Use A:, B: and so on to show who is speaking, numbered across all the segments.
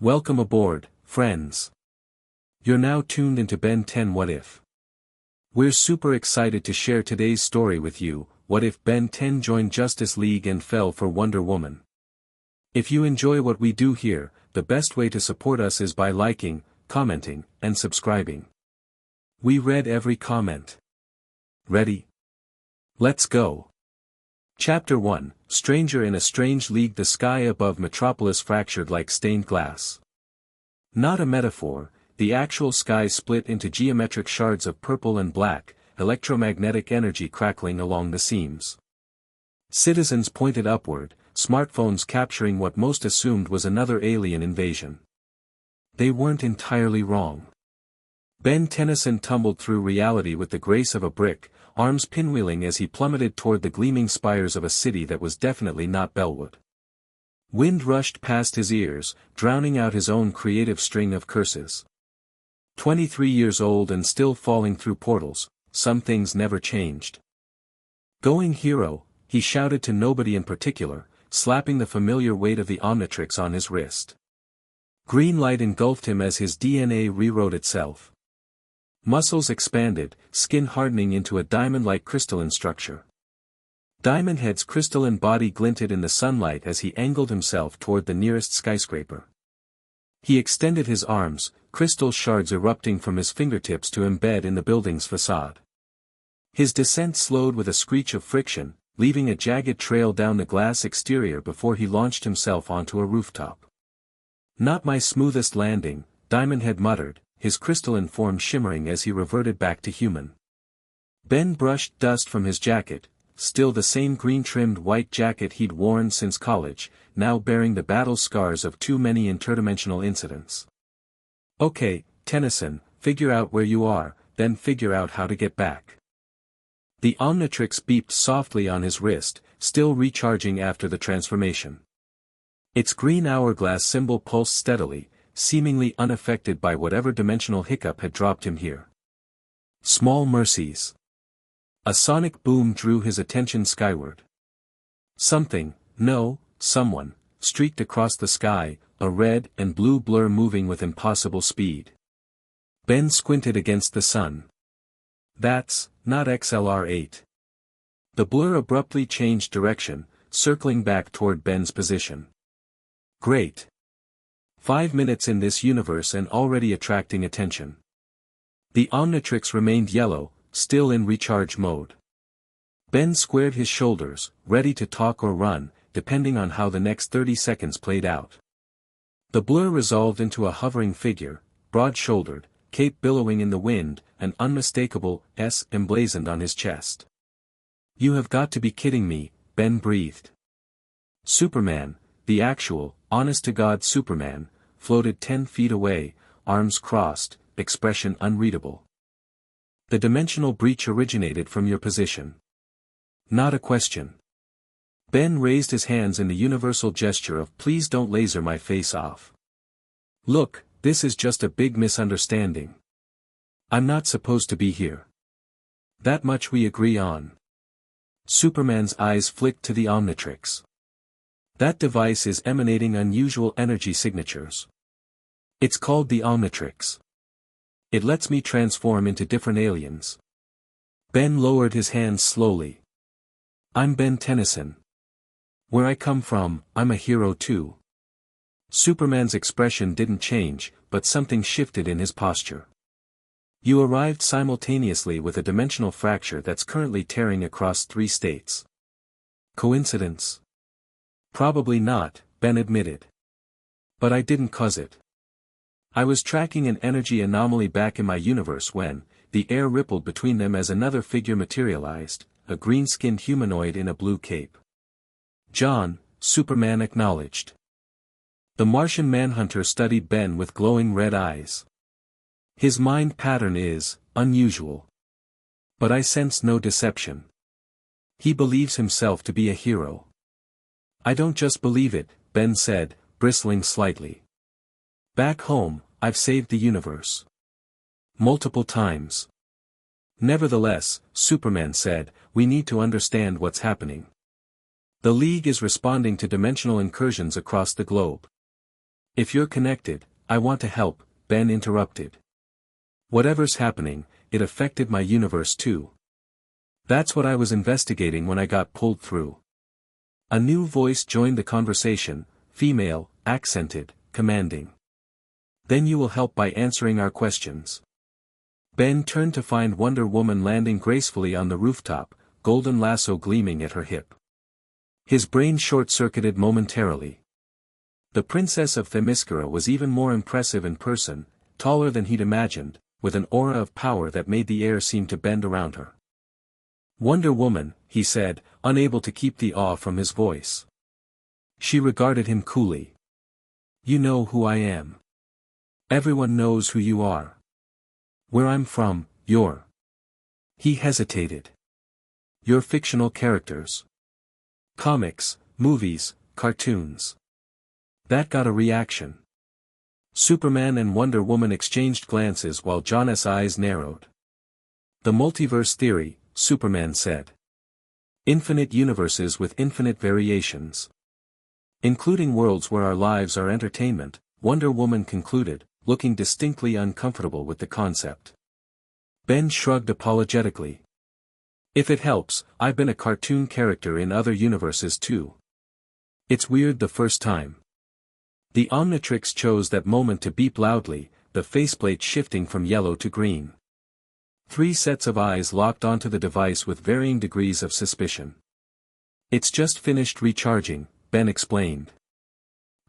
A: Welcome aboard, friends. You're now tuned into Ben 10 What If. We're super excited to share today's story with you. What if Ben 10 joined Justice League and fell for Wonder Woman? If you enjoy what we do here, the best way to support us is by liking, commenting, and subscribing. We read every comment. Ready? Let's go. Chapter 1, Stranger in a Strange League. The sky above Metropolis fractured like stained glass. Not a metaphor, the actual sky split into geometric shards of purple and black, electromagnetic energy crackling along the seams. Citizens pointed upward, smartphones capturing what most assumed was another alien invasion. They weren't entirely wrong. Ben Tennyson tumbled through reality with the grace of a brick, arms pinwheeling as he plummeted toward the gleaming spires of a city that was definitely not Bellwood. Wind rushed past his ears, drowning out his own creative string of curses. 23 years old and still falling through portals, some things never changed. Going hero, he shouted to nobody in particular, slapping the familiar weight of the Omnitrix on his wrist. Green light engulfed him as his DNA rewrote itself. Muscles expanded, skin hardening into a diamond-like crystalline structure. Diamondhead's crystalline body glinted in the sunlight as he angled himself toward the nearest skyscraper. He extended his arms, crystal shards erupting from his fingertips to embed in the building's facade. His descent slowed with a screech of friction, leaving a jagged trail down the glass exterior before he launched himself onto a rooftop. "Not my smoothest landing," Diamondhead muttered, his crystalline form shimmering as he reverted back to human. Ben brushed dust from his jacket, still the same green-trimmed white jacket he'd worn since college, now bearing the battle scars of too many interdimensional incidents. "Okay, Tennyson, figure out where you are, then figure out how to get back." The Omnitrix beeped softly on his wrist, still recharging after the transformation. Its green hourglass symbol pulsed steadily, seemingly unaffected by whatever dimensional hiccup had dropped him here. Small mercies. A sonic boom drew his attention skyward. Something, no, someone, streaked across the sky, a red and blue blur moving with impossible speed. Ben squinted against the sun. That's not XLR-8. The blur abruptly changed direction, circling back toward Ben's position. Great. 5 minutes in this universe and already attracting attention. The Omnitrix remained yellow, still in recharge mode. Ben squared his shoulders, ready to talk or run, depending on how the next 30 seconds played out. The blur resolved into a hovering figure, broad-shouldered, cape billowing in the wind, an unmistakable S emblazoned on his chest. "You have got to be kidding me," Ben breathed. Superman, the actual, honest-to-God Superman, floated 10 feet away, arms crossed, expression unreadable. "The dimensional breach originated from your position." Not a question. Ben raised his hands in the universal gesture of "please don't laser my face off. Look, this is just a big misunderstanding. I'm not supposed to be here. That much we agree on." Superman's eyes flicked to the Omnitrix. "That device is emanating unusual energy signatures. It's called the Omnitrix. It lets me transform into different aliens." Ben lowered his hands slowly. "I'm Ben Tennyson. Where I come from, I'm a hero too." Superman's expression didn't change, but something shifted in his posture. "You arrived simultaneously with a dimensional fracture that's currently tearing across 3 states. Coincidence? Probably not," Ben admitted. "But I didn't cause it. I was tracking an energy anomaly back in my universe when the air rippled between them as another figure materialized, a green-skinned humanoid in a blue cape." "John," Superman acknowledged. The Martian Manhunter studied Ben with glowing red eyes. "His mind pattern is unusual. But I sense no deception. He believes himself to be a hero." "I don't just believe it," Ben said, bristling slightly. "Back home, I've saved the universe. Multiple times." "Nevertheless," Superman said, "we need to understand what's happening. The League is responding to dimensional incursions across the globe. If you're connected, I want to help, Ben interrupted. Whatever's happening, it affected my universe too. That's what I was investigating when I got pulled through. A new voice joined the conversation, female, accented, commanding. Then you will help by answering our questions. Ben turned to find Wonder Woman landing gracefully on the rooftop, golden lasso gleaming at her hip. His brain short-circuited momentarily. The Princess of Themyscira was even more impressive in person, taller than he'd imagined, with an aura of power that made the air seem to bend around her. Wonder Woman, he said, unable to keep the awe from his voice. She regarded him coolly. You know who I am. Everyone knows who you are. Where I'm from, you're. He hesitated. You're fictional characters. Comics, movies, cartoons. That got a reaction. Superman and Wonder Woman exchanged glances while John's eyes narrowed. The multiverse theory, Superman said. Infinite universes with infinite variations. Including worlds where our lives are entertainment, Wonder Woman concluded, looking distinctly uncomfortable with the concept. Ben shrugged apologetically. If it helps, I've been a cartoon character in other universes too. It's weird the first time. The Omnitrix chose that moment to beep loudly, the faceplate shifting from yellow to green. 3 sets of eyes locked onto the device with varying degrees of suspicion. It's just finished recharging, Ben explained.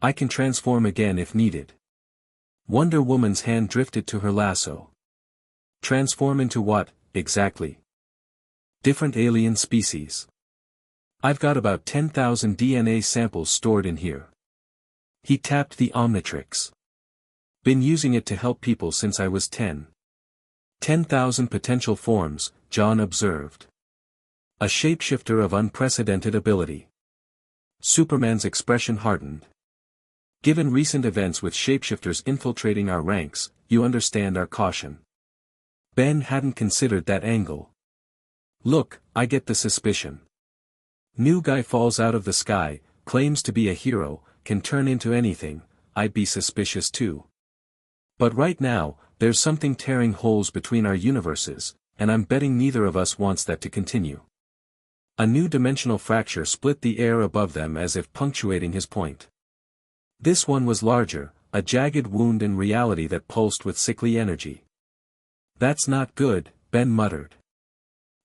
A: I can transform again if needed. Wonder Woman's hand drifted to her lasso. Transform into what, exactly? Different alien species. I've got about 10,000 DNA samples stored in here. He tapped the Omnitrix. Been using it to help people since I was 10. 10,000 potential forms, John observed. A shapeshifter of unprecedented ability. Superman's expression hardened. Given recent events with shapeshifters infiltrating our ranks, you understand our caution. Ben hadn't considered that angle. Look, I get the suspicion. New guy falls out of the sky, claims to be a hero, can turn into anything, I'd be suspicious too. But right now, there's something tearing holes between our universes, and I'm betting neither of us wants that to continue. A new dimensional fracture split the air above them as if punctuating his point. This one was larger, a jagged wound in reality that pulsed with sickly energy. That's not good, Ben muttered.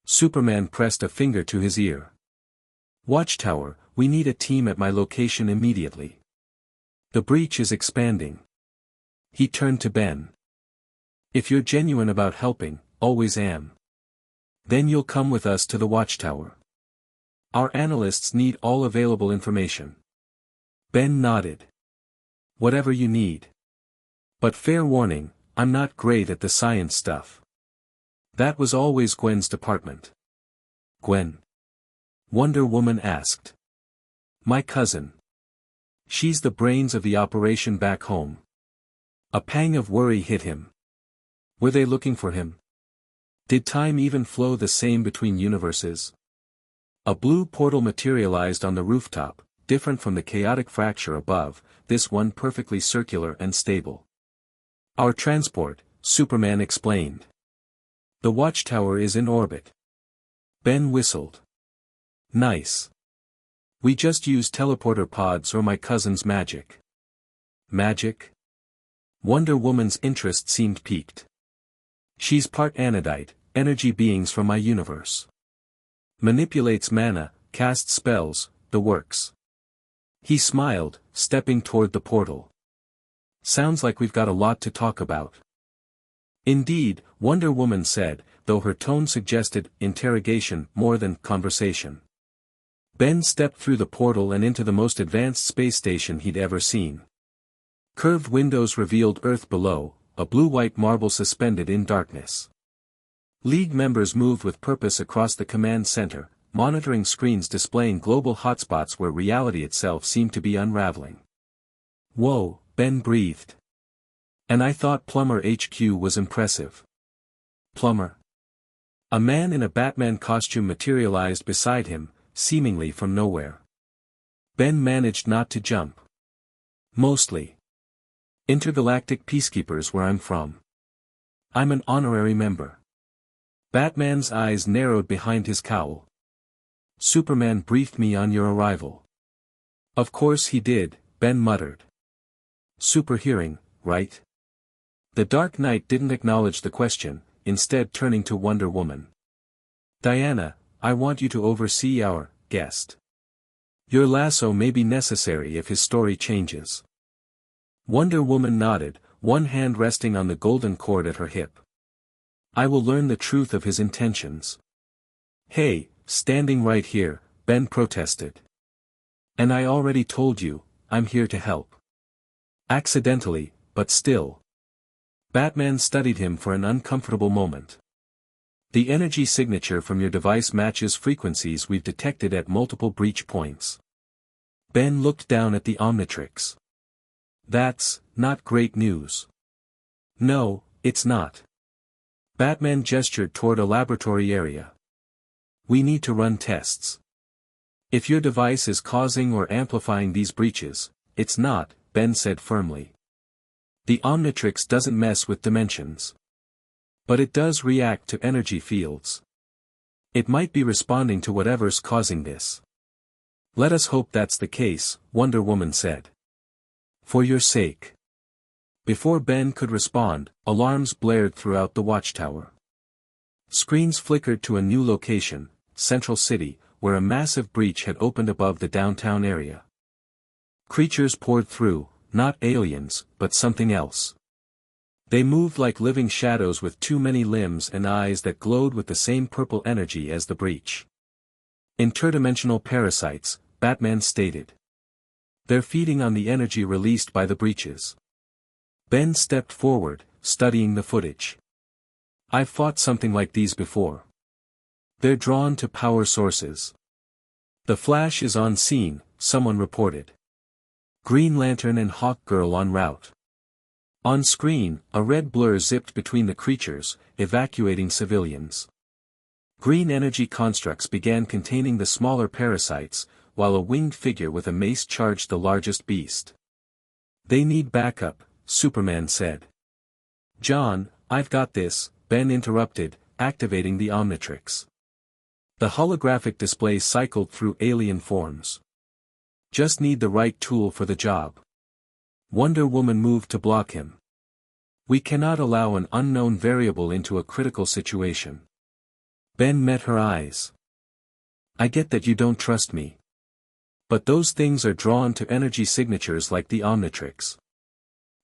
A: Superman pressed a finger to his ear. Watchtower, we need a team at my location immediately. The breach is expanding. He turned to Ben. If you're genuine about helping, always am. Then you'll come with us to the Watchtower. Our analysts need all available information. Ben nodded. Whatever you need. But fair warning, I'm not great at the science stuff. That was always Gwen's department. Gwen? Wonder Woman asked. My cousin. She's the brains of the operation back home. A pang of worry hit him. Were they looking for him? Did time even flow the same between universes? A blue portal materialized on the rooftop, different from the chaotic fracture above, this one perfectly circular and stable. Our transport, Superman explained. The Watchtower is in orbit. Ben whistled. Nice. We just use teleporter pods or my cousin's magic. Magic? Wonder Woman's interest seemed piqued. She's part Anodite, energy beings from my universe. Manipulates mana, casts spells, the works. He smiled, stepping toward the portal. Sounds like we've got a lot to talk about. Indeed, Wonder Woman said, though her tone suggested interrogation more than conversation. Ben stepped through the portal and into the most advanced space station he'd ever seen. Curved windows revealed Earth below, a blue-white marble suspended in darkness. League members moved with purpose across the command center, monitoring screens displaying global hotspots where reality itself seemed to be unraveling. Whoa, Ben breathed. And I thought Plumber HQ was impressive. Plumber? A man in a Batman costume materialized beside him, seemingly from nowhere. Ben managed not to jump. Mostly. Intergalactic Peacekeepers where I'm from. I'm an honorary member. Batman's eyes narrowed behind his cowl. Superman briefed me on your arrival. Of course he did, Ben muttered. Super hearing, right? The Dark Knight didn't acknowledge the question, instead turning to Wonder Woman. Diana, I want you to oversee our guest. Your lasso may be necessary if his story changes. Wonder Woman nodded, one hand resting on the golden cord at her hip. I will learn the truth of his intentions. Hey, standing right here, Ben protested. And I already told you, I'm here to help. Accidentally, but still. Batman studied him for an uncomfortable moment. The energy signature from your device matches frequencies we've detected at multiple breach points. Ben looked down at the Omnitrix. That's not great news. No, it's not. Batman gestured toward a laboratory area. We need to run tests. If your device is causing or amplifying these breaches, it's not, Ben said firmly. The Omnitrix doesn't mess with dimensions. But it does react to energy fields. It might be responding to whatever's causing this. Let us hope that's the case, Wonder Woman said. For your sake. Before Ben could respond, alarms blared throughout the watchtower. Screens flickered to a new location, Central City, where a massive breach had opened above the downtown area. Creatures poured through, not aliens, but something else. They moved like living shadows with too many limbs and eyes that glowed with the same purple energy as the breach. Interdimensional parasites, Batman stated. They're feeding on the energy released by the breaches. Ben stepped forward, studying the footage. I've fought something like these before. They're drawn to power sources. The Flash is on scene, someone reported. Green Lantern and Hawkgirl en route. On screen, a red blur zipped between the creatures, evacuating civilians. Green energy constructs began containing the smaller parasites, while a winged figure with a mace charged the largest beast. They need backup, Superman said. John, I've got this, Ben interrupted, activating the Omnitrix. The holographic display cycled through alien forms. Just need the right tool for the job. Wonder Woman moved to block him. We cannot allow an unknown variable into a critical situation. Ben met her eyes. I get that you don't trust me. But those things are drawn to energy signatures like the Omnitrix.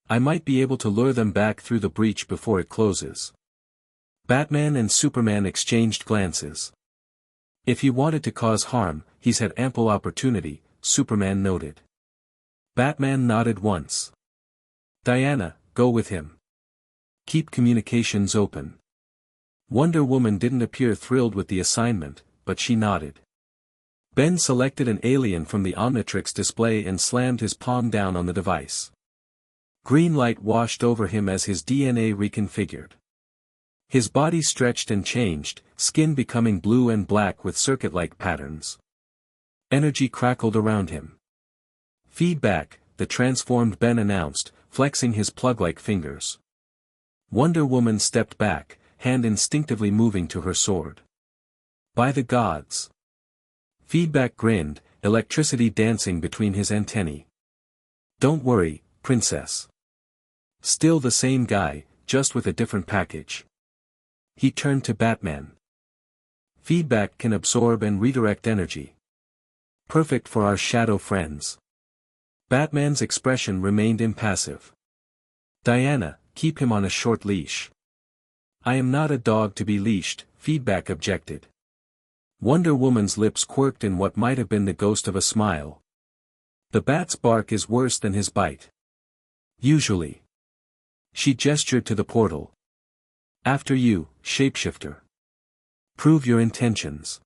A: I might be able to lure them back through the breach before it closes. Batman and Superman exchanged glances. If he wanted to cause harm, he's had ample opportunity, Superman noted. Batman nodded once. Diana, go with him. Keep communications open. Wonder Woman didn't appear thrilled with the assignment, but she nodded. Ben selected an alien from the Omnitrix display and slammed his palm down on the device. Green light washed over him as his DNA reconfigured. His body stretched and changed, skin becoming blue and black with circuit-like patterns. Energy crackled around him. Feedback, the transformed Ben announced, flexing his plug-like fingers. Wonder Woman stepped back, hand instinctively moving to her sword. By the gods. Feedback grinned, electricity dancing between his antennae. Don't worry, princess. Still the same guy, just with a different package. He turned to Batman. Feedback can absorb and redirect energy. Perfect for our shadow friends. Batman's expression remained impassive. Diana, keep him on a short leash. I am not a dog to be leashed, Feedback objected. Wonder Woman's lips quirked in what might have been the ghost of a smile. The bat's bark is worse than his bite. Usually. She gestured to the portal. After you, shapeshifter. Prove your intentions.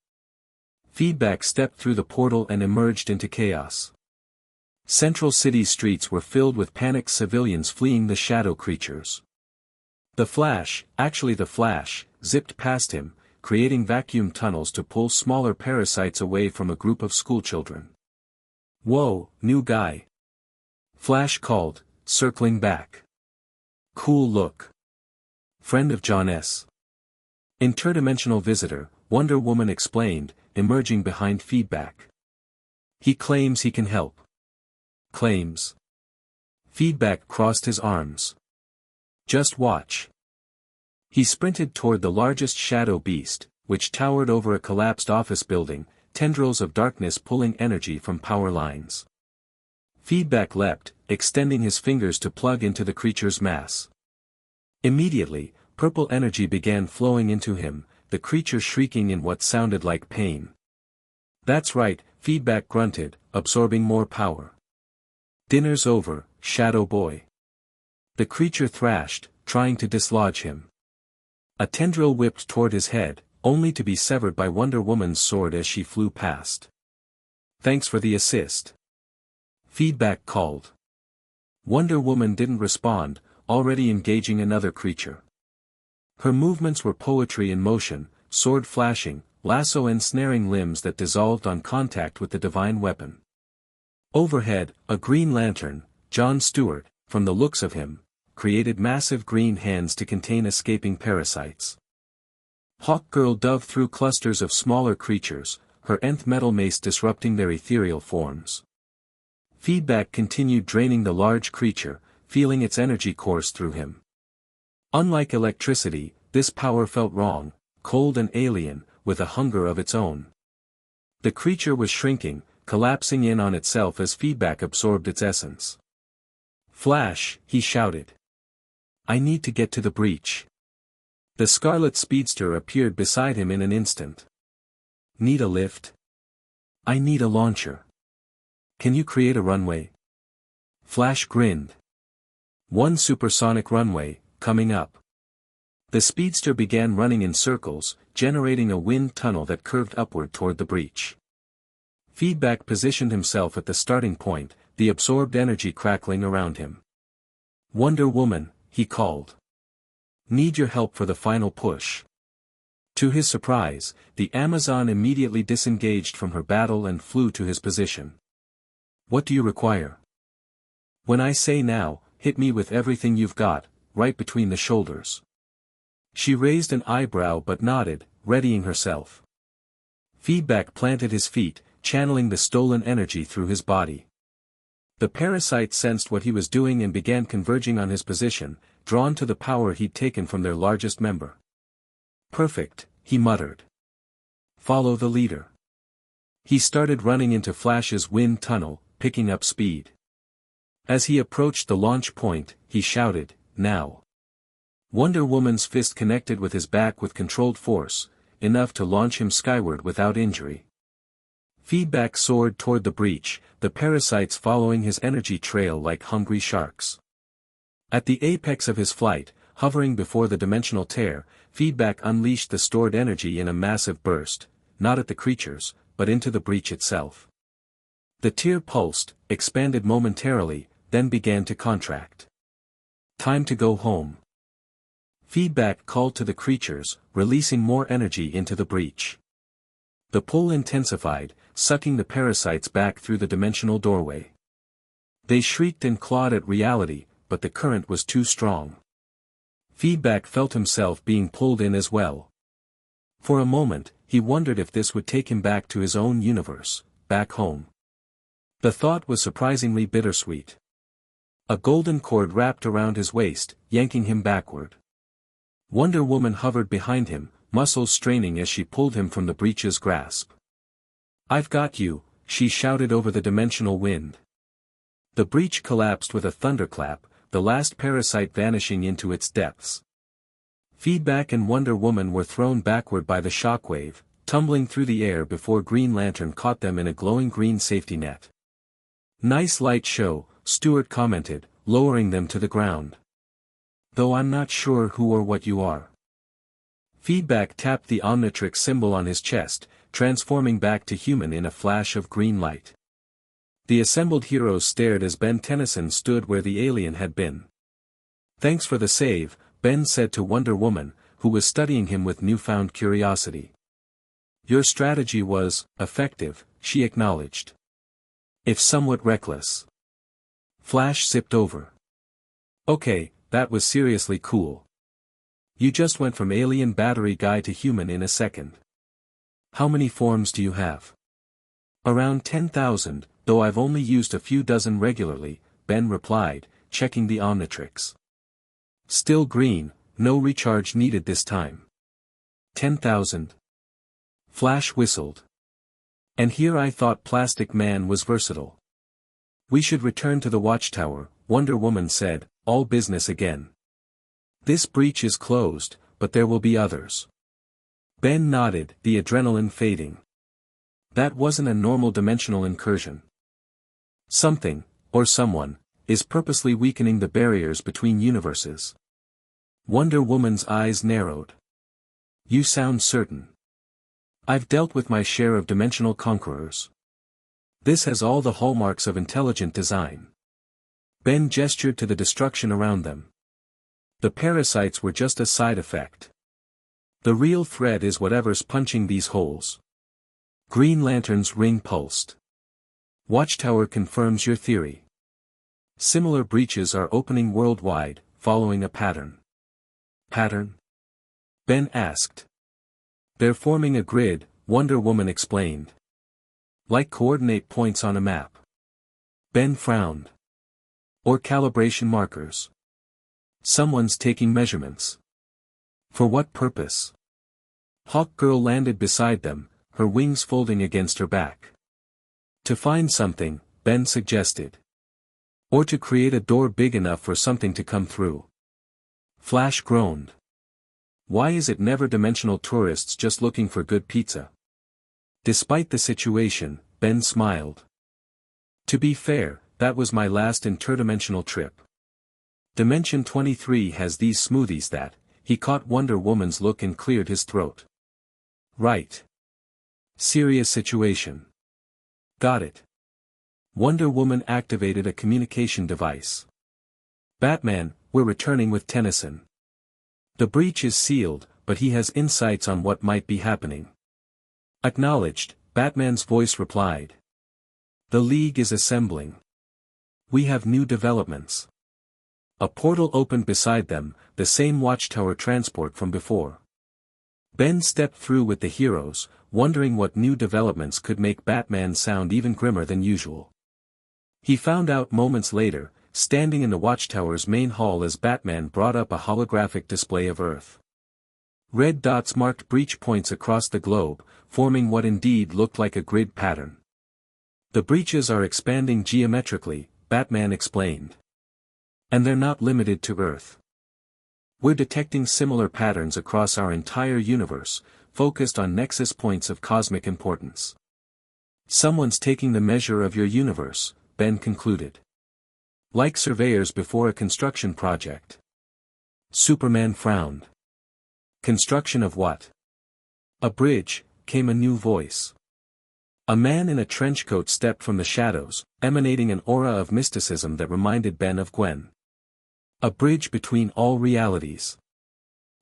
A: Feedback stepped through the portal and emerged into chaos. Central City's streets were filled with panicked civilians fleeing the shadow creatures. The Flash, zipped past him, creating vacuum tunnels to pull smaller parasites away from a group of schoolchildren. Whoa, new guy. Flash called, circling back. Cool look. Friend of John S. Interdimensional visitor, Wonder Woman explained, emerging behind Feedback. He claims he can help. Claims. Feedback crossed his arms. Just watch. He sprinted toward the largest shadow beast, which towered over a collapsed office building, tendrils of darkness pulling energy from power lines. Feedback leapt, extending his fingers to plug into the creature's mass. Immediately, purple energy began flowing into him, the creature shrieking in what sounded like pain. That's right, Feedback grunted, absorbing more power. Dinner's over, Shadow Boy. The creature thrashed, trying to dislodge him. A tendril whipped toward his head, only to be severed by Wonder Woman's sword as she flew past. Thanks for the assist. Feedback called. Wonder Woman didn't respond, already engaging another creature. Her movements were poetry in motion, sword flashing, lasso ensnaring limbs that dissolved on contact with the divine weapon. Overhead, a Green Lantern, John Stewart, from the looks of him, created massive green hands to contain escaping parasites. Hawkgirl dove through clusters of smaller creatures, her nth metal mace disrupting their ethereal forms. Feedback continued draining the large creature, feeling its energy course through him. Unlike electricity, this power felt wrong, cold and alien, with a hunger of its own. The creature was shrinking, collapsing in on itself as Feedback absorbed its essence. Flash, he shouted. I need to get to the breach. The Scarlet Speedster appeared beside him in an instant. Need a lift? I need a launcher. Can you create a runway? Flash grinned. One supersonic runway, coming up. The speedster began running in circles, generating a wind tunnel that curved upward toward the breach. Feedback positioned himself at the starting point, the absorbed energy crackling around him. Wonder Woman, he called. Need your help for the final push. To his surprise, the Amazon immediately disengaged from her battle and flew to his position. What do you require? When I say now, hit me with everything you've got, right between the shoulders. She raised an eyebrow but nodded, readying herself. Feedback planted his feet, channeling the stolen energy through his body. The parasite sensed what he was doing and began converging on his position, drawn to the power he'd taken from their largest member. Perfect, he muttered. Follow the leader. He started running into Flash's wind tunnel, picking up speed. As he approached the launch point, he shouted, now. Wonder Woman's fist connected with his back with controlled force, enough to launch him skyward without injury. Feedback soared toward the breach, the parasites following his energy trail like hungry sharks. At the apex of his flight, hovering before the dimensional tear, Feedback unleashed the stored energy in a massive burst, not at the creatures, but into the breach itself. The tear pulsed, expanded momentarily, then began to contract. Time to go home. Feedback called to the creatures, releasing more energy into the breach. The pull intensified, sucking the parasites back through the dimensional doorway. They shrieked and clawed at reality, but the current was too strong. Feedback felt himself being pulled in as well. For a moment, he wondered if this would take him back to his own universe, back home. The thought was surprisingly bittersweet. A golden cord wrapped around his waist, yanking him backward. Wonder Woman hovered behind him, muscles straining as she pulled him from the breach's grasp. I've got you, she shouted over the dimensional wind. The breach collapsed with a thunderclap, the last parasite vanishing into its depths. Feedback and Wonder Woman were thrown backward by the shockwave, tumbling through the air before Green Lantern caught them in a glowing green safety net. Nice light show, Stewart commented, lowering them to the ground. Though I'm not sure who or what you are. Feedback tapped the Omnitrix symbol on his chest, transforming back to human in a flash of green light. The assembled heroes stared as Ben Tennyson stood where the alien had been. Thanks for the save, Ben said to Wonder Woman, who was studying him with newfound curiosity. Your strategy was effective, she acknowledged. If somewhat reckless. Flash sipped over. Okay, that was seriously cool. You just went from alien battery guy to human in a second. How many forms do you have? Around 10,000, though I've only used a few dozen regularly, Ben replied, checking the Omnitrix. Still green, no recharge needed this time. 10,000. Flash whistled. And here I thought Plastic Man was versatile. We should return to the watchtower, Wonder Woman said, all business again. This breach is closed, but there will be others. Ben nodded, the adrenaline fading. That wasn't a normal dimensional incursion. Something, or someone, is purposely weakening the barriers between universes. Wonder Woman's eyes narrowed. You sound certain. I've dealt with my share of dimensional conquerors. This has all the hallmarks of intelligent design. Ben gestured to the destruction around them. The parasites were just a side effect. The real threat is whatever's punching these holes. Green Lantern's ring pulsed. Watchtower confirms your theory. Similar breaches are opening worldwide, following a pattern. Pattern? Ben asked. They're forming a grid, Wonder Woman explained. Like coordinate points on a map. Ben frowned. Or calibration markers. Someone's taking measurements. For what purpose? Hawkgirl landed beside them, her wings folding against her back. To find something, Ben suggested. Or to create a door big enough for something to come through. Flash groaned. Why is it never dimensional tourists just looking for good pizza? Despite the situation, Ben smiled. To be fair, that was my last interdimensional trip. Dimension 23 has these smoothies that, he caught Wonder Woman's look and cleared his throat. Right. Serious situation. Got it. Wonder Woman activated a communication device. Batman, we're returning with Tennyson. The breach is sealed, but he has insights on what might be happening. Acknowledged, Batman's voice replied. The League is assembling. We have new developments. A portal opened beside them, the same watchtower transport from before. Ben stepped through with the heroes, wondering what new developments could make Batman sound even grimmer than usual. He found out moments later, standing in the watchtower's main hall as Batman brought up a holographic display of Earth. Red dots marked breach points across the globe, forming what indeed looked like a grid pattern. The breaches are expanding geometrically, Batman explained. And they're not limited to Earth. We're detecting similar patterns across our entire universe, focused on nexus points of cosmic importance. Someone's taking the measure of your universe, Ben concluded. Like surveyors before a construction project. Superman frowned. Construction of what? A bridge, came a new voice. A man in a trench coat stepped from the shadows, emanating an aura of mysticism that reminded Ben of Gwen. A bridge between all realities.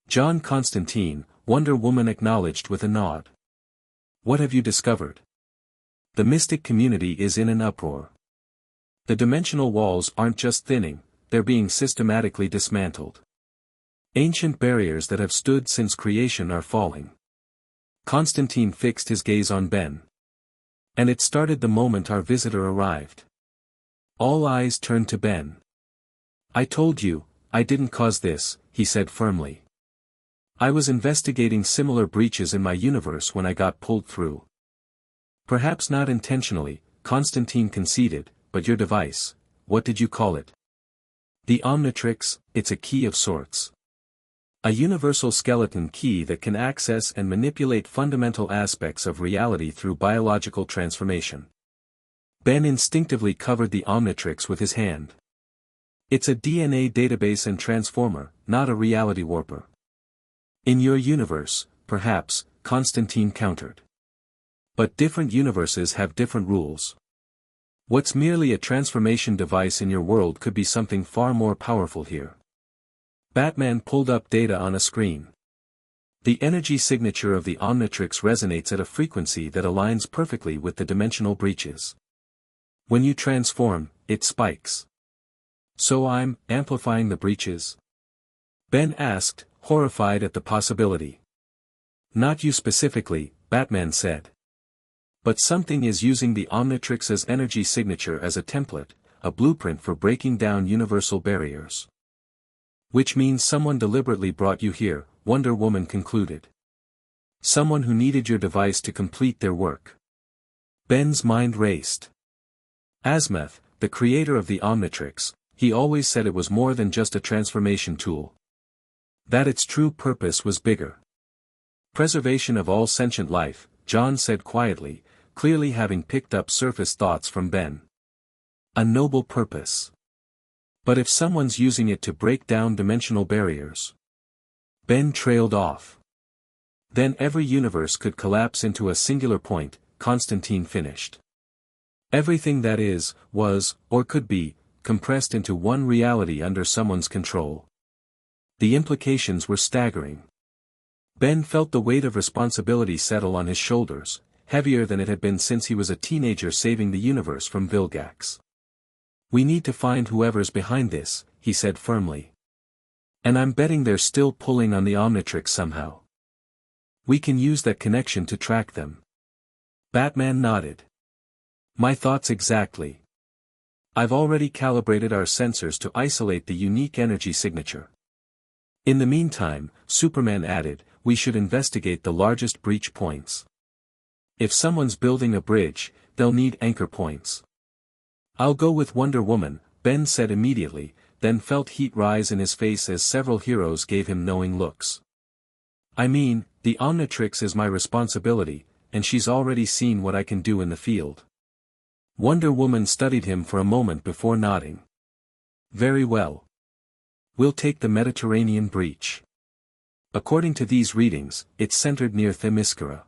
A: John Constantine, Wonder Woman acknowledged with a nod. What have you discovered? The mystic community is in an uproar. The dimensional walls aren't just thinning, they're being systematically dismantled. Ancient barriers that have stood since creation are falling. Constantine fixed his gaze on Ben. And it started the moment our visitor arrived. All eyes turned to Ben. I told you, I didn't cause this, he said firmly. I was investigating similar breaches in my universe when I got pulled through. Perhaps not intentionally, Constantine conceded, but your device, what did you call it? The Omnitrix, it's a key of sorts. A universal skeleton key that can access and manipulate fundamental aspects of reality through biological transformation. Ben instinctively covered the Omnitrix with his hand. It's a DNA database and transformer, not a reality warper. In your universe, perhaps, Constantine countered. But different universes have different rules. What's merely a transformation device in your world could be something far more powerful here. Batman pulled up data on a screen. The energy signature of the Omnitrix resonates at a frequency that aligns perfectly with the dimensional breaches. When you transform, it spikes. So I'm amplifying the breaches? Ben asked, horrified at the possibility. Not you specifically, Batman said. But something is using the Omnitrix's energy signature as a template, a blueprint for breaking down universal barriers. Which means someone deliberately brought you here, Wonder Woman concluded. Someone who needed your device to complete their work. Ben's mind raced. Azimuth, the creator of the Omnitrix, he always said it was more than just a transformation tool. That its true purpose was bigger. Preservation of all sentient life, John said quietly, clearly having picked up surface thoughts from Ben. A noble purpose. But if someone's using it to break down dimensional barriers. Ben trailed off. Then every universe could collapse into a singular point, Constantine finished. Everything that is, was, or could be, compressed into one reality under someone's control. The implications were staggering. Ben felt the weight of responsibility settle on his shoulders, heavier than it had been since he was a teenager saving the universe from Vilgax. We need to find whoever's behind this, he said firmly. And I'm betting they're still pulling on the Omnitrix somehow. We can use that connection to track them. Batman nodded. My thoughts exactly. I've already calibrated our sensors to isolate the unique energy signature. In the meantime, Superman added, we should investigate the largest breach points. If someone's building a bridge, they'll need anchor points. I'll go with Wonder Woman, Ben said immediately, then felt heat rise in his face as several heroes gave him knowing looks. I mean, the Omnitrix is my responsibility, and she's already seen what I can do in the field. Wonder Woman studied him for a moment before nodding. Very well. We'll take the Mediterranean breach. According to these readings, it's centered near Themyscira.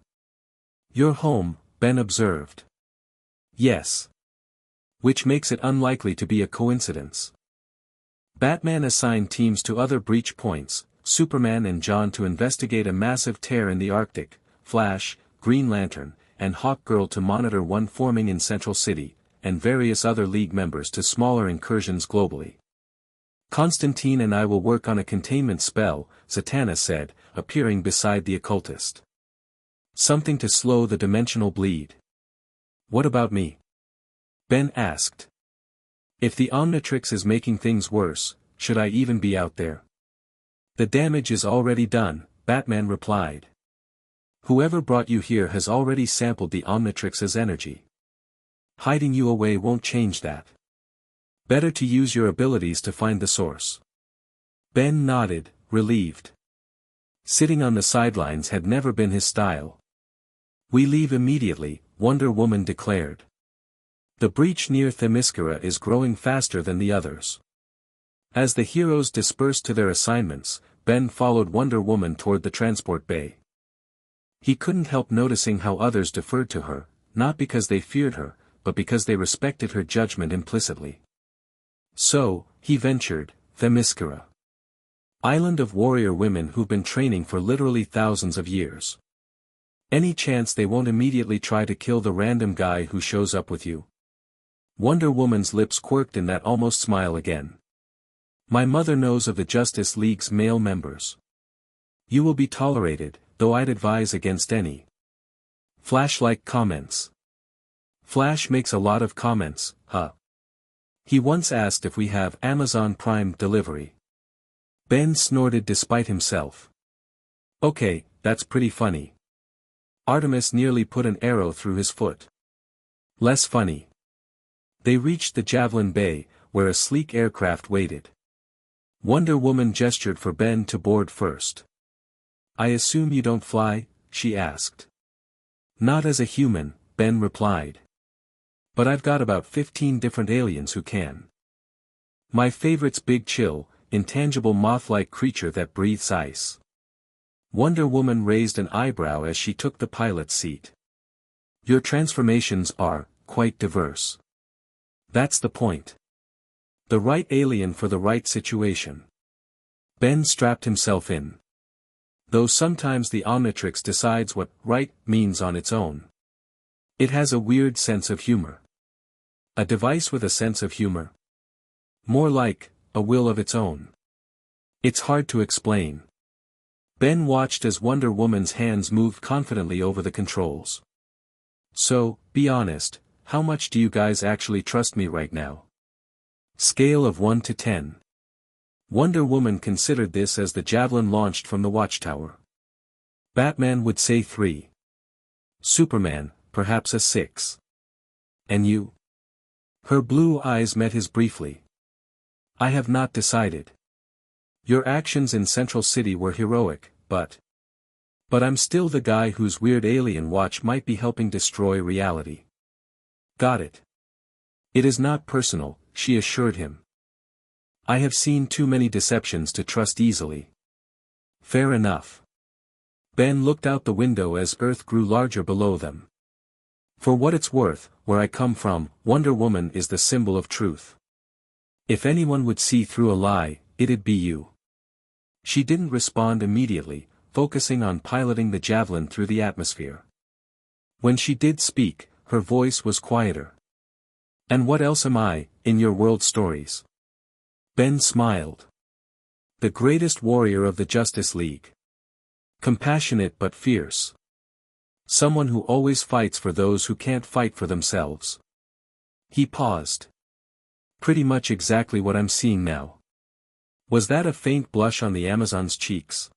A: Your home, Ben observed. Yes. Which makes it unlikely to be a coincidence. Batman assigned teams to other breach points, Superman and John to investigate a massive tear in the Arctic, Flash, Green Lantern, and Hawkgirl to monitor one forming in Central City, and various other League members to smaller incursions globally. Constantine and I will work on a containment spell, Zatanna said, appearing beside the occultist. Something to slow the dimensional bleed. What about me? Ben asked. If the Omnitrix is making things worse, should I even be out there? The damage is already done, Batman replied. Whoever brought you here has already sampled the Omnitrix's energy. Hiding you away won't change that. Better to use your abilities to find the source. Ben nodded, relieved. Sitting on the sidelines had never been his style. We leave immediately, Wonder Woman declared. The breach near Themyscira is growing faster than the others. As the heroes dispersed to their assignments, Ben followed Wonder Woman toward the transport bay. He couldn't help noticing how others deferred to her, not because they feared her, but because they respected her judgment implicitly. So, he ventured, Themyscira. Island of warrior women who've been training for literally thousands of years. Any chance they won't immediately try to kill the random guy who shows up with you? Wonder Woman's lips quirked in that almost smile again. My mother knows of the Justice League's male members. You will be tolerated, though I'd advise against any Flash-like comments. Flash makes a lot of comments, huh? He once asked if we have Amazon Prime delivery. Ben snorted despite himself. Okay, that's pretty funny. Artemis nearly put an arrow through his foot. Less funny. They reached the Javelin Bay, where a sleek aircraft waited. Wonder Woman gestured for Ben to board first. I assume you don't fly? She asked. Not as a human, Ben replied. But I've got about 15 different aliens who can. My favorite's Big Chill, intangible moth-like creature that breathes ice. Wonder Woman raised an eyebrow as she took the pilot's seat. Your transformations are quite diverse. That's the point. The right alien for the right situation. Ben strapped himself in. Though sometimes the Omnitrix decides what right means on its own. It has a weird sense of humor. A device with a sense of humor. More like, a will of its own. It's hard to explain. Ben watched as Wonder Woman's hands moved confidently over the controls. So, be honest, how much do you guys actually trust me right now? Scale of 1 to 10. Wonder Woman considered this as the javelin launched from the watchtower. Batman would say 3. Superman, perhaps a 6. And you? Her blue eyes met his briefly. I have not decided. Your actions in Central City were heroic, but I'm still the guy whose weird alien watch might be helping destroy reality. Got it. It is not personal, she assured him. I have seen too many deceptions to trust easily. Fair enough. Ben looked out the window as Earth grew larger below them. For what it's worth, where I come from, Wonder Woman is the symbol of truth. If anyone would see through a lie, it'd be you. She didn't respond immediately, focusing on piloting the javelin through the atmosphere. When she did speak, her voice was quieter. And what else am I, in your world stories? Ben smiled. The greatest warrior of the Justice League. Compassionate but fierce. Someone who always fights for those who can't fight for themselves. He paused. Pretty much exactly what I'm seeing now. Was that a faint blush on the Amazon's cheeks?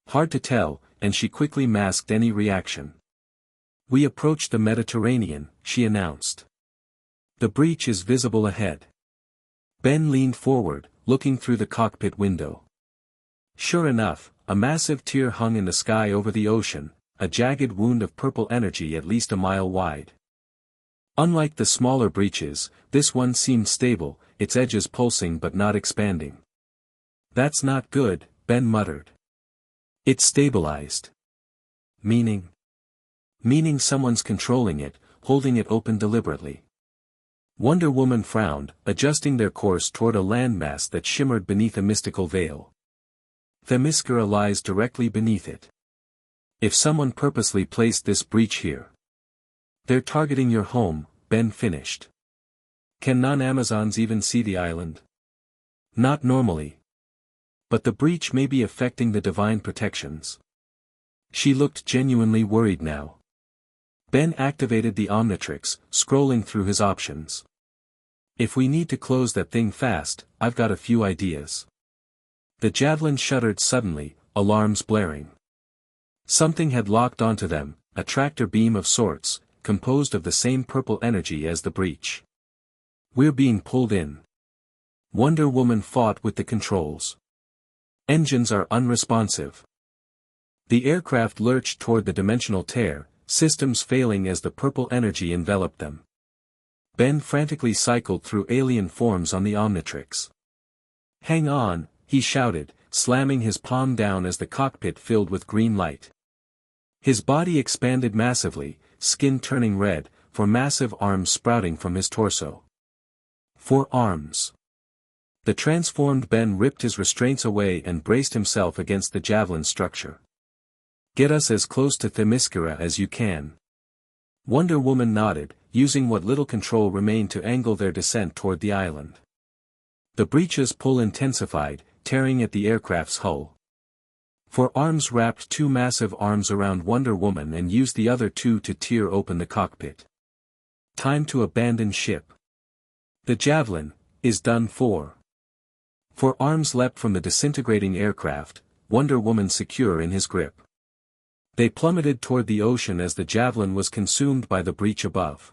A: Hard to tell, and she quickly masked any reaction. We approached the Mediterranean, she announced. The breach is visible ahead. Ben leaned forward, looking through the cockpit window. Sure enough, a massive tear hung in the sky over the ocean, a jagged wound of purple energy at least a mile wide. Unlike the smaller breaches, this one seemed stable, its edges pulsing but not expanding. That's not good, Ben muttered. It's stabilized. Meaning? Meaning someone's controlling it, holding it open deliberately. Wonder Woman frowned, adjusting their course toward a landmass that shimmered beneath a mystical veil. Themyscira lies directly beneath it. If someone purposely placed this breach here. They're targeting your home, Ben finished. Can non-Amazons even see the island? Not normally. But the breach may be affecting the divine protections. She looked genuinely worried now. Ben activated the Omnitrix, scrolling through his options. If we need to close that thing fast, I've got a few ideas. The javelin shuddered suddenly, alarms blaring. Something had locked onto them, a tractor beam of sorts, composed of the same purple energy as the breach. We're being pulled in. Wonder Woman fought with the controls. Engines are unresponsive. The aircraft lurched toward the dimensional tear, systems failing as the purple energy enveloped them. Ben frantically cycled through alien forms on the Omnitrix. Hang on, he shouted, slamming his palm down as the cockpit filled with green light. His body expanded massively, skin turning red, for massive arms sprouting from his torso. 4 arms. The transformed Ben ripped his restraints away and braced himself against the javelin structure. Get us as close to Themyscira as you can. Wonder Woman nodded, using what little control remained to angle their descent toward the island. The breach's pull intensified, tearing at the aircraft's hull. 4 arms wrapped 2 massive arms around Wonder Woman and used the other 2 to tear open the cockpit. Time to abandon ship. The javelin is done for. 4 arms leapt from the disintegrating aircraft, Wonder Woman secure in his grip. They plummeted toward the ocean as the javelin was consumed by the breach above.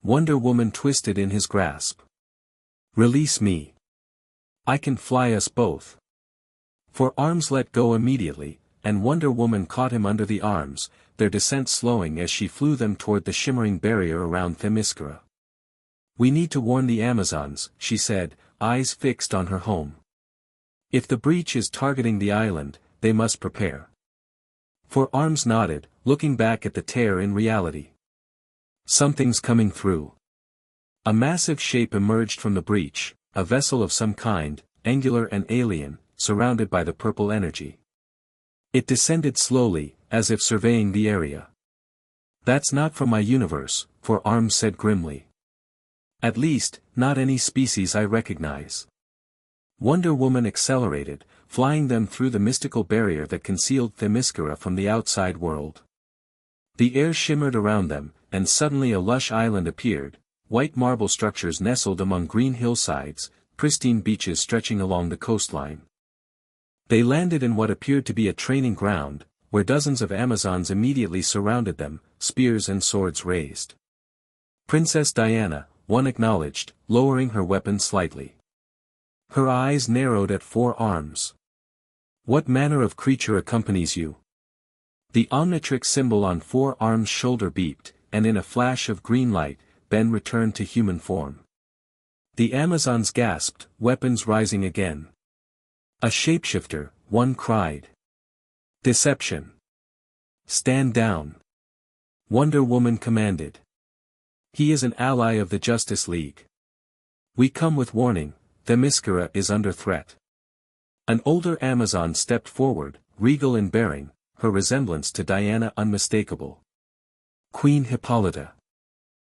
A: Wonder Woman twisted in his grasp. Release me. I can fly us both. 4 arms let go immediately, and Wonder Woman caught him under the arms, their descent slowing as she flew them toward the shimmering barrier around Themyscira. We need to warn the Amazons, she said, eyes fixed on her home. If the breach is targeting the island, they must prepare. 4 arms nodded, looking back at the tear in reality. Something's coming through. A massive shape emerged from the breach, a vessel of some kind, angular and alien, surrounded by the purple energy. It descended slowly, as if surveying the area. That's not from my universe, 4 arms said grimly. At least, not any species I recognize. Wonder Woman accelerated, flying them through the mystical barrier that concealed Themyscira from the outside world. The air shimmered around them, and suddenly a lush island appeared, white marble structures nestled among green hillsides, pristine beaches stretching along the coastline. They landed in what appeared to be a training ground, where dozens of Amazons immediately surrounded them, spears and swords raised. Princess Diana, one acknowledged, lowering her weapon slightly. Her eyes narrowed at 4 arms. What manner of creature accompanies you? The Omnitrix symbol on 4 arms' shoulder beeped, and in a flash of green light, Ben returned to human form. The Amazons gasped, weapons rising again. A shapeshifter, one cried. Deception. Stand down. Wonder Woman commanded. He is an ally of the Justice League. We come with warning, Themyscira is under threat. An older Amazon stepped forward, regal in bearing, her resemblance to Diana unmistakable. Queen Hippolyta.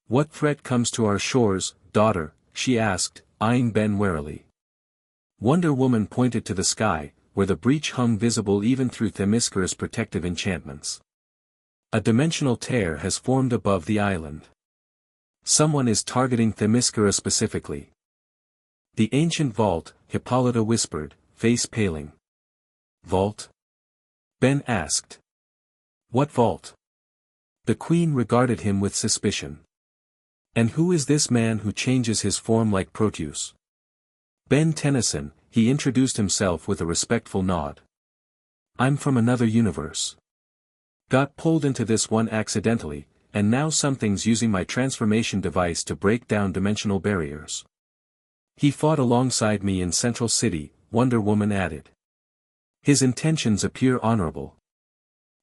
A: What threat comes to our shores, daughter? She asked, eyeing Ben warily. Wonder Woman pointed to the sky, where the breach hung visible even through Themyscira's protective enchantments. A dimensional tear has formed above the island. Someone is targeting Themyscira specifically. The ancient vault, Hippolyta whispered, face paling. Vault? Ben asked. What vault? The queen regarded him with suspicion. And who is this man who changes his form like Proteus? Ben Tennyson, he introduced himself with a respectful nod. I'm from another universe. Got pulled into this one accidentally, and now something's using my transformation device to break down dimensional barriers. He fought alongside me in Central City, Wonder Woman added. His intentions appear honorable.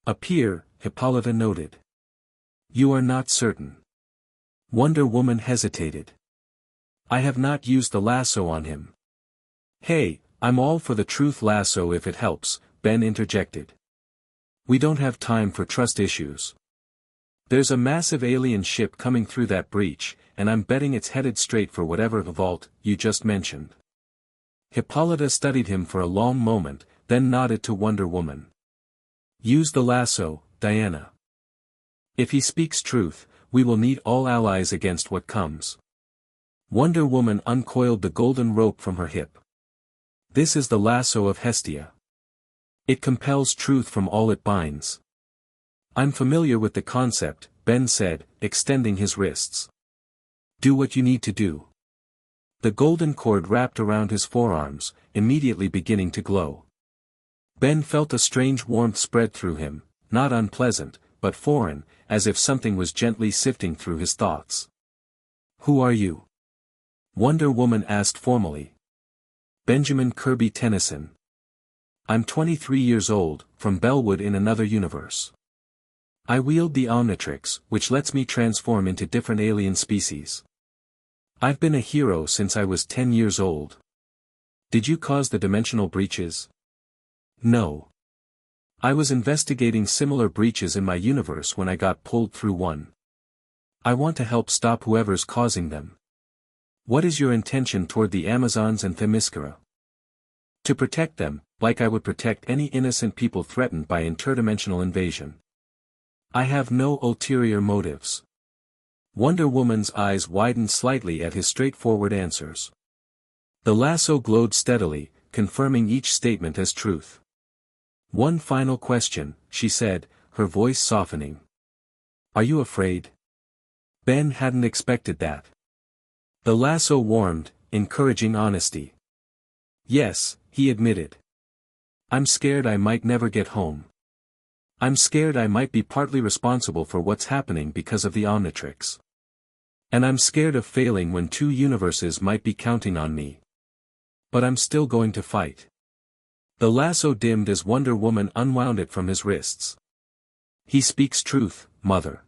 A: Appear, Hippolyta noted. You are not certain. Wonder Woman hesitated. I have not used the lasso on him. Hey, I'm all for the truth lasso if it helps, Ben interjected. We don't have time for trust issues. There's a massive alien ship coming through that breach, and I'm betting it's headed straight for whatever vault you just mentioned. Hippolyta studied him for a long moment, then nodded to Wonder Woman. Use the lasso, Diana. If he speaks truth, we will need all allies against what comes. Wonder Woman uncoiled the golden rope from her hip. This is the lasso of Hestia. It compels truth from all it binds. I'm familiar with the concept, Ben said, extending his wrists. Do what you need to do. The golden cord wrapped around his forearms, immediately beginning to glow. Ben felt a strange warmth spread through him, not unpleasant, but foreign, as if something was gently sifting through his thoughts. Who are you? Wonder Woman asked formally. Benjamin Kirby Tennyson. I'm 23 years old, from Bellwood in another universe. I wield the Omnitrix, which lets me transform into different alien species. I've been a hero since I was 10 years old. Did you cause the dimensional breaches? No. I was investigating similar breaches in my universe when I got pulled through one. I want to help stop whoever's causing them. What is your intention toward the Amazons and Themyscira? To protect them, like I would protect any innocent people threatened by interdimensional invasion. I have no ulterior motives. Wonder Woman's eyes widened slightly at his straightforward answers. The lasso glowed steadily, confirming each statement as truth. One final question, she said, her voice softening. Are you afraid? Ben hadn't expected that. The lasso warmed, encouraging honesty. Yes, he admitted. I'm scared I might never get home. I'm scared I might be partly responsible for what's happening because of the Omnitrix. And I'm scared of failing when 2 universes might be counting on me. But I'm still going to fight. The lasso dimmed as Wonder Woman unwound it from his wrists. He speaks truth, Mother.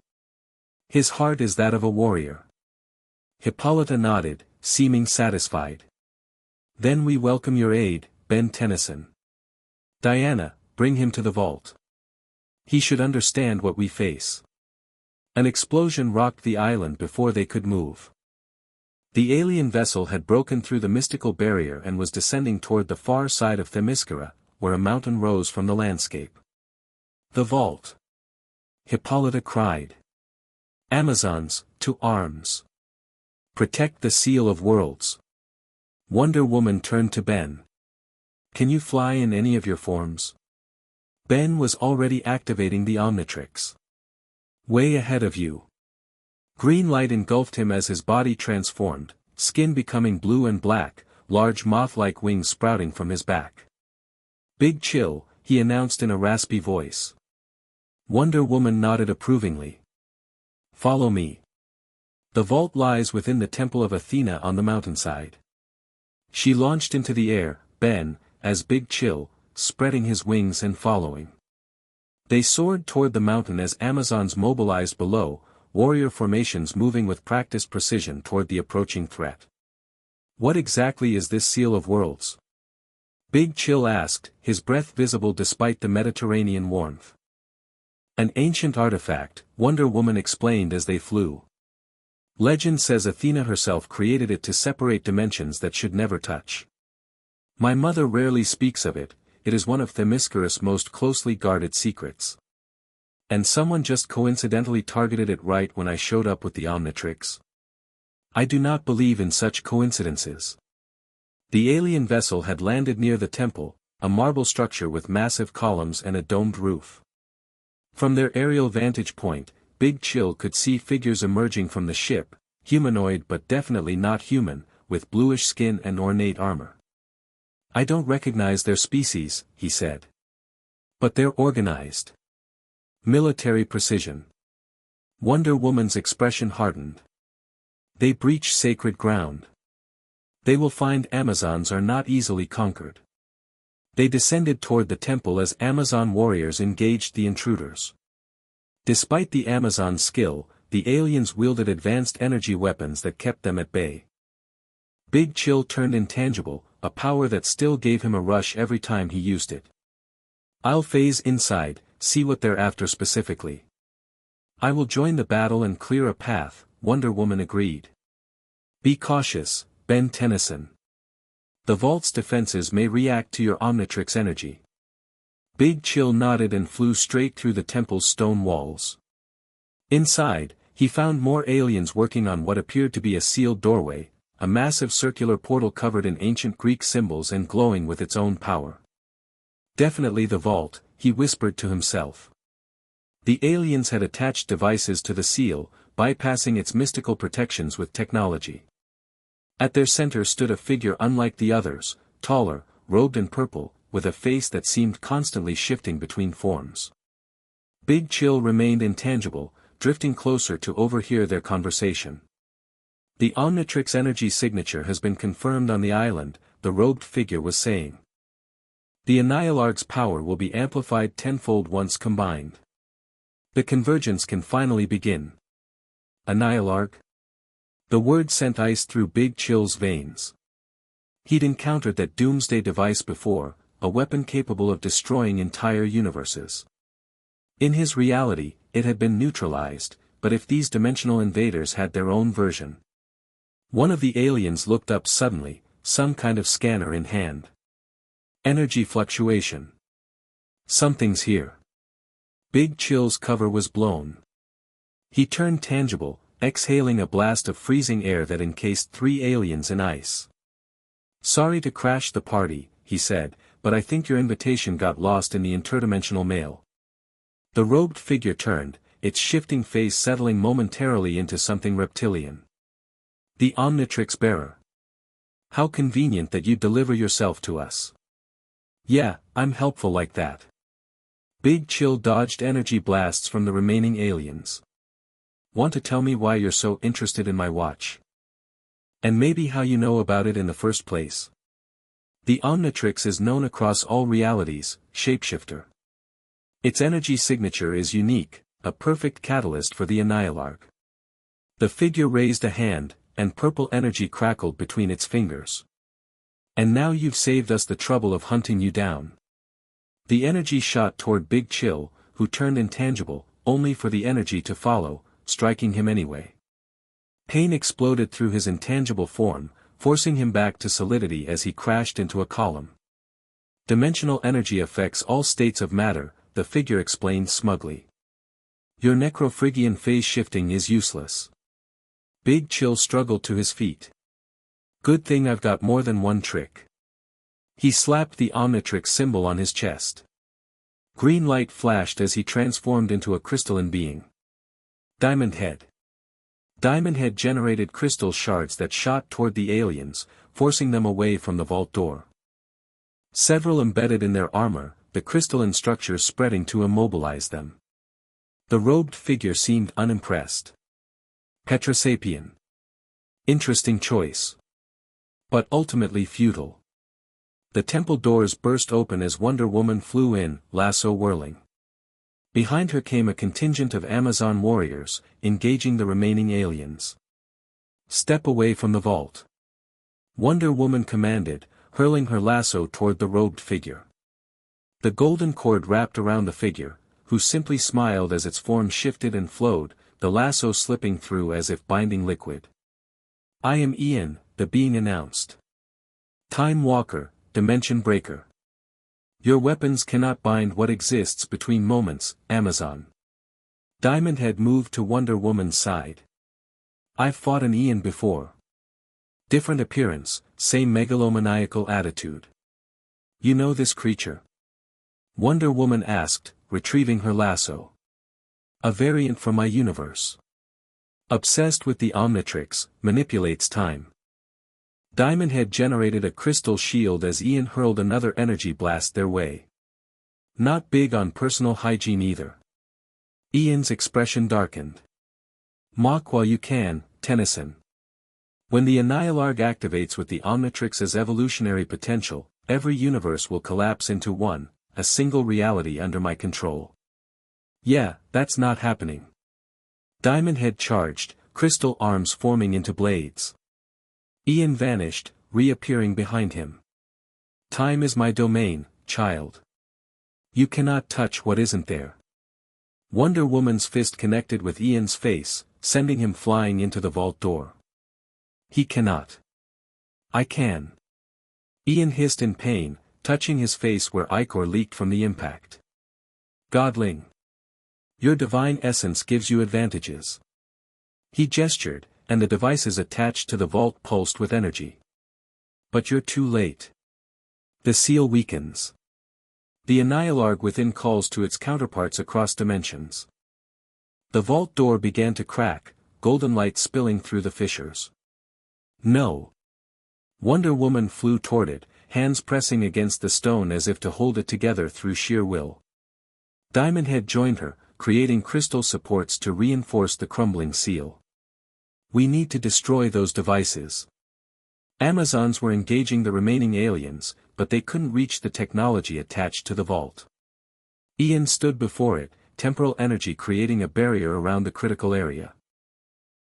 A: His heart is that of a warrior. Hippolyta nodded, seeming satisfied. Then we welcome your aid, Ben Tennyson. Diana, bring him to the vault. He should understand what we face. An explosion rocked the island before they could move. The alien vessel had broken through the mystical barrier and was descending toward the far side of Themyscira, where a mountain rose from the landscape. The vault! Hippolyta cried. Amazons, to arms! Protect the Seal of Worlds! Wonder Woman turned to Ben. Can you fly in any of your forms? Ben was already activating the Omnitrix. Way ahead of you. Green light engulfed him as his body transformed, skin becoming blue and black, large moth-like wings sprouting from his back. Big Chill, he announced in a raspy voice. Wonder Woman nodded approvingly. Follow me. The vault lies within the Temple of Athena on the mountainside. She launched into the air, Ben, as Big Chill, spreading his wings and following. They soared toward the mountain as Amazons mobilized below, warrior formations moving with practiced precision toward the approaching threat. What exactly is this Seal of Worlds? Big Chill asked, his breath visible despite the Mediterranean warmth. An ancient artifact, Wonder Woman explained as they flew. Legend says Athena herself created it to separate dimensions that should never touch. My mother rarely speaks of it, it is one of Themyscira's most closely guarded secrets. And someone just coincidentally targeted it right when I showed up with the Omnitrix. I do not believe in such coincidences. The alien vessel had landed near the temple, a marble structure with massive columns and a domed roof. From their aerial vantage point, Big Chill could see figures emerging from the ship, humanoid but definitely not human, with bluish skin and ornate armor. I don't recognize their species, he said. But they're organized. Military precision. Wonder Woman's expression hardened. They breach sacred ground. They will find Amazons are not easily conquered. They descended toward the temple as Amazon warriors engaged the intruders. Despite the Amazons' skill, the aliens wielded advanced energy weapons that kept them at bay. Big Chill turned intangible, a power that still gave him a rush every time he used it. I'll phase inside, see what they're after specifically. I will join the battle and clear a path, Wonder Woman agreed. Be cautious, Ben Tennyson. The vault's defenses may react to your Omnitrix energy. Big Chill nodded and flew straight through the temple's stone walls. Inside, he found more aliens working on what appeared to be a sealed doorway, a massive circular portal covered in ancient Greek symbols and glowing with its own power. Definitely the vault, he whispered to himself. The aliens had attached devices to the seal, bypassing its mystical protections with technology. At their center stood a figure unlike the others, taller, robed in purple, with a face that seemed constantly shifting between forms. Big Chill remained intangible, drifting closer to overhear their conversation. The Omnitrix energy signature has been confirmed on the island, the robed figure was saying. The Annihilarg's power will be amplified tenfold once combined. The convergence can finally begin. Annihilarg? The word sent ice through Big Chill's veins. He'd encountered that doomsday device before, a weapon capable of destroying entire universes. In his reality, it had been neutralized, but if these dimensional invaders had their own version. One of the aliens looked up suddenly, some kind of scanner in hand. Energy fluctuation. Something's here. Big Chill's cover was blown. He turned tangible, exhaling a blast of freezing air that encased 3 aliens in ice. Sorry to crash the party, he said, but I think your invitation got lost in the interdimensional mail. The robed figure turned, its shifting face settling momentarily into something reptilian. The Omnitrix bearer. How convenient that you deliver yourself to us. Yeah, I'm helpful like that. Big Chill dodged energy blasts from the remaining aliens. Want to tell me why you're so interested in my watch? And maybe how you know about it in the first place? The Omnitrix is known across all realities, Shapeshifter. Its energy signature is unique, a perfect catalyst for the Annihilarg. The figure raised a hand, and purple energy crackled between its fingers. And now you've saved us the trouble of hunting you down. The energy shot toward Big Chill, who turned intangible, only for the energy to follow, striking him anyway. Pain exploded through his intangible form, forcing him back to solidity as he crashed into a column. Dimensional energy affects all states of matter, the figure explained smugly. Your necrophrygian phase shifting is useless. Big Chill struggled to his feet. Good thing I've got more than one trick. He slapped the Omnitrix symbol on his chest. Green light flashed as he transformed into a crystalline being. Diamond Head. Diamond Head generated crystal shards that shot toward the aliens, forcing them away from the vault door. Several embedded in their armor, the crystalline structures spreading to immobilize them. The robed figure seemed unimpressed. Petrosapien. Interesting choice. But ultimately futile. The temple doors burst open as Wonder Woman flew in, lasso whirling. Behind her came a contingent of Amazon warriors, engaging the remaining aliens. Step away from the vault. Wonder Woman commanded, hurling her lasso toward the robed figure. The golden cord wrapped around the figure, who simply smiled as its form shifted and flowed, the lasso slipping through as if binding liquid. I am Ian, the being announced. Time Walker, Dimension Breaker. Your weapons cannot bind what exists between moments, Amazon. Diamond Head moved to Wonder Woman's side. I've fought an Ian before. Different appearance, same megalomaniacal attitude. You know this creature? Wonder Woman asked, retrieving her lasso. A variant from my universe. Obsessed with the Omnitrix, manipulates time. Diamond Head generated a crystal shield as Ian hurled another energy blast their way. Not big on personal hygiene either. Ian's expression darkened. Mock while you can, Tennyson. When the Annihilarg activates with the Omnitrix's evolutionary potential, every universe will collapse into one, a single reality under my control. Yeah, that's not happening. Diamond Head charged, crystal arms forming into blades. Ian vanished, reappearing behind him. Time is my domain, child. You cannot touch what isn't there. Wonder Woman's fist connected with Ian's face, sending him flying into the vault door. He cannot. I can. Ian hissed in pain, touching his face where ichor leaked from the impact. Godling. Your divine essence gives you advantages. He gestured, and the devices attached to the vault pulsed with energy. But you're too late. The seal weakens. The Annihilarg within calls to its counterparts across dimensions. The vault door began to crack, golden light spilling through the fissures. No. Wonder Woman flew toward it, hands pressing against the stone as if to hold it together through sheer will. Diamond Head joined her, creating crystal supports to reinforce the crumbling seal. We need to destroy those devices. Amazons were engaging the remaining aliens, but they couldn't reach the technology attached to the vault. Ian stood before it, temporal energy creating a barrier around the critical area.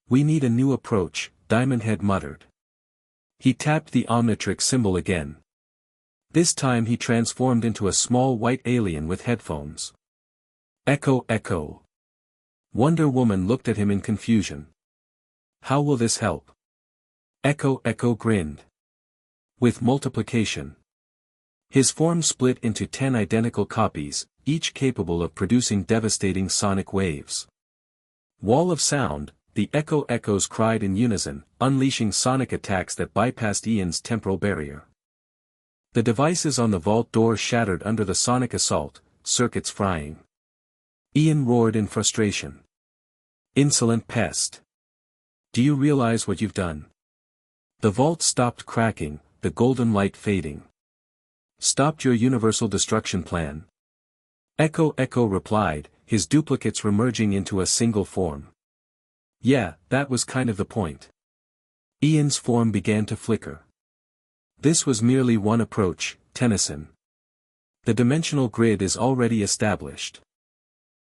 A: We need a new approach, Diamond Head muttered. He tapped the Omnitrix symbol again. This time he transformed into a small white alien with headphones. Echo, echo. Wonder Woman looked at him in confusion. How will this help? Echo, echo grinned. With multiplication. His form split into 10 identical copies, each capable of producing devastating sonic waves. Wall of sound, the Echo Echoes cried in unison, unleashing sonic attacks that bypassed Ian's temporal barrier. The devices on the vault door shattered under the sonic assault, circuits frying. Ian roared in frustration. Insolent pest. Do you realize what you've done? The vault stopped cracking, the golden light fading. Stopped your universal destruction plan. Echo Echo replied, his duplicates remerging into a single form. Yeah, that was kind of the point. Ian's form began to flicker. This was merely one approach, Tennyson. The dimensional grid is already established.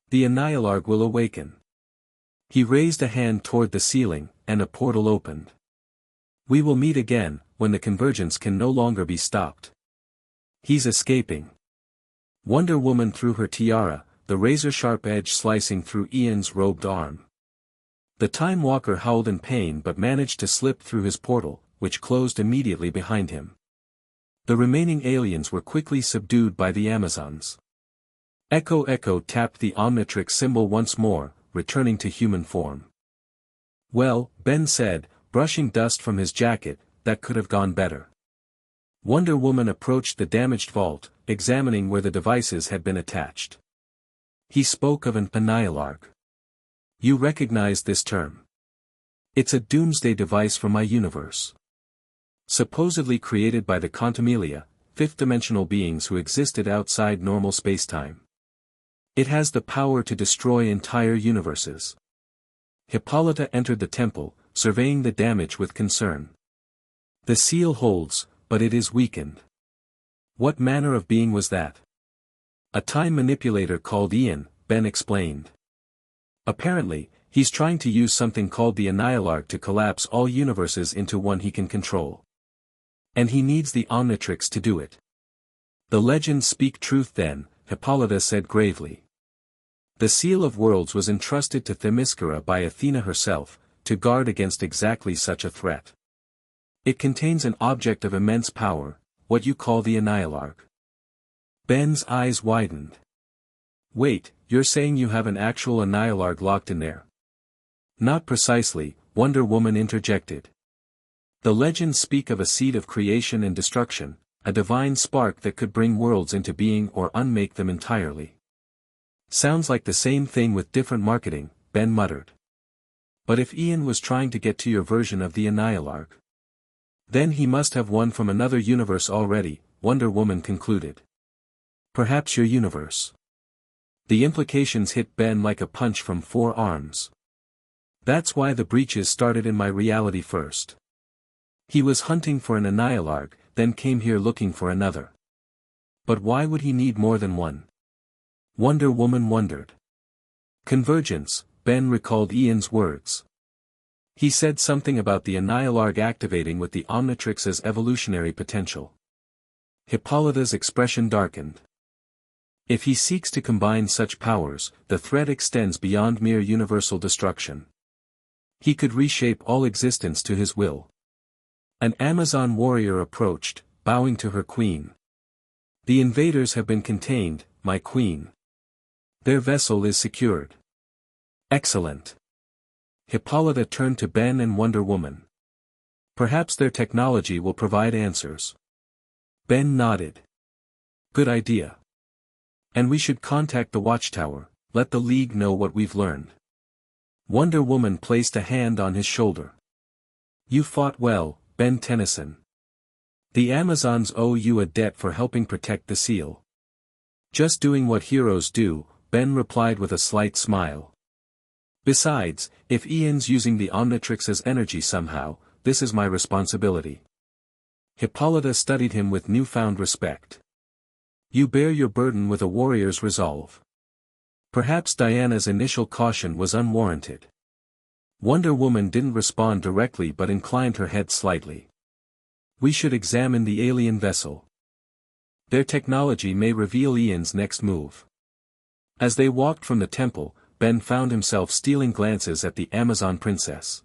A: The Annihilarg will awaken. He raised a hand toward the ceiling, and a portal opened. We will meet again, when the convergence can no longer be stopped. He's escaping. Wonder Woman threw her tiara, the razor-sharp edge slicing through Ian's robed arm. The Time Walker howled in pain but managed to slip through his portal, which closed immediately behind him. The remaining aliens were quickly subdued by the Amazons. Echo Echo tapped the Omnitrix symbol once more, returning to human form. "Well," Ben said, brushing dust from his jacket, "that could have gone better." Wonder Woman approached the damaged vault, examining where the devices had been attached. He spoke of an Annihilarg. "You recognize this term? It's a doomsday device from my universe. Supposedly created by the Quantumania, fifth-dimensional beings who existed outside normal spacetime. It has the power to destroy entire universes." Hippolyta entered the temple, surveying the damage with concern. "The seal holds, but it is weakened." "What manner of being was that?" "A time manipulator called Ian," Ben explained. "Apparently, he's trying to use something called the Annihilarg to collapse all universes into one he can control. And he needs the Omnitrix to do it." "The legends speak truth then," Hippolyta said gravely. "The Seal of Worlds was entrusted to Themyscira by Athena herself, to guard against exactly such a threat. It contains an object of immense power, what you call the Annihilarg." Ben's eyes widened. "Wait, you're saying you have an actual Annihilarg locked in there?" "Not precisely," Wonder Woman interjected. "The legends speak of a seed of creation and destruction, a divine spark that could bring worlds into being or unmake them entirely." "Sounds like the same thing with different marketing," Ben muttered. "But if Ian was trying to get to your version of the Annihilarg, then he must have one from another universe already," Wonder Woman concluded. "Perhaps your universe." The implications hit Ben like a punch from 4 arms. "That's why the breaches started in my reality first. He was hunting for an Annihilarg, then came here looking for another. But why would he need more than one?" Wonder Woman wondered. "Convergence," Ben recalled Ian's words. "He said something about the Annihilarg activating with the Omnitrix's evolutionary potential." Hippolyta's expression darkened. "If he seeks to combine such powers, the threat extends beyond mere universal destruction. He could reshape all existence to his will." An Amazon warrior approached, bowing to her queen. "The invaders have been contained, my queen. Their vessel is secured." "Excellent." Hippolyta turned to Ben and Wonder Woman. "Perhaps their technology will provide answers." Ben nodded. "Good idea. And we should contact the Watchtower, let the League know what we've learned." Wonder Woman placed a hand on his shoulder. "You fought well, Ben Tennyson. The Amazons owe you a debt for helping protect the seal." "Just doing what heroes do," Ben replied with a slight smile. "Besides, if Ian's using the Omnitrix's energy somehow, this is my responsibility." Hippolyta studied him with newfound respect. "You bear your burden with a warrior's resolve." Perhaps Diana's initial caution was unwarranted. Wonder Woman didn't respond directly but inclined her head slightly. "We should examine the alien vessel. Their technology may reveal Ian's next move." As they walked from the temple, Ben found himself stealing glances at the Amazon princess.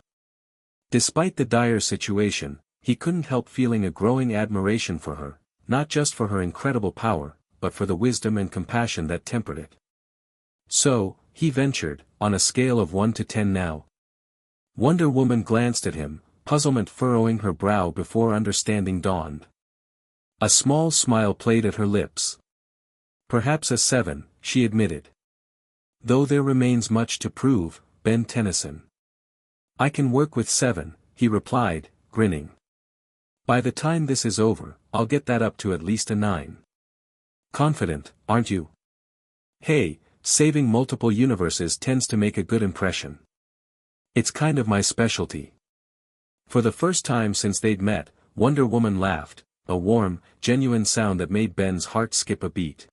A: Despite the dire situation, he couldn't help feeling a growing admiration for her, not just for her incredible power, but for the wisdom and compassion that tempered it. "So," he ventured, "on a scale of 1 to 10 now?" Wonder Woman glanced at him, puzzlement furrowing her brow before understanding dawned. A small smile played at her lips. "Perhaps a 7, she admitted. "Though there remains much to prove, Ben Tennyson." "I can work with 7, he replied, grinning. "By the time this is over, I'll get that up to at least a 9. "Confident, aren't you?" "Hey, saving multiple universes tends to make a good impression. It's kind of my specialty." For the first time since they'd met, Wonder Woman laughed, a warm, genuine sound that made Ben's heart skip a beat.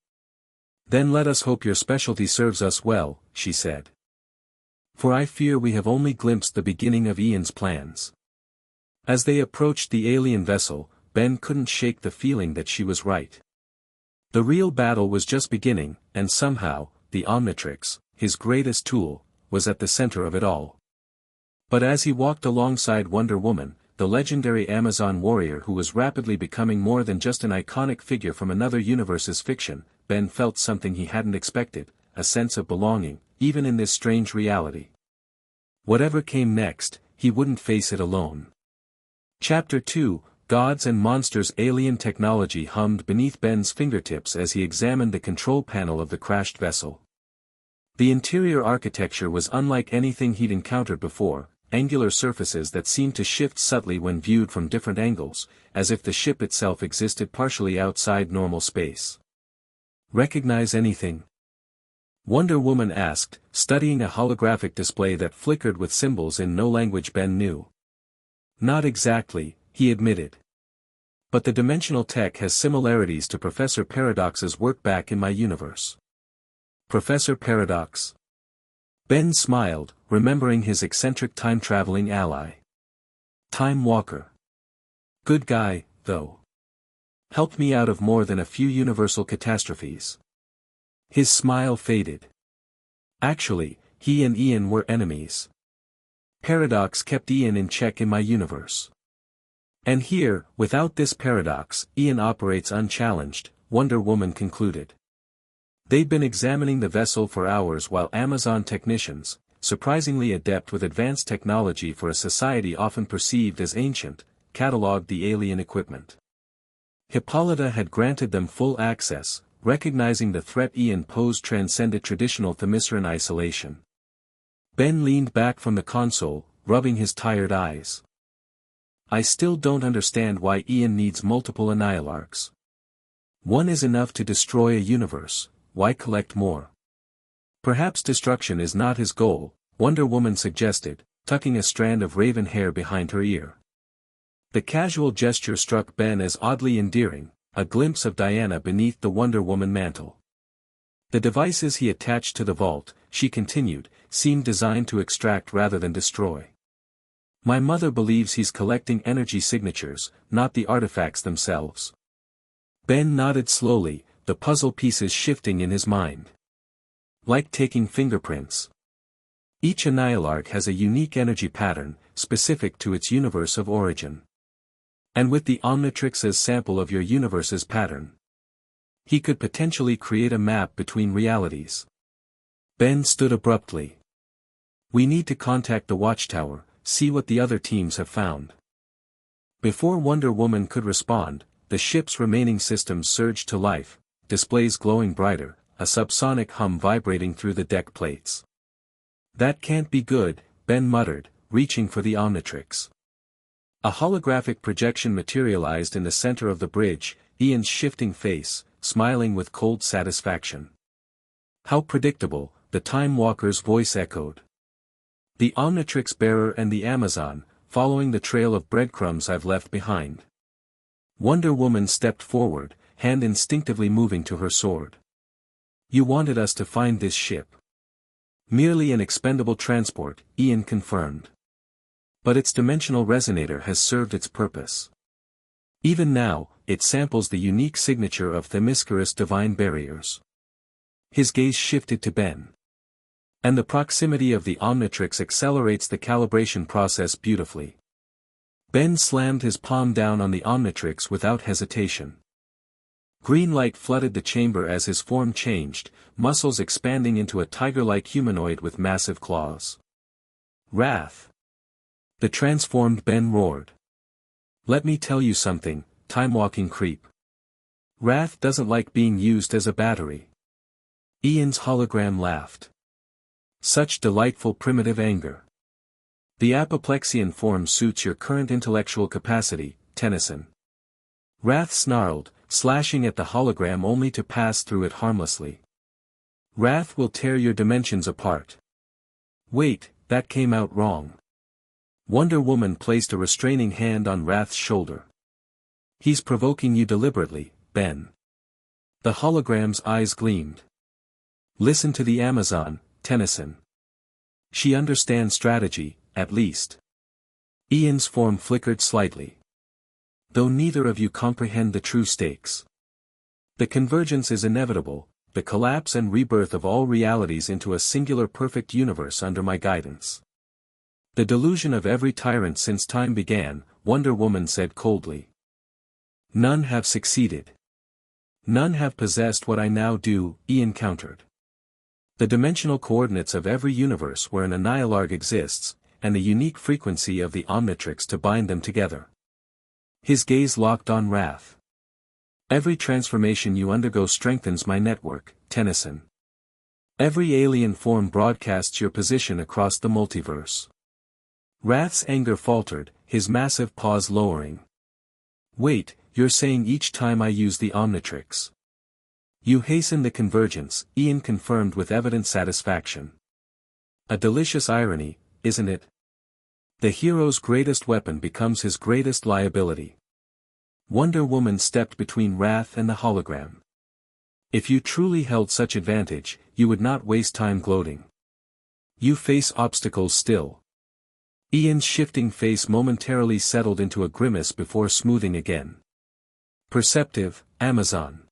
A: "Then let us hope your specialty serves us well," she said. "For I fear we have only glimpsed the beginning of Ian's plans." As they approached the alien vessel, Ben couldn't shake the feeling that she was right. The real battle was just beginning, and somehow, the Omnitrix, his greatest tool, was at the center of it all. But as he walked alongside Wonder Woman, the legendary Amazon warrior who was rapidly becoming more than just an iconic figure from another universe's fiction, Ben felt something he hadn't expected, a sense of belonging, even in this strange reality. Whatever came next, he wouldn't face it alone. Chapter 2, Gods and Monsters. Alien technology hummed beneath Ben's fingertips as he examined the control panel of the crashed vessel. The interior architecture was unlike anything he'd encountered before, angular surfaces that seemed to shift subtly when viewed from different angles, as if the ship itself existed partially outside normal space. "Recognize anything?" Wonder Woman asked, studying a holographic display that flickered with symbols in no language Ben knew. "Not exactly," he admitted. "But the dimensional tech has similarities to Professor Paradox's work back in my universe." "Professor Paradox?" Ben smiled, remembering his eccentric time-traveling ally. "Time Walker. Good guy, though. Helped me out of more than a few universal catastrophes." His smile faded. "Actually, he and Ian were enemies. Paradox kept Ian in check in my universe. And here, without this paradox, Ian operates unchallenged," Wonder Woman concluded. They'd been examining the vessel for hours while Amazon technicians, surprisingly adept with advanced technology for a society often perceived as ancient, catalogued the alien equipment. Hippolyta had granted them full access, recognizing the threat Ian posed transcended traditional Themysciran isolation. Ben leaned back from the console, rubbing his tired eyes. "I still don't understand why Ian needs multiple Annihilarchs. One is enough to destroy a universe, why collect more?" "Perhaps destruction is not his goal," Wonder Woman suggested, tucking a strand of raven hair behind her ear. The casual gesture struck Ben as oddly endearing, a glimpse of Diana beneath the Wonder Woman mantle. "The devices he attached to the vault," she continued, "seemed designed to extract rather than destroy. My mother believes he's collecting energy signatures, not the artifacts themselves." Ben nodded slowly, the puzzle pieces shifting in his mind. "Like taking fingerprints. Each Annihilarch has a unique energy pattern, specific to its universe of origin. And with the Omnitrix as sample of your universe's pattern, he could potentially create a map between realities." Ben stood abruptly. "We need to contact the Watchtower, see what the other teams have found." Before Wonder Woman could respond, the ship's remaining systems surged to life, displays glowing brighter, a subsonic hum vibrating through the deck plates. "That can't be good," Ben muttered, reaching for the Omnitrix. A holographic projection materialized in the center of the bridge, Ian's shifting face, smiling with cold satisfaction. "How predictable," the Time Walker's voice echoed. "The Omnitrix bearer and the Amazon, following the trail of breadcrumbs I've left behind." Wonder Woman stepped forward, hand instinctively moving to her sword. "You wanted us to find this ship." "Merely an expendable transport," Ian confirmed. "But its dimensional resonator has served its purpose. Even now, it samples the unique signature of Themyscirus' divine barriers." His gaze shifted to Ben. "And the proximity of the Omnitrix accelerates the calibration process beautifully." Ben slammed his palm down on the Omnitrix without hesitation. Green light flooded the chamber as his form changed, muscles expanding into a tiger-like humanoid with massive claws. "Wrath!" the transformed Ben roared. "Let me tell you something, time-walking creep. Wrath doesn't like being used as a battery." Ian's hologram laughed. "Such delightful primitive anger. The apoplexian form suits your current intellectual capacity, Tennyson." Wrath snarled, slashing at the hologram only to pass through it harmlessly. "Wrath will tear your dimensions apart." "Wait, that came out wrong." Wonder Woman placed a restraining hand on Wrath's shoulder. "He's provoking you deliberately, Ben." The hologram's eyes gleamed. "Listen to the Amazon, Tennyson. She understands strategy, at least." Ian's form flickered slightly. "Though neither of you comprehend the true stakes. The convergence is inevitable, the collapse and rebirth of all realities into a singular perfect universe under my guidance. The delusion of every tyrant since time began, Wonder Woman said coldly. None have succeeded. None have possessed what I now do, Ian countered. The dimensional coordinates of every universe wherein a Nihilarg exists, and the unique frequency of the Omnitrix to bind them together. His gaze locked on wrath. Every transformation you undergo strengthens my network, Tennyson. Every alien form broadcasts your position across the multiverse. Wrath's anger faltered, his massive paws lowering. Wait, you're saying each time I use the Omnitrix. You hasten the convergence, Ian confirmed with evident satisfaction. A delicious irony, isn't it? The hero's greatest weapon becomes his greatest liability. Wonder Woman stepped between Wrath and the hologram. If you truly held such advantage, you would not waste time gloating. You face obstacles still. Ian's shifting face momentarily settled into a grimace before smoothing again. Perceptive, Amazon.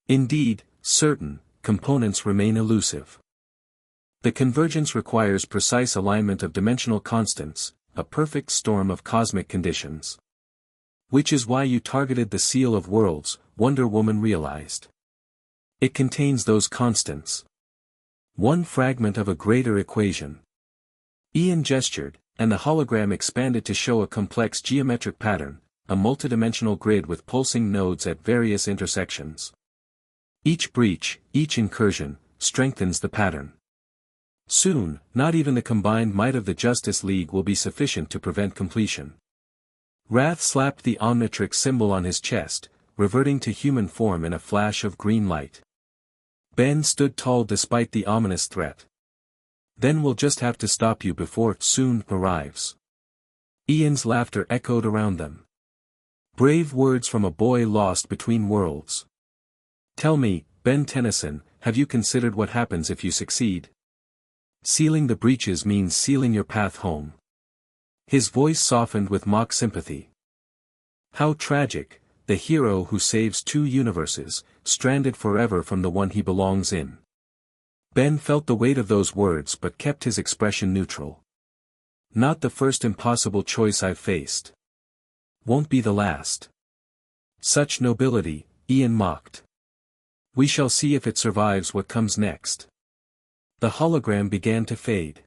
A: Indeed, certain components remain elusive. The convergence requires precise alignment of dimensional constants, a perfect storm of cosmic conditions. Which is why you targeted the Seal of Worlds, Wonder Woman realized. It contains those constants. One fragment of a greater equation. Ian gestured, and the hologram expanded to show a complex geometric pattern, a multidimensional grid with pulsing nodes at various intersections. Each breach, each incursion, strengthens the pattern. Soon, not even the combined might of the Justice League will be sufficient to prevent completion. Wrath slapped the Omnitrix symbol on his chest, reverting to human form in a flash of green light. Ben stood tall despite the ominous threat. Then we'll just have to stop you before soon arrives. Ian's laughter echoed around them. Brave words from a boy lost between worlds. Tell me, Ben Tennyson, have you considered what happens if you succeed? Sealing the breaches means sealing your path home. His voice softened with mock sympathy. How tragic, the hero who saves two universes, stranded forever from the one he belongs in. Ben felt the weight of those words but kept his expression neutral. Not the first impossible choice I've faced. Won't be the last. Such nobility, Ian mocked. We shall see if it survives what comes next. The hologram began to fade.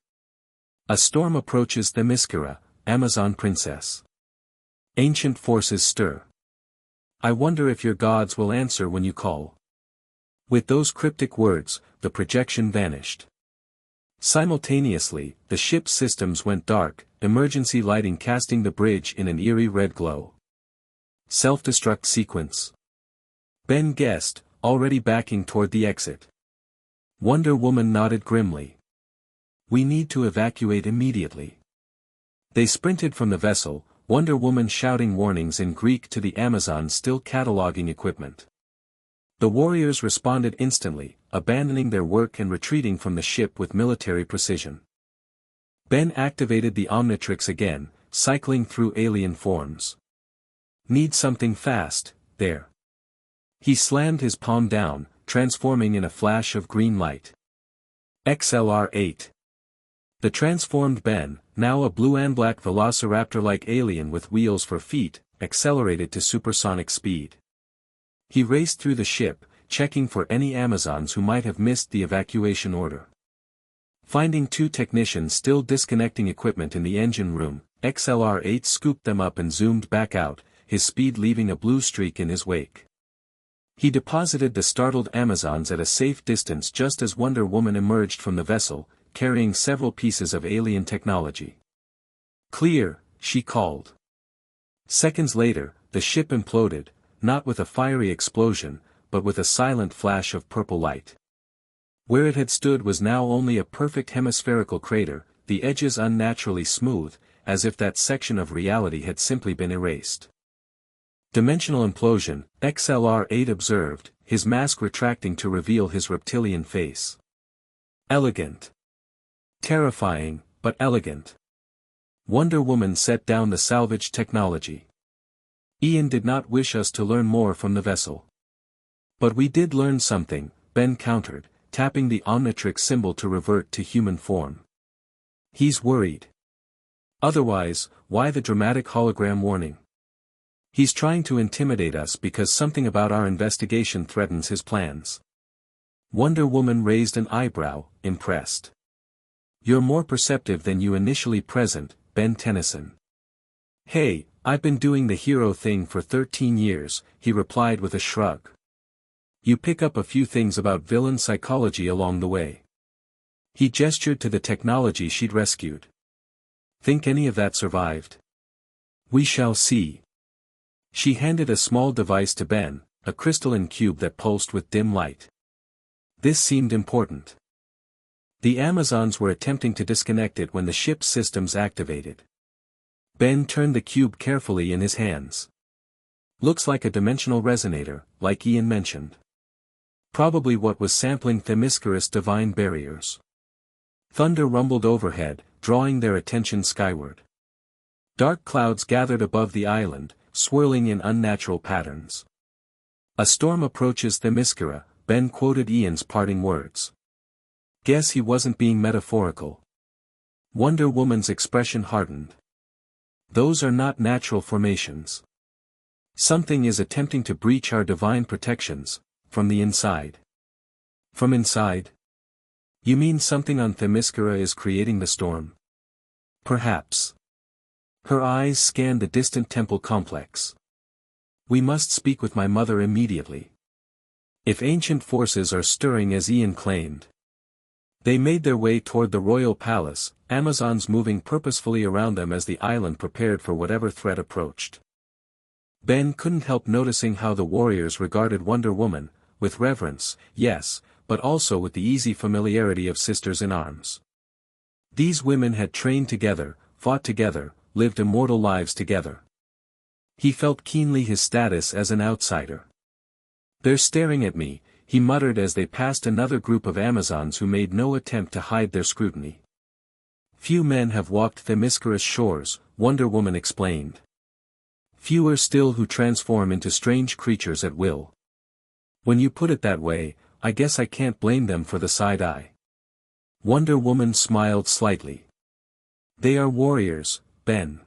A: A storm approaches Themyscira, Amazon princess. Ancient forces stir. I wonder if your gods will answer when you call. With those cryptic words, the projection vanished. Simultaneously, the ship's systems went dark, emergency lighting casting the bridge in an eerie red glow. Self-destruct sequence. Ben guessed, already backing toward the exit. Wonder Woman nodded grimly. We need to evacuate immediately. They sprinted from the vessel, Wonder Woman shouting warnings in Greek to the Amazon still cataloging equipment. The warriors responded instantly, abandoning their work and retreating from the ship with military precision. Ben activated the Omnitrix again, cycling through alien forms. Need something fast, there. He slammed his palm down, transforming in a flash of green light. XLR-8. The transformed Ben, now a blue and black velociraptor-like alien with wheels for feet, accelerated to supersonic speed. He raced through the ship, checking for any Amazons who might have missed the evacuation order. Finding two technicians still disconnecting equipment in the engine room, XLR-8 scooped them up and zoomed back out, his speed leaving a blue streak in his wake. He deposited the startled Amazons at a safe distance just as Wonder Woman emerged from the vessel, carrying several pieces of alien technology. Clear, she called. Seconds later, the ship imploded, not with a fiery explosion, but with a silent flash of purple light. Where it had stood was now only a perfect hemispherical crater, the edges unnaturally smooth, as if that section of reality had simply been erased. Dimensional implosion, XLR-8 observed, his mask retracting to reveal his reptilian face. Elegant. Terrifying, but elegant. Wonder Woman set down the salvage technology. Ian did not wish us to learn more from the vessel. But we did learn something, Ben countered, tapping the Omnitrix symbol to revert to human form. He's worried. Otherwise, why the dramatic hologram warning? He's trying to intimidate us because something about our investigation threatens his plans. Wonder Woman raised an eyebrow, impressed. You're more perceptive than you initially present, Ben Tennyson. Hey, I've been doing the hero thing for 13 years, he replied with a shrug. You pick up a few things about villain psychology along the way. He gestured to the technology she'd rescued. Think any of that survived? We shall see. She handed a small device to Ben, a crystalline cube that pulsed with dim light. This seemed important. The Amazons were attempting to disconnect it when the ship's systems activated. Ben turned the cube carefully in his hands. Looks like a dimensional resonator, like Ian mentioned. Probably what was sampling Themyscira's divine barriers. Thunder rumbled overhead, drawing their attention skyward. Dark clouds gathered above the island, swirling in unnatural patterns. A storm approaches Themyscira, Ben quoted Ian's parting words. Guess he wasn't being metaphorical. Wonder Woman's expression hardened. Those are not natural formations. Something is attempting to breach our divine protections, from the inside. From inside? You mean something on Themyscira is creating the storm? Perhaps. Her eyes scanned the distant temple complex. We must speak with my mother immediately. If ancient forces are stirring as Ian claimed. They made their way toward the royal palace, Amazons moving purposefully around them as the island prepared for whatever threat approached. Ben couldn't help noticing how the warriors regarded Wonder Woman, with reverence, yes, but also with the easy familiarity of sisters in arms. These women had trained together, fought together, lived immortal lives together. He felt keenly his status as an outsider. They're staring at me, he muttered as they passed another group of Amazons who made no attempt to hide their scrutiny. Few men have walked Themyscira's shores, Wonder Woman explained. Fewer still who transform into strange creatures at will. When you put it that way, I guess I can't blame them for the side eye. Wonder Woman smiled slightly. They are warriors, Ben.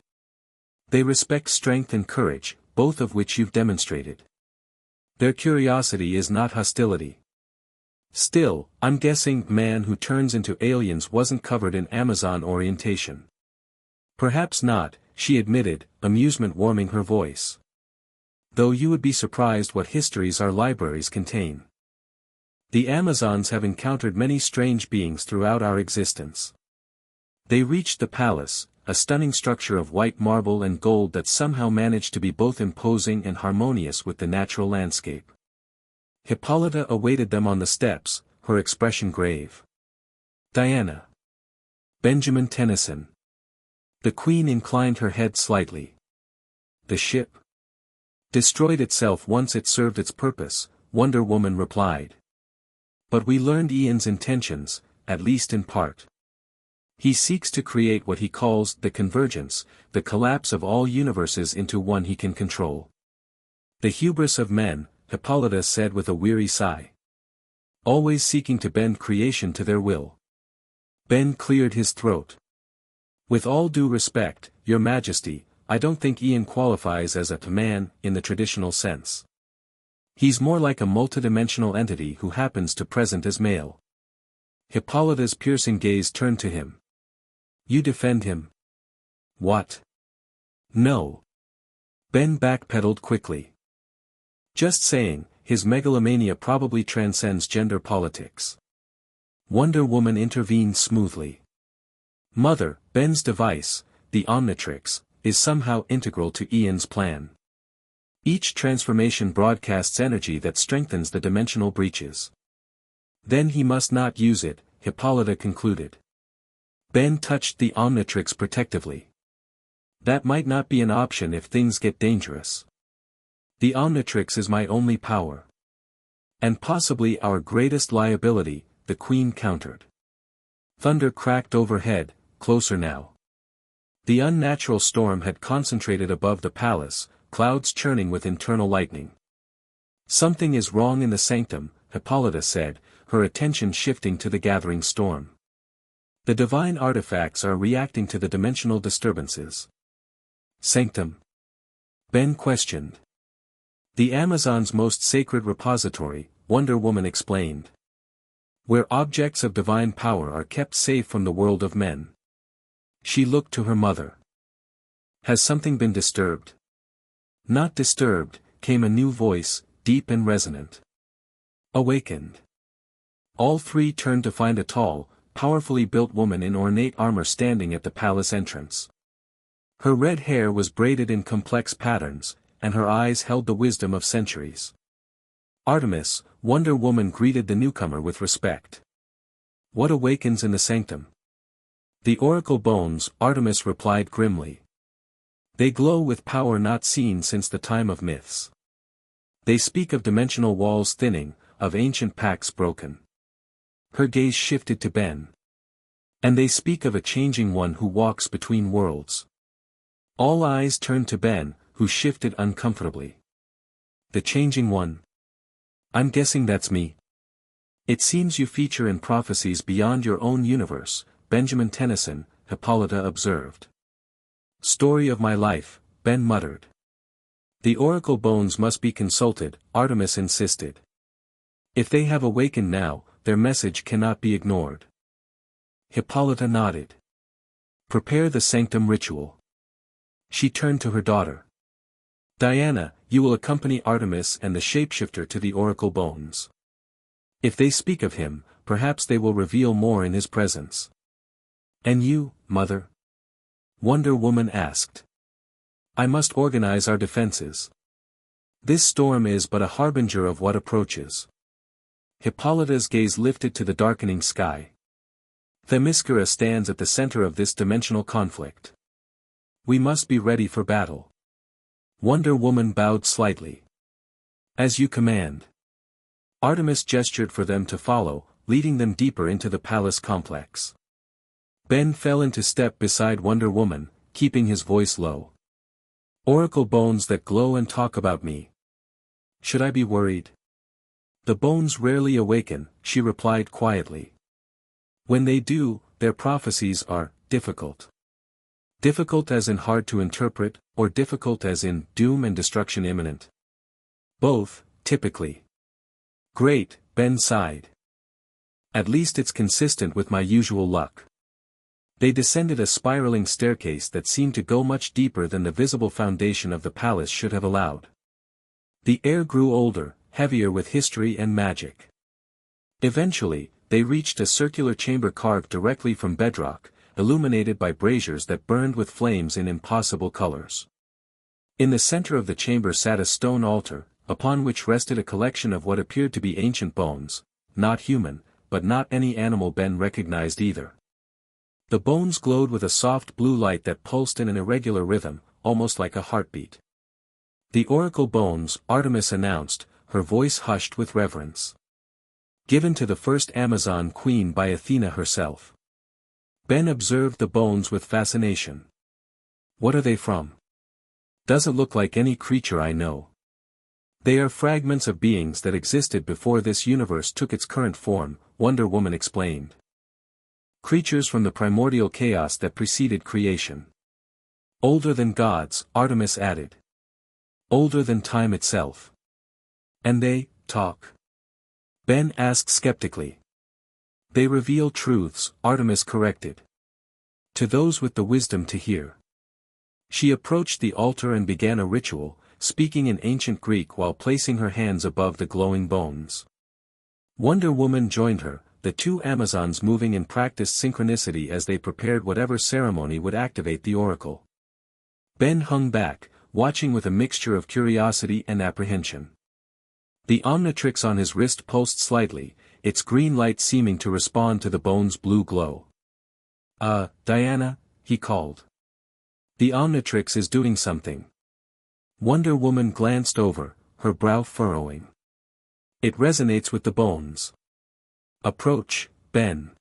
A: They respect strength and courage, both of which you've demonstrated. Their curiosity is not hostility. Still, I'm guessing man who turns into aliens wasn't covered in Amazon orientation. Perhaps not, she admitted, amusement warming her voice. Though you would be surprised what histories our libraries contain. The Amazons have encountered many strange beings throughout our existence. They reached the palace, a stunning structure of white marble and gold that somehow managed to be both imposing and harmonious with the natural landscape. Hippolyta awaited them on the steps, her expression grave. Diana. Benjamin Tennyson. The Queen inclined her head slightly. The ship destroyed itself once it served its purpose, Wonder Woman replied. But we learned Ian's intentions, at least in part. He seeks to create what he calls the convergence, the collapse of all universes into one he can control. The hubris of men, Hippolyta said with a weary sigh. Always seeking to bend creation to their will. Ben cleared his throat. With all due respect, Your Majesty, I don't think Ian qualifies as a man in the traditional sense. He's more like a multidimensional entity who happens to present as male. Hippolyta's piercing gaze turned to him. You defend him? What? No. Ben backpedaled quickly. Just saying, his megalomania probably transcends gender politics. Wonder Woman intervened smoothly. Mother, Ben's device, the Omnitrix, is somehow integral to Ian's plan. Each transformation broadcasts energy that strengthens the dimensional breaches. Then he must not use it, Hippolyta concluded. Ben touched the Omnitrix protectively. That might not be an option if things get dangerous. The Omnitrix is my only power. And possibly our greatest liability, the Queen countered. Thunder cracked overhead, closer now. The unnatural storm had concentrated above the palace, clouds churning with internal lightning. Something is wrong in the sanctum, Hippolyta said, her attention shifting to the gathering storm. The divine artifacts are reacting to the dimensional disturbances. Sanctum? Ben questioned. The Amazon's most sacred repository, Wonder Woman explained. Where objects of divine power are kept safe from the world of men. She looked to her mother. Has something been disturbed? Not disturbed, came a new voice, deep and resonant. Awakened. All three turned to find a tall, powerfully built woman in ornate armor standing at the palace entrance. Her red hair was braided in complex patterns, and her eyes held the wisdom of centuries. Artemis, Wonder Woman greeted the newcomer with respect. What awakens in the sanctum? The oracle bones, Artemis replied grimly. They glow with power not seen since the time of myths. They speak of dimensional walls thinning, of ancient pacts broken. Her gaze shifted to Ben. And they speak of a changing one who walks between worlds. All eyes turned to Ben, who shifted uncomfortably. The changing one? I'm guessing that's me. It seems you feature in prophecies beyond your own universe, Benjamin Tennyson, Hippolyta observed. Story of my life, Ben muttered. The oracle bones must be consulted, Artemis insisted. If they have awakened now, their message cannot be ignored. Hippolyta nodded. Prepare the sanctum ritual. She turned to her daughter. Diana, you will accompany Artemis and the shapeshifter to the oracle bones. If they speak of him, perhaps they will reveal more in his presence. And you, mother? Wonder Woman asked. I must organize our defenses. This storm is but a harbinger of what approaches. Hippolyta's gaze lifted to the darkening sky. Themyscira stands at the center of this dimensional conflict. We must be ready for battle. Wonder Woman bowed slightly. As you command. Artemis gestured for them to follow, leading them deeper into the palace complex. Ben fell into step beside Wonder Woman, keeping his voice low. Oracle bones that glow and talk about me. Should I be worried? The bones rarely awaken, she replied quietly. When they do, their prophecies are difficult. Difficult as in hard to interpret, or difficult as in doom and destruction imminent? Both, typically. Great, Ben sighed. At least it's consistent with my usual luck. They descended a spiraling staircase that seemed to go much deeper than the visible foundation of the palace should have allowed. The air grew older, heavier with history and magic. Eventually, they reached a circular chamber carved directly from bedrock, illuminated by braziers that burned with flames in impossible colors. In the center of the chamber sat a stone altar, upon which rested a collection of what appeared to be ancient bones, not human, but not any animal Ben recognized either. The bones glowed with a soft blue light that pulsed in an irregular rhythm, almost like a heartbeat. The oracle bones, Artemis announced, her voice hushed with reverence. Given to the first Amazon queen by Athena herself. Ben observed the bones with fascination. What are they from? Doesn't look like any creature I know. They are fragments of beings that existed before this universe took its current form, Wonder Woman explained. Creatures from the primordial chaos that preceded creation. Older than gods, Artemis added. Older than time itself. And they talk? Ben asked skeptically. They reveal truths, Artemis corrected. To those with the wisdom to hear. She approached the altar and began a ritual, speaking in ancient Greek while placing her hands above the glowing bones. Wonder Woman joined her, the two Amazons moving in practiced synchronicity as they prepared whatever ceremony would activate the oracle. Ben hung back, watching with a mixture of curiosity and apprehension. The Omnitrix on his wrist pulsed slightly, its green light seeming to respond to the bone's blue glow. Diana, he called. The Omnitrix is doing something. Wonder Woman glanced over, her brow furrowing. It resonates with the bones. Approach, Ben.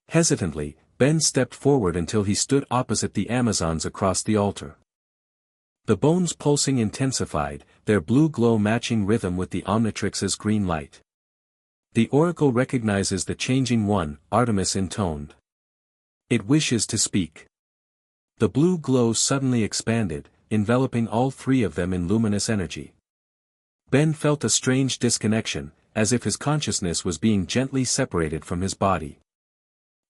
A: Hesitantly, Ben stepped forward until he stood opposite the Amazons across the altar. The bones pulsing intensified, their blue glow matching rhythm with the Omnitrix's green light. The oracle recognizes the changing one, Artemis intoned. It wishes to speak. The blue glow suddenly expanded, enveloping all three of them in luminous energy. Ben felt a strange disconnection, as if his consciousness was being gently separated from his body.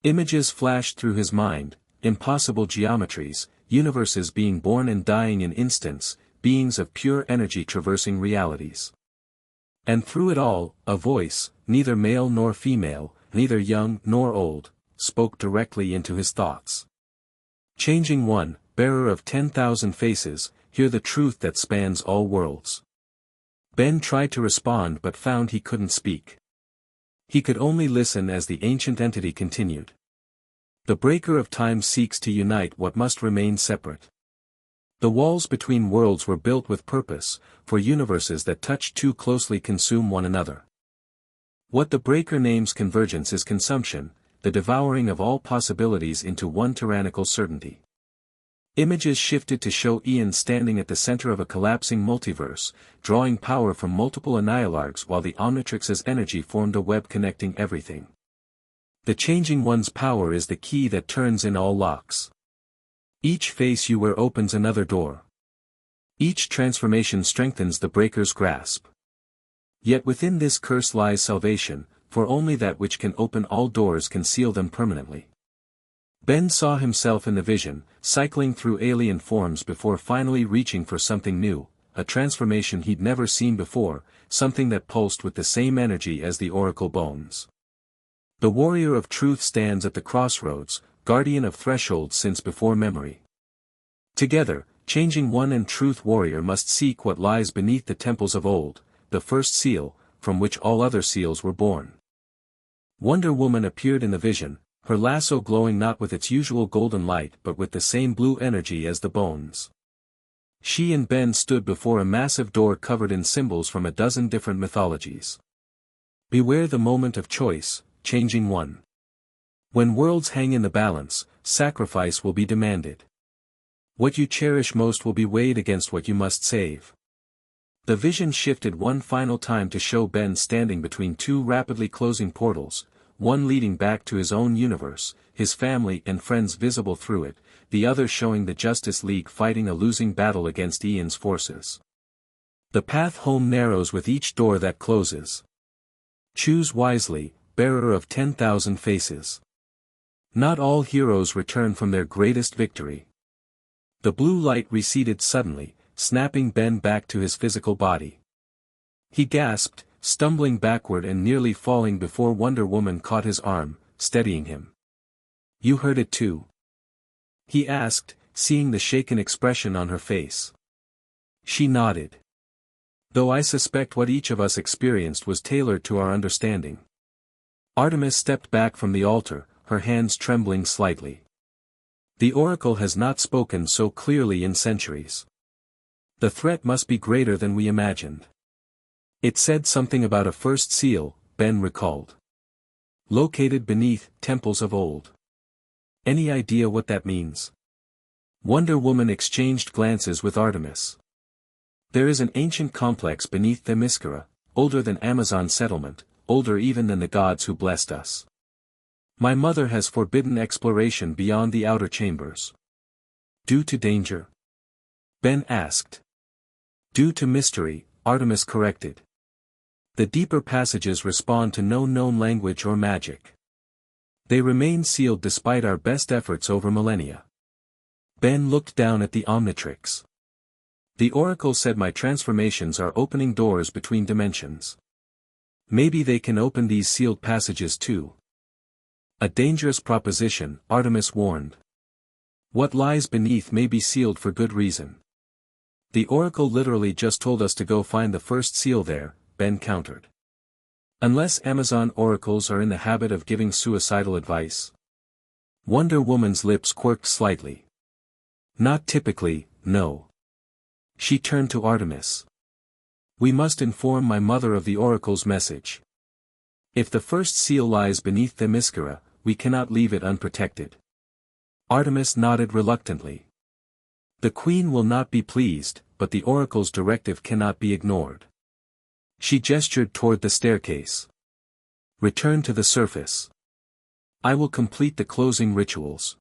A: Images flashed through his mind, impossible geometries, universes being born and dying in instants, beings of pure energy traversing realities. And through it all, a voice, neither male nor female, neither young nor old, spoke directly into his thoughts. Changing One, bearer of 10,000 faces, hear the truth that spans all worlds. Ben tried to respond but found he couldn't speak. He could only listen as the ancient entity continued. The breaker of time seeks to unite what must remain separate. The walls between worlds were built with purpose, for universes that touch too closely consume one another. What the breaker names convergence is consumption, the devouring of all possibilities into one tyrannical certainty. Images shifted to show Ian standing at the center of a collapsing multiverse, drawing power from multiple Annihilargs while the Omnitrix's energy formed a web connecting everything. The Changing One's power is the key that turns in all locks. Each face you wear opens another door. Each transformation strengthens the breaker's grasp. Yet within this curse lies salvation, for only that which can open all doors can seal them permanently. Ben saw himself in the vision, cycling through alien forms before finally reaching for something new, a transformation he'd never seen before, something that pulsed with the same energy as the Oracle bones. The warrior of truth stands at the crossroads, guardian of thresholds since before memory. Together, Changing One and Truth Warrior must seek what lies beneath the temples of old, the first seal, from which all other seals were born. Wonder Woman appeared in the vision, her lasso glowing not with its usual golden light but with the same blue energy as the bones. She and Ben stood before a massive door covered in symbols from a dozen different mythologies. Beware the moment of choice, Changing One. When worlds hang in the balance, sacrifice will be demanded. What you cherish most will be weighed against what you must save. The vision shifted one final time to show Ben standing between two rapidly closing portals, one leading back to his own universe, his family and friends visible through it, the other showing the Justice League fighting a losing battle against Ian's forces. The path home narrows with each door that closes. Choose wisely, bearer of 10,000 faces. Not all heroes return from their greatest victory. The blue light receded suddenly, snapping Ben back to his physical body. He gasped, stumbling backward and nearly falling before Wonder Woman caught his arm, steadying him. You heard it too? He asked, seeing the shaken expression on her face. She nodded. Though I suspect what each of us experienced was tailored to our understanding. Artemis stepped back from the altar, her hands trembling slightly. The Oracle has not spoken so clearly in centuries. The threat must be greater than we imagined. It said something about a first seal, Ben recalled. Located beneath temples of old. Any idea what that means? Wonder Woman exchanged glances with Artemis. There is an ancient complex beneath Themyscira, older than Amazon settlement, older even than the gods who blessed us. My mother has forbidden exploration beyond the outer chambers. Due to danger? Ben asked. Due to mystery, Artemis corrected. The deeper passages respond to no known language or magic. They remain sealed despite our best efforts over millennia. Ben looked down at the Omnitrix. The Oracle said my transformations are opening doors between dimensions. Maybe they can open these sealed passages too. A dangerous proposition, Artemis warned. What lies beneath may be sealed for good reason. The Oracle literally just told us to go find the first seal there, Ben countered. Unless Amazon oracles are in the habit of giving suicidal advice. Wonder Woman's lips quirked slightly. Not typically, no. She turned to Artemis. We must inform my mother of the Oracle's message. If the first seal lies beneath Themyscira, we cannot leave it unprotected. Artemis nodded reluctantly. The Queen will not be pleased, but the Oracle's directive cannot be ignored. She gestured toward the staircase. Return to the surface. I will complete the closing rituals.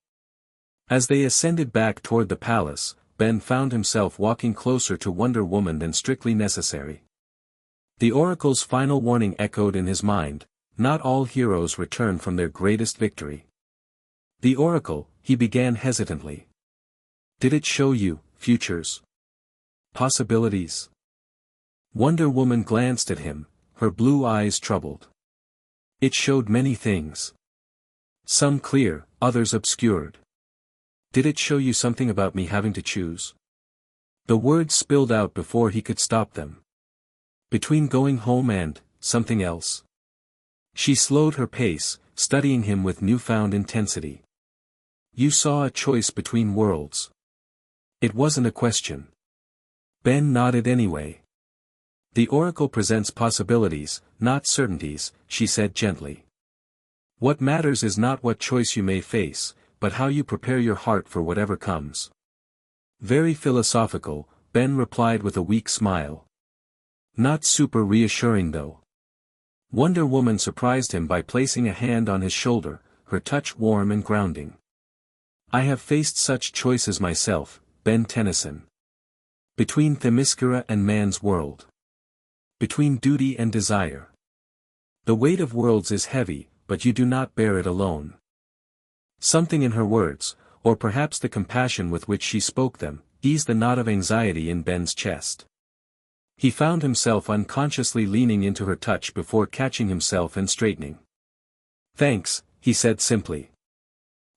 A: As they ascended back toward the palace, Ben found himself walking closer to Wonder Woman than strictly necessary. The Oracle's final warning echoed in his mind, not all heroes return from their greatest victory. The Oracle, he began hesitantly. Did it show you, futures? Possibilities? Wonder Woman glanced at him, her blue eyes troubled. It showed many things. Some clear, others obscured. Did it show you something about me having to choose? The words spilled out before he could stop them. Between going home and something else. She slowed her pace, studying him with newfound intensity. You saw a choice between worlds. It wasn't a question. Ben nodded anyway. The Oracle presents possibilities, not certainties, she said gently. What matters is not what choice you may face, but how you prepare your heart for whatever comes. Very philosophical, Ben replied with a weak smile. Not super reassuring though. Wonder Woman surprised him by placing a hand on his shoulder, her touch warm and grounding. I have faced such choices myself, Ben Tennyson. Between Themyscira and man's world. Between duty and desire. The weight of worlds is heavy, but you do not bear it alone. Something in her words, or perhaps the compassion with which she spoke them, eased the knot of anxiety in Ben's chest. He found himself unconsciously leaning into her touch before catching himself and straightening. Thanks, he said simply.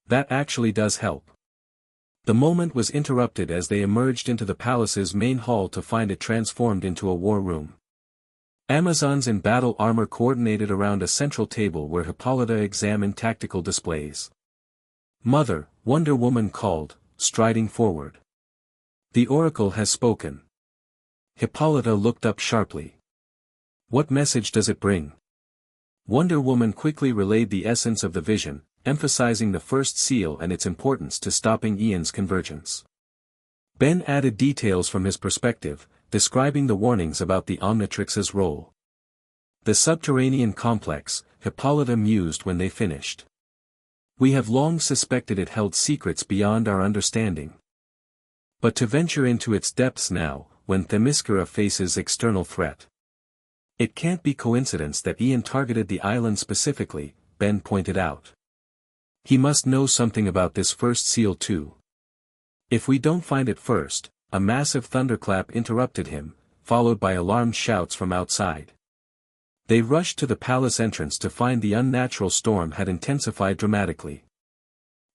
A: That actually does help. The moment was interrupted as they emerged into the palace's main hall to find it transformed into a war room. Amazons in battle armor coordinated around a central table where Hippolyta examined tactical displays. Mother, Wonder Woman called, striding forward. The Oracle has spoken. Hippolyta looked up sharply. What message does it bring? Wonder Woman quickly relayed the essence of the vision, emphasizing the first seal and its importance to stopping Ian's convergence. Ben added details from his perspective, describing the warnings about the Omnitrix's role. The subterranean complex, Hippolyta mused when they finished. We have long suspected it held secrets beyond our understanding. But to venture into its depths now, when Themyscira faces external threat. It can't be coincidence that Ian targeted the island specifically, Ben pointed out. He must know something about this first seal too. If we don't find it first, a massive thunderclap interrupted him, followed by alarmed shouts from outside. They rushed to the palace entrance to find the unnatural storm had intensified dramatically.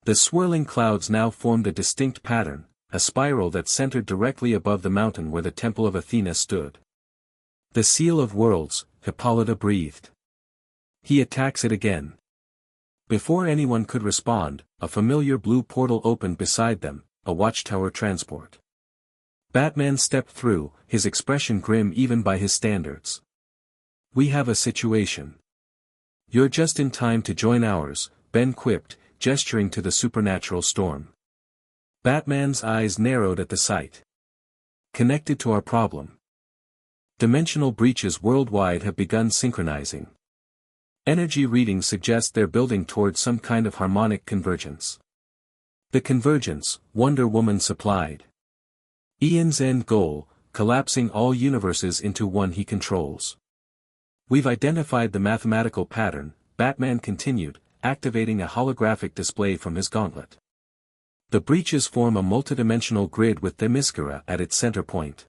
A: The swirling clouds now formed a distinct pattern, a spiral that centered directly above the mountain where the Temple of Athena stood. The Seal of Worlds, Hippolyta breathed. He attacks it again. Before anyone could respond, a familiar blue portal opened beside them, a watchtower transport. Batman stepped through, his expression grim even by his standards. We have a situation. You're just in time to join ours, Ben quipped, gesturing to the supernatural storm. Batman's eyes narrowed at the sight. Connected to our problem. Dimensional breaches worldwide have begun synchronizing. Energy readings suggest they're building towards some kind of harmonic convergence. The convergence, Wonder Woman supplied. Ian's end goal, collapsing all universes into one he controls. We've identified the mathematical pattern, Batman continued, activating a holographic display from his gauntlet. The breaches form a multidimensional grid with Themyscira at its center point.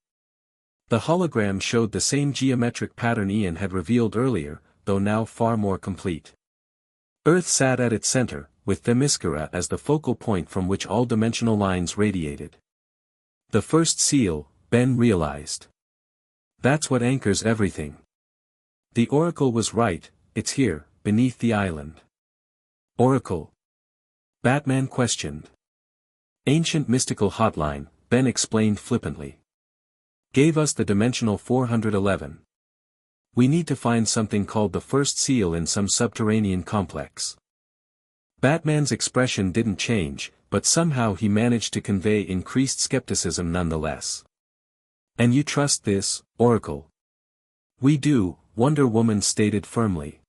A: The hologram showed the same geometric pattern Ian had revealed earlier, though now far more complete. Earth sat at its center, with Themyscira as the focal point from which all dimensional lines radiated. The first seal, Ben realized. That's what anchors everything. The Oracle was right, it's here, beneath the island. Oracle? Batman questioned. Ancient mystical hotline, Ben explained flippantly. Gave us the dimensional 411. We need to find something called the first seal in some subterranean complex. Batman's expression didn't change, but somehow he managed to convey increased skepticism nonetheless. And you trust this, Oracle? We do, Wonder Woman stated firmly.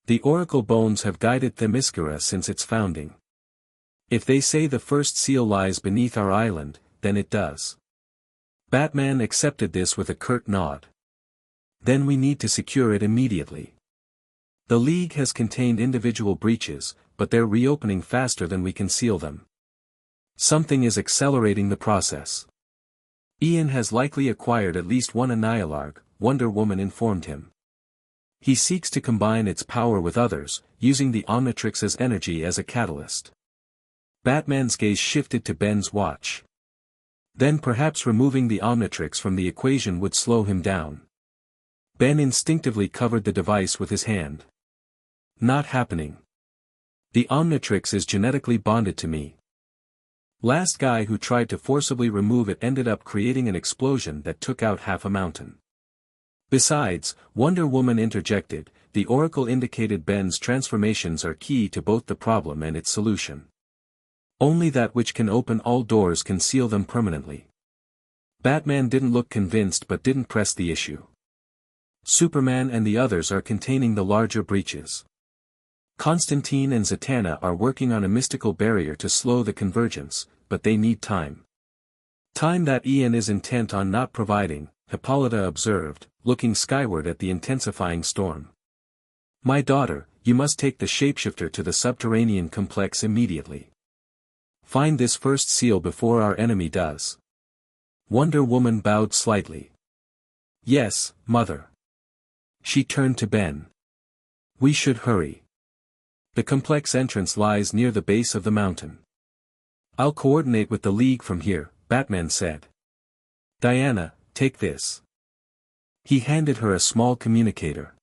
A: The oracle bones have guided Themyscira since its founding. If they say the first seal lies beneath our island, then it does. Batman accepted this with a curt nod. Then we need to secure it immediately. The League has contained individual breaches, but they're reopening faster than we can seal them. Something is accelerating the process. Ian has likely acquired at least one Annihilarg, Wonder Woman informed him. He seeks to combine its power with others, using the Omnitrix's energy as a catalyst. Batman's gaze shifted to Ben's watch. Then perhaps removing the Omnitrix from the equation would slow him down. Ben instinctively covered the device with his hand. Not happening. The Omnitrix is genetically bonded to me. Last guy who tried to forcibly remove it ended up creating an explosion that took out half a mountain. Besides, Wonder Woman interjected, the Oracle indicated Ben's transformations are key to both the problem and its solution. Only that which can open all doors can seal them permanently. Batman didn't look convinced but didn't press the issue. Superman and the others are containing the larger breaches. Constantine and Zatanna are working on a mystical barrier to slow the convergence, but they need time. Time that Ian is intent on not providing, Hippolyta observed, looking skyward at the intensifying storm. My daughter, you must take the shapeshifter to the subterranean complex immediately. Find this first seal before our enemy does. Wonder Woman bowed slightly. Yes, Mother. She turned to Ben. We should hurry. The complex entrance lies near the base of the mountain. I'll coordinate with the League from here, Batman said. Diana, take this. He handed her a small communicator.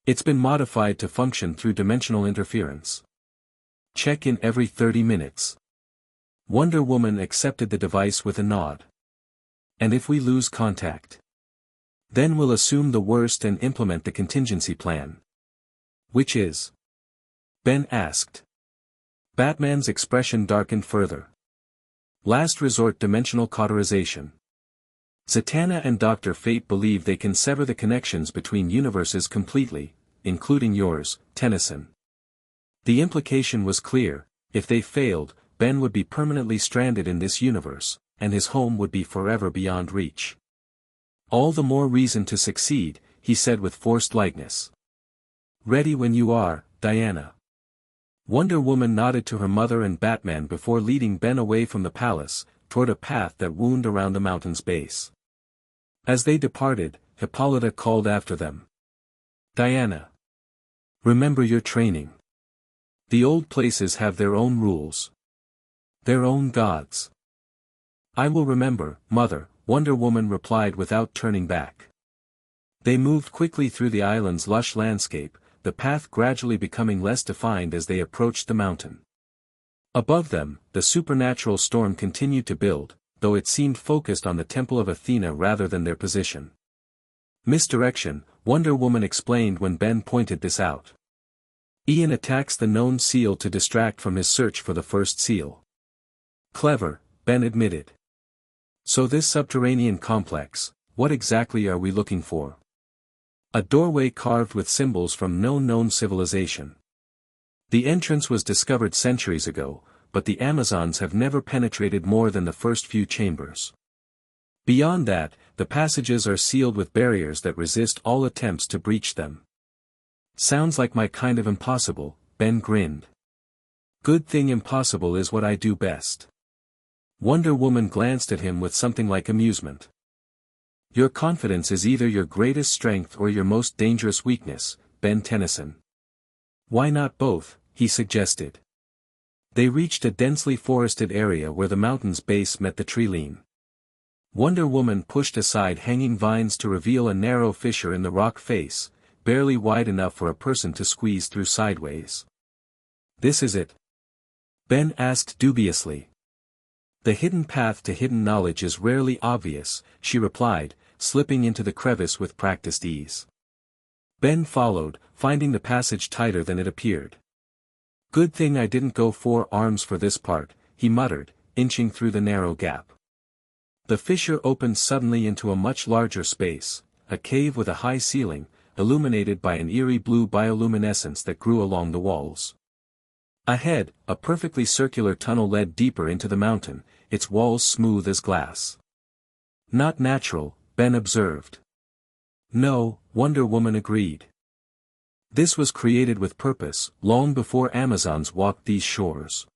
A: It's been modified to function through dimensional interference. Check in every 30 minutes. Wonder Woman accepted the device with a nod. And if we lose contact? Then we'll assume the worst and implement the contingency plan. Which is? Ben asked. Batman's expression darkened further. Last resort dimensional cauterization. Zatanna and Dr. Fate believe they can sever the connections between universes completely, including yours, Tennyson. The implication was clear, if they failed, Ben would be permanently stranded in this universe, and his home would be forever beyond reach. All the more reason to succeed, he said with forced lightness. Ready when you are, Diana. Wonder Woman nodded to her mother and Batman before leading Ben away from the palace, toward a path that wound around the mountain's base. As they departed, Hippolyta called after them. Diana. Remember your training. The old places have their own rules. Their own gods. I will remember, Mother, Wonder Woman replied without turning back. They moved quickly through the island's lush landscape, the path gradually becoming less defined as they approached the mountain. Above them, the supernatural storm continued to build, though it seemed focused on the Temple of Athena rather than their position. Misdirection, Wonder Woman explained when Ben pointed this out. Ian attacks the known seal to distract from his search for the first seal. Clever, Ben admitted. So this subterranean complex, what exactly are we looking for? A doorway carved with symbols from no known civilization. The entrance was discovered centuries ago, but the Amazons have never penetrated more than the first few chambers. Beyond that, the passages are sealed with barriers that resist all attempts to breach them. Sounds like my kind of impossible, Ben grinned. Good thing impossible is what I do best. Wonder Woman glanced at him with something like amusement. Your confidence is either your greatest strength or your most dangerous weakness, Ben Tennyson. Why not both, he suggested. They reached a densely forested area where the mountain's base met the treeline. Wonder Woman pushed aside hanging vines to reveal a narrow fissure in the rock face, barely wide enough for a person to squeeze through sideways. This is it? Ben asked dubiously. The hidden path to hidden knowledge is rarely obvious, she replied, slipping into the crevice with practiced ease. Ben followed, finding the passage tighter than it appeared. Good thing I didn't go 4 arms for this part, he muttered, inching through the narrow gap. The fissure opened suddenly into a much larger space, a cave with a high ceiling, illuminated by an eerie blue bioluminescence that grew along the walls. Ahead, a perfectly circular tunnel led deeper into the mountain, its walls smooth as glass. Not natural, Ben observed. No, Wonder Woman agreed. This was created with purpose, long before Amazons walked these shores.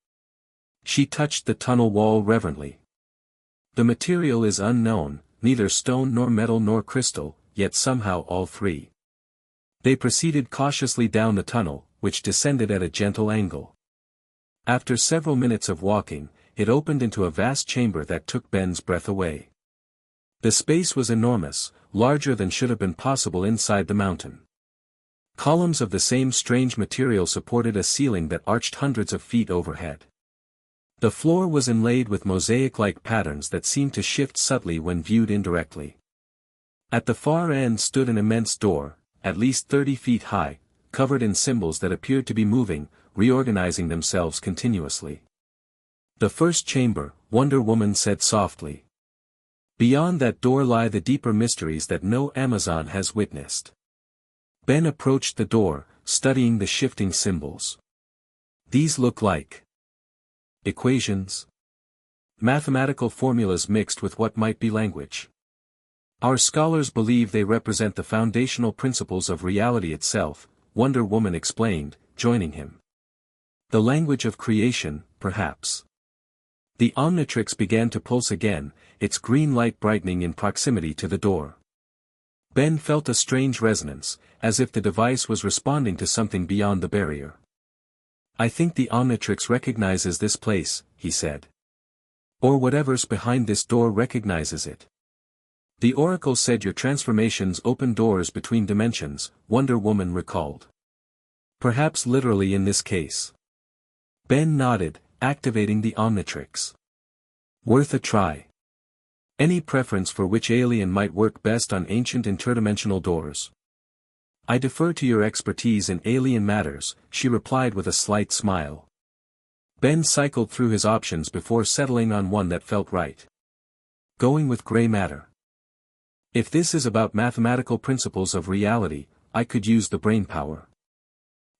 A: She touched the tunnel wall reverently. The material is unknown, neither stone nor metal nor crystal, yet somehow all three. They proceeded cautiously down the tunnel, which descended at a gentle angle. After several minutes of walking, it opened into a vast chamber that took Ben's breath away. The space was enormous, larger than should have been possible inside the mountain. Columns of the same strange material supported a ceiling that arched hundreds of feet overhead. The floor was inlaid with mosaic-like patterns that seemed to shift subtly when viewed indirectly. At the far end stood an immense door, at least 30 feet high, covered in symbols that appeared to be moving, reorganizing themselves continuously. The first chamber, Wonder Woman said softly. Beyond that door lie the deeper mysteries that no Amazon has witnessed. Ben approached the door, studying the shifting symbols. These look like equations? Mathematical formulas mixed with what might be language. Our scholars believe they represent the foundational principles of reality itself, Wonder Woman explained, joining him. The language of creation, perhaps. The Omnitrix began to pulse again, its green light brightening in proximity to the door. Ben felt a strange resonance, as if the device was responding to something beyond the barrier. I think the Omnitrix recognizes this place, he said. Or whatever's behind this door recognizes it. The Oracle said your transformations open doors between dimensions, Wonder Woman recalled. Perhaps literally in this case. Ben nodded, activating the Omnitrix. Worth a try. Any preference for which alien might work best on ancient interdimensional doors? I defer to your expertise in alien matters, she replied with a slight smile. Ben cycled through his options before settling on one that felt right. Going with gray matter. If this is about mathematical principles of reality, I could use the brainpower.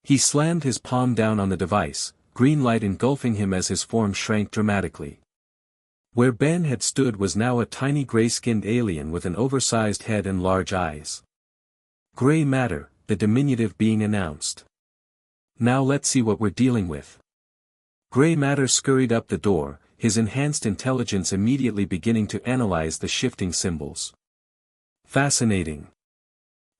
A: He slammed his palm down on the device, green light engulfing him as his form shrank dramatically. Where Ben had stood was now a tiny gray-skinned alien with an oversized head and large eyes. Gray matter, the diminutive being announced. Now let's see what we're dealing with. Gray matter scurried up the door, his enhanced intelligence immediately beginning to analyze the shifting symbols. Fascinating.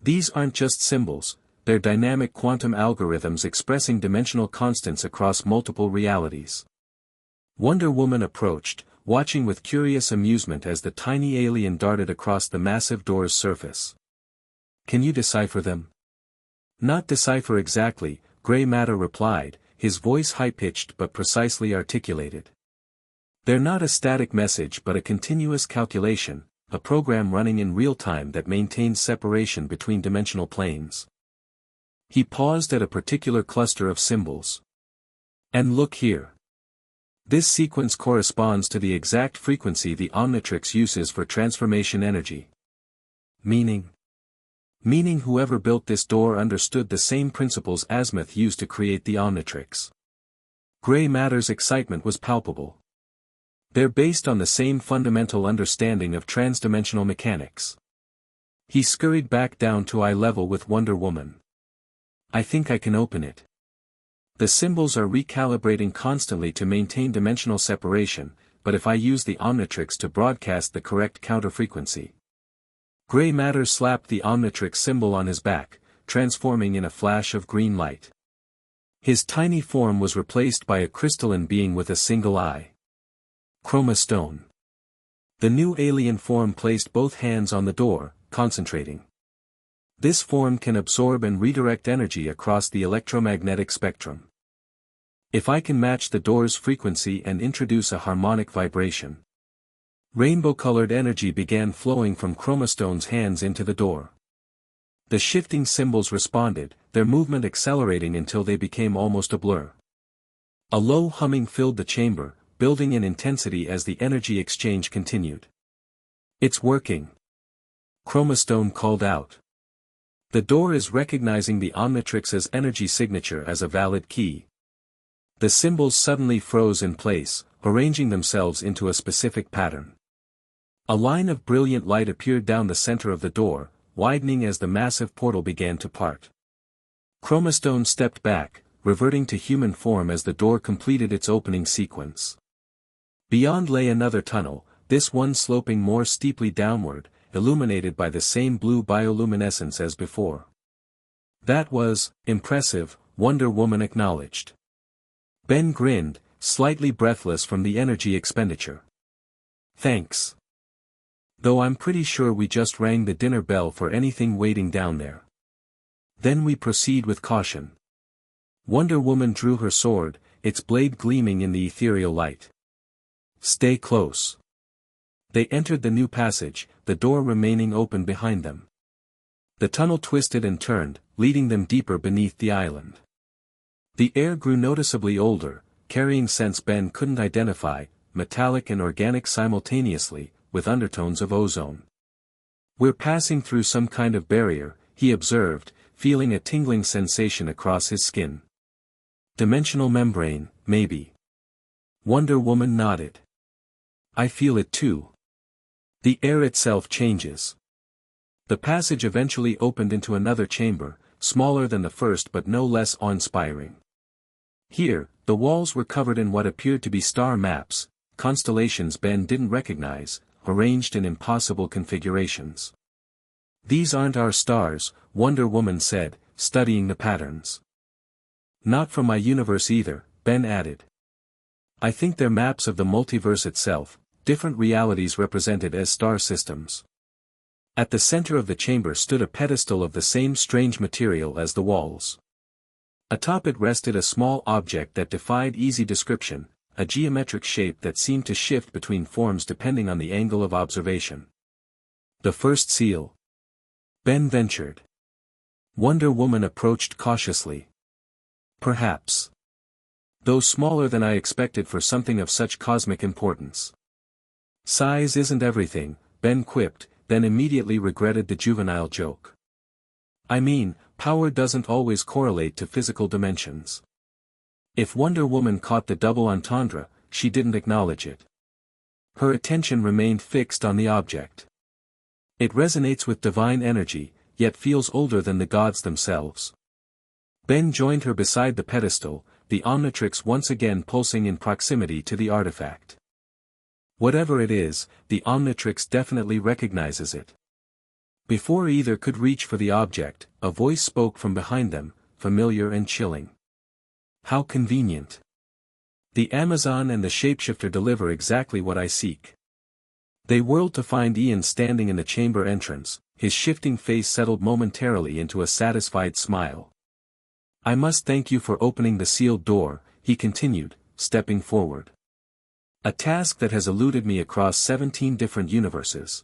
A: These aren't just symbols, they're dynamic quantum algorithms expressing dimensional constants across multiple realities. Wonder Woman approached, watching with curious amusement as the tiny alien darted across the massive door's surface. Can you decipher them? Not decipher exactly, Gray Matter replied, his voice high-pitched but precisely articulated. They're not a static message but a continuous calculation, a program running in real time that maintains separation between dimensional planes. He paused at a particular cluster of symbols. And look here. This sequence corresponds to the exact frequency the Omnitrix uses for transformation energy. Meaning whoever built this door understood the same principles Azimuth used to create the Omnitrix. Gray Matter's excitement was palpable. They're based on the same fundamental understanding of transdimensional mechanics. He scurried back down to eye level with Wonder Woman. I think I can open it. The symbols are recalibrating constantly to maintain dimensional separation, but if I use the Omnitrix to broadcast the correct counterfrequency. Gray Matter slapped the Omnitrix symbol on his back, transforming in a flash of green light. His tiny form was replaced by a crystalline being with a single eye. Chroma Stone. The new alien form placed both hands on the door, concentrating. This form can absorb and redirect energy across the electromagnetic spectrum. If I can match the door's frequency and introduce a harmonic vibration. Rainbow-colored energy began flowing from Chromastone's hands into the door. The shifting symbols responded, their movement accelerating until they became almost a blur. A low humming filled the chamber, building in intensity as the energy exchange continued. It's working. Chromastone called out. The door is recognizing the Omnitrix's energy signature as a valid key. The symbols suddenly froze in place, arranging themselves into a specific pattern. A line of brilliant light appeared down the center of the door, widening as the massive portal began to part. Chromastone stepped back, reverting to human form as the door completed its opening sequence. Beyond lay another tunnel, this one sloping more steeply downward, illuminated by the same blue bioluminescence as before. That was impressive, Wonder Woman acknowledged. Ben grinned, slightly breathless from the energy expenditure. Thanks. Though I'm pretty sure we just rang the dinner bell for anything waiting down there. Then we proceed with caution. Wonder Woman drew her sword, its blade gleaming in the ethereal light. Stay close. They entered the new passage, the door remaining open behind them. The tunnel twisted and turned, leading them deeper beneath the island. The air grew noticeably older, carrying scents Ben couldn't identify, metallic and organic simultaneously, with undertones of ozone. We're passing through some kind of barrier, he observed, feeling a tingling sensation across his skin. Dimensional membrane, maybe. Wonder Woman nodded. I feel it too. The air itself changes. The passage eventually opened into another chamber, smaller than the first but no less awe-inspiring. Here, the walls were covered in what appeared to be star maps, constellations Ben didn't recognize, arranged in impossible configurations. These aren't our stars, Wonder Woman said, studying the patterns. Not from my universe either, Ben added. I think they're maps of the multiverse itself, different realities represented as star systems. At the center of the chamber stood a pedestal of the same strange material as the walls. Atop it rested a small object that defied easy description, a geometric shape that seemed to shift between forms depending on the angle of observation. The first seal. Ben ventured. Wonder Woman approached cautiously. Perhaps. Though smaller than I expected for something of such cosmic importance. Size isn't everything, Ben quipped, then immediately regretted the juvenile joke. I mean, power doesn't always correlate to physical dimensions. If Wonder Woman caught the double entendre, she didn't acknowledge it. Her attention remained fixed on the object. It resonates with divine energy, yet feels older than the gods themselves. Ben joined her beside the pedestal, the Omnitrix once again pulsing in proximity to the artifact. Whatever it is, the Omnitrix definitely recognizes it. Before either could reach for the object, a voice spoke from behind them, familiar and chilling. How convenient. The Amazon and the shapeshifter deliver exactly what I seek. They whirled to find Ian standing in the chamber entrance, his shifting face settled momentarily into a satisfied smile. I must thank you for opening the sealed door, he continued, stepping forward. A task that has eluded me across 17 different universes.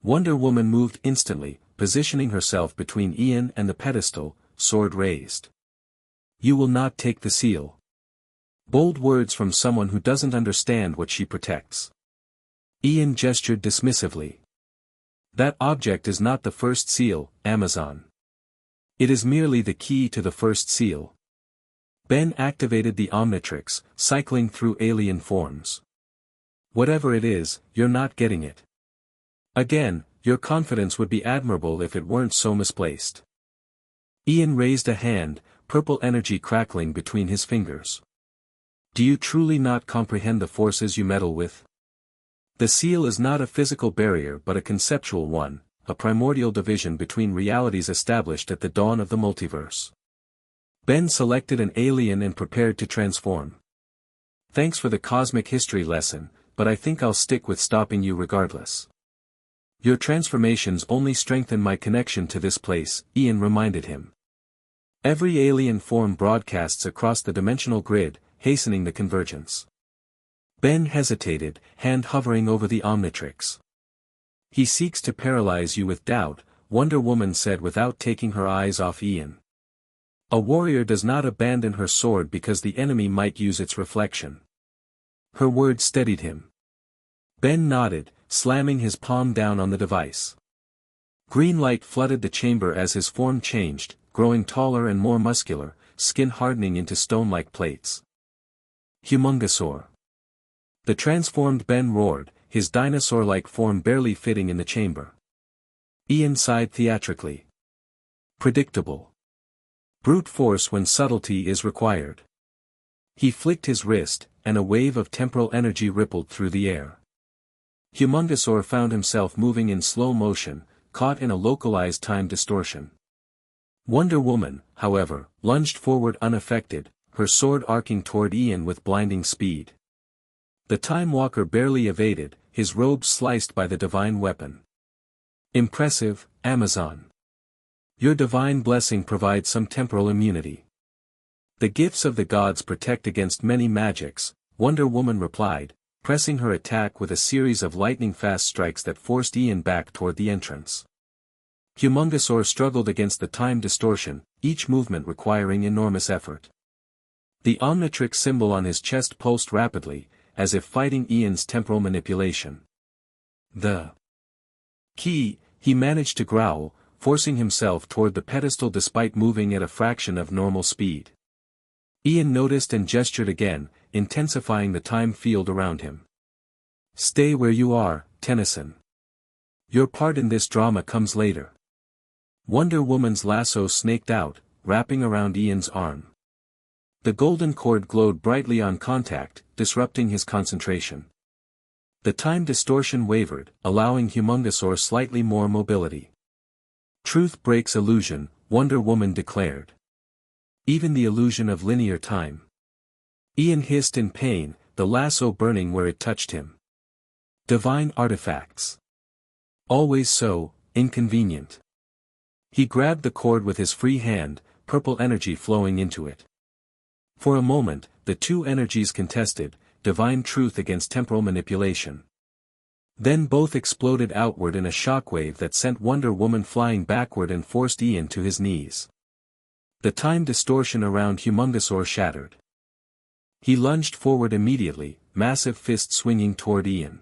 A: Wonder Woman moved instantly, positioning herself between Ian and the pedestal, sword raised. You will not take the seal. Bold words from someone who doesn't understand what she protects. Ian gestured dismissively. That object is not the first seal, Amazon. It is merely the key to the first seal. Ben activated the Omnitrix, cycling through alien forms. Whatever it is, you're not getting it. Again, your confidence would be admirable if it weren't so misplaced. Ian raised a hand, purple energy crackling between his fingers. Do you truly not comprehend the forces you meddle with? The seal is not a physical barrier but a conceptual one, a primordial division between realities established at the dawn of the multiverse. Ben selected an alien and prepared to transform. Thanks for the cosmic history lesson, but I think I'll stick with stopping you regardless. Your transformations only strengthen my connection to this place, Ian reminded him. Every alien form broadcasts across the dimensional grid, hastening the convergence. Ben hesitated, hand hovering over the Omnitrix. He seeks to paralyze you with doubt, Wonder Woman said without taking her eyes off Ian. A warrior does not abandon her sword because the enemy might use its reflection. Her words steadied him. Ben nodded, slamming his palm down on the device. Green light flooded the chamber as his form changed, growing taller and more muscular, skin hardening into stone-like plates. Humongosaur. The transformed Ben roared, his dinosaur-like form barely fitting in the chamber. Ian sighed theatrically. Predictable. Brute force when subtlety is required. He flicked his wrist, and a wave of temporal energy rippled through the air. Humongosaur found himself moving in slow motion, caught in a localized time distortion. Wonder Woman, however, lunged forward unaffected, her sword arcing toward Ian with blinding speed. The Time Walker barely evaded, his robes sliced by the divine weapon. Impressive, Amazon. Your divine blessing provides some temporal immunity. The gifts of the gods protect against many magics, Wonder Woman replied, pressing her attack with a series of lightning-fast strikes that forced Ian back toward the entrance. Humongosaur struggled against the time distortion, each movement requiring enormous effort. The Omnitrix symbol on his chest pulsed rapidly, as if fighting Ian's temporal manipulation. The key, he managed to growl, forcing himself toward the pedestal despite moving at a fraction of normal speed. Ian noticed and gestured again, intensifying the time field around him. Stay where you are, Tennyson. Your part in this drama comes later. Wonder Woman's lasso snaked out, wrapping around Ian's arm. The golden cord glowed brightly on contact, disrupting his concentration. The time distortion wavered, allowing Humongosaur slightly more mobility. Truth breaks illusion, Wonder Woman declared. Even the illusion of linear time. Ian hissed in pain, the lasso burning where it touched him. Divine artifacts. Always so, inconvenient. He grabbed the cord with his free hand, purple energy flowing into it. For a moment, the two energies contested, divine truth against temporal manipulation. Then both exploded outward in a shockwave that sent Wonder Woman flying backward and forced Ian to his knees. The time distortion around Humongosaur shattered. He lunged forward immediately, massive fist swinging toward Ian.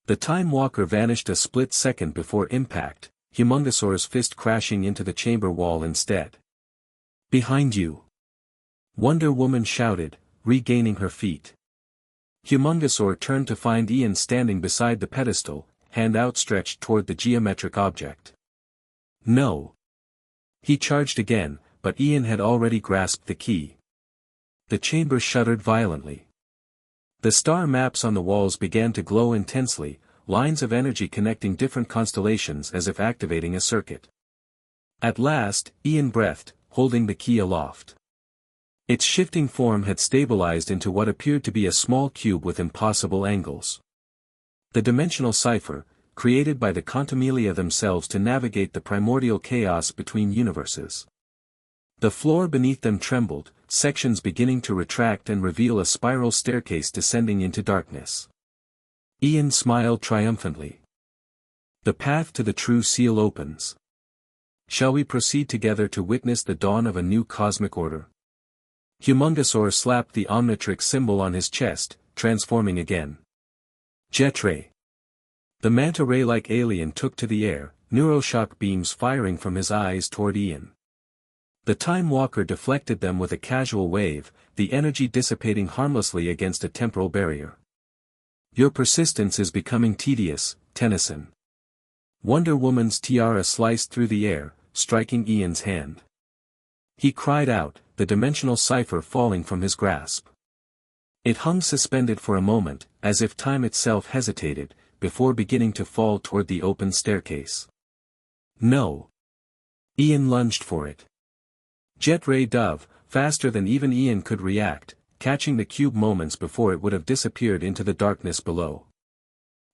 A: The Time Walker vanished a split second before impact, Humongosaur's fist crashing into the chamber wall instead. Behind you! Wonder Woman shouted, regaining her feet. Humongosaur turned to find Ian standing beside the pedestal, hand outstretched toward the geometric object. No! He charged again, but Ian had already grasped the key. The chamber shuddered violently. The star maps on the walls began to glow intensely, lines of energy connecting different constellations as if activating a circuit. At last, Ian breathed, holding the key aloft. Its shifting form had stabilized into what appeared to be a small cube with impossible angles. The dimensional cipher, created by the Quantumania themselves to navigate the primordial chaos between universes. The floor beneath them trembled, sections beginning to retract and reveal a spiral staircase descending into darkness. Ian smiled triumphantly. The path to the true seal opens. Shall we proceed together to witness the dawn of a new cosmic order? Humongosaur slapped the Omnitrix symbol on his chest, transforming again. Jetray. The manta ray-like alien took to the air, neuroshock beams firing from his eyes toward Ian. The Time Walker deflected them with a casual wave, the energy dissipating harmlessly against a temporal barrier. Your persistence is becoming tedious, Tennyson. Wonder Woman's tiara sliced through the air, striking Ian's hand. He cried out, the dimensional cipher falling from his grasp. It hung suspended for a moment, as if time itself hesitated, before beginning to fall toward the open staircase. No. Ian lunged for it. Jet Ray Dove, faster than even Ian could react, catching the cube moments before it would have disappeared into the darkness below.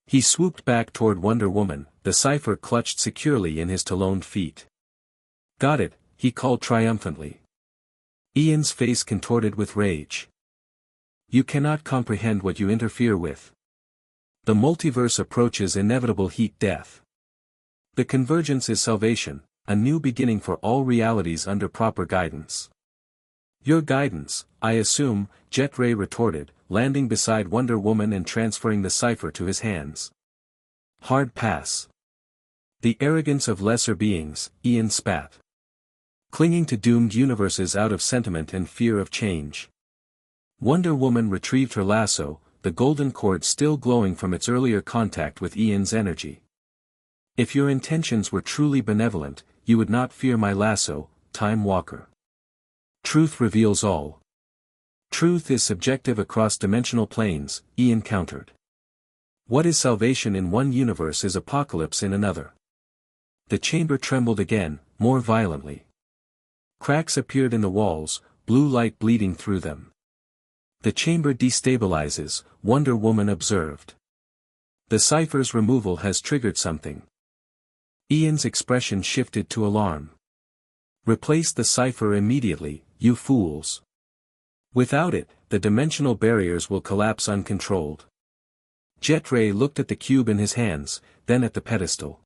A: He swooped back toward Wonder Woman, the cipher clutched securely in his taloned feet. Got it, he called triumphantly. Ian's face contorted with rage. You cannot comprehend what you interfere with. The multiverse approaches inevitable heat death. The convergence is salvation, a new beginning for all realities under proper guidance. Your guidance, I assume, Jet Ray retorted, landing beside Wonder Woman and transferring the cipher to his hands. Hard pass. The arrogance of lesser beings, Ian spat. Clinging to doomed universes out of sentiment and fear of change. Wonder Woman retrieved her lasso, the golden cord still glowing from its earlier contact with Ian's energy. If your intentions were truly benevolent, you would not fear my lasso, Time Walker. Truth reveals all. Truth is subjective across dimensional planes, Ian countered. What is salvation in one universe is apocalypse in another. The chamber trembled again, more violently. Cracks appeared in the walls, blue light bleeding through them. The chamber destabilizes, Wonder Woman observed. The cipher's removal has triggered something. Ian's expression shifted to alarm. Replace the cipher immediately, you fools. Without it, the dimensional barriers will collapse uncontrolled. Jetray looked at the cube in his hands, then at the pedestal.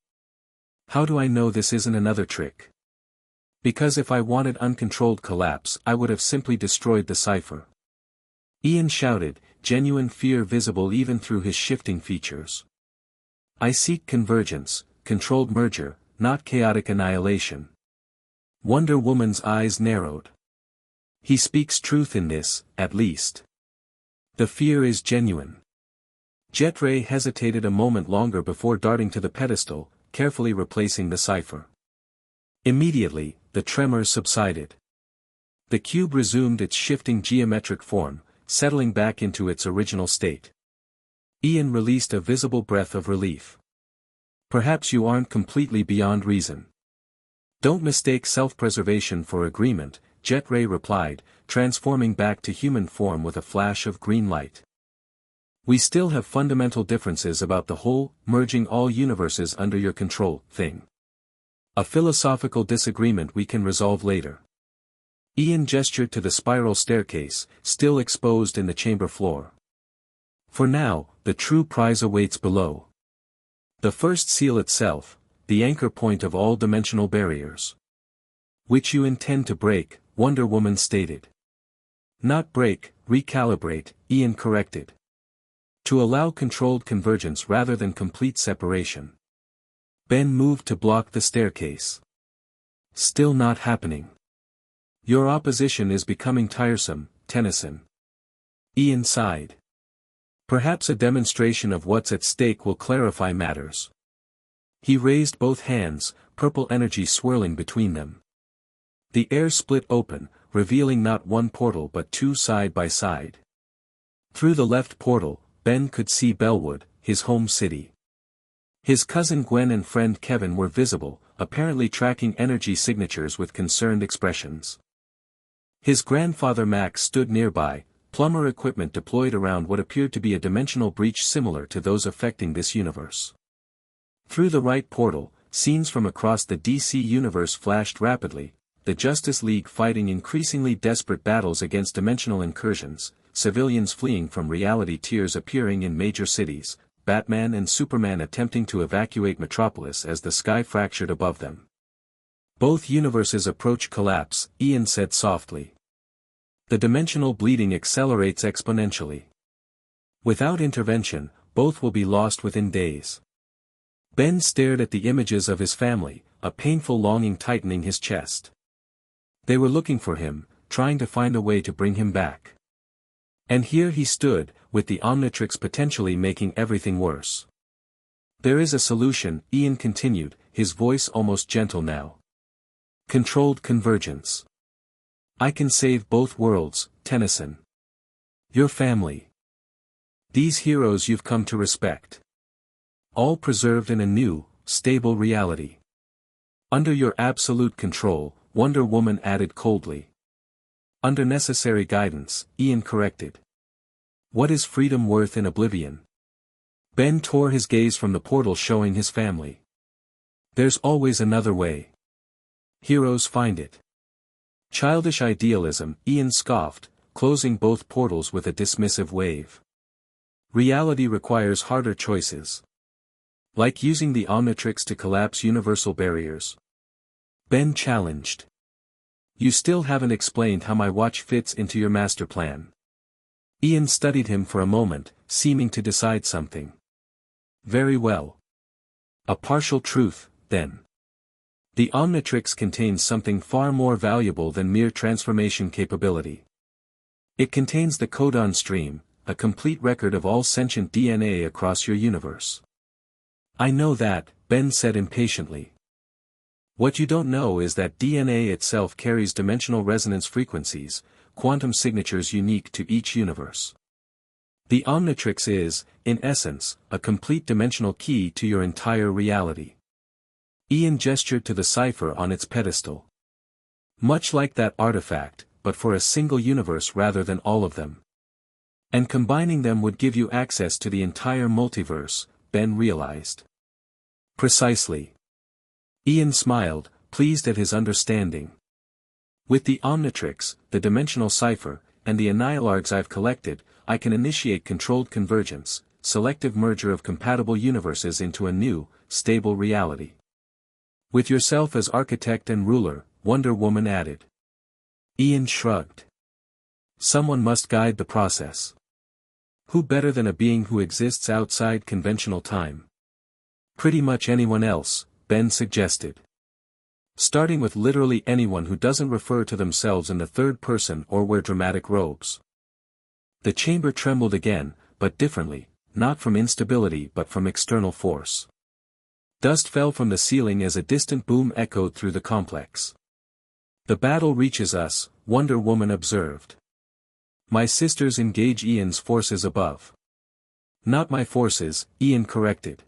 A: How do I know this isn't another trick? Because if I wanted uncontrolled collapse, I would have simply destroyed the cipher. Ian shouted, genuine fear visible even through his shifting features. I seek convergence, controlled merger, not chaotic annihilation. Wonder Woman's eyes narrowed. He speaks truth in this, at least. The fear is genuine. Jetray hesitated a moment longer before darting to the pedestal, carefully replacing the cipher. Immediately, the tremors subsided. The cube resumed its shifting geometric form, settling back into its original state. Ian released a visible breath of relief. Perhaps you aren't completely beyond reason. Don't mistake self-preservation for agreement, Jetray replied, transforming back to human form with a flash of green light. We still have fundamental differences about the whole, merging all universes under your control, thing. A philosophical disagreement we can resolve later. Ian gestured to the spiral staircase, still exposed in the chamber floor. For now, the true prize awaits below. The first seal itself, the anchor point of all dimensional barriers. Which you intend to break, Wonder Woman stated. Not break, recalibrate, Ian corrected. To allow controlled convergence rather than complete separation. Ben moved to block the staircase. Still not happening. Your opposition is becoming tiresome, Tennyson. Ian sighed. Perhaps a demonstration of what's at stake will clarify matters. He raised both hands, purple energy swirling between them. The air split open, revealing not one portal but two side by side. Through the left portal, Ben could see Bellwood, his home city. His cousin Gwen and friend Kevin were visible, apparently tracking energy signatures with concerned expressions. His grandfather Max stood nearby, plumber equipment deployed around what appeared to be a dimensional breach similar to those affecting this universe. Through the right portal, scenes from across the DC universe flashed rapidly, the Justice League fighting increasingly desperate battles against dimensional incursions, civilians fleeing from reality tiers appearing in major cities, Batman and Superman attempting to evacuate Metropolis as the sky fractured above them. Both universes approach collapse, Ian said softly. The dimensional bleeding accelerates exponentially. Without intervention, both will be lost within days. Ben stared at the images of his family, a painful longing tightening his chest. They were looking for him, trying to find a way to bring him back. And here he stood, with the Omnitrix potentially making everything worse. There is a solution, Ian continued, his voice almost gentle now. Controlled convergence. I can save both worlds, Tennyson. Your family. These heroes you've come to respect. All preserved in a new, stable reality. Under your absolute control, Wonder Woman added coldly. Under necessary guidance, Ian corrected. What is freedom worth in oblivion? Ben tore his gaze from the portal showing his family. There's always another way. Heroes find it. Childish idealism, Ian scoffed, closing both portals with a dismissive wave. Reality requires harder choices. Like using the Omnitrix to collapse universal barriers. Ben challenged. You still haven't explained how my watch fits into your master plan. Ian studied him for a moment, seeming to decide something. Very well. A partial truth, then. The Omnitrix contains something far more valuable than mere transformation capability. It contains the codon stream, a complete record of all sentient DNA across your universe. I know that, Ben said impatiently. What you don't know is that DNA itself carries dimensional resonance frequencies, quantum signatures unique to each universe. The Omnitrix is, in essence, a complete dimensional key to your entire reality. Ian gestured to the cipher on its pedestal. Much like that artifact, but for a single universe rather than all of them. And combining them would give you access to the entire multiverse, Ben realized. Precisely. Ian smiled, pleased at his understanding. With the Omnitrix, the dimensional cipher, and the Annihilargs I've collected, I can initiate controlled convergence, selective merger of compatible universes into a new, stable reality. With yourself as architect and ruler, Wonder Woman added. Ian shrugged. Someone must guide the process. Who better than a being who exists outside conventional time? Pretty much anyone else, Ben suggested. Starting with literally anyone who doesn't refer to themselves in the third person or wear dramatic robes. The chamber trembled again, but differently, not from instability but from external force. Dust fell from the ceiling as a distant boom echoed through the complex. The battle reaches us, Wonder Woman observed. My sisters engage Ian's forces above. Not my forces, Ian corrected.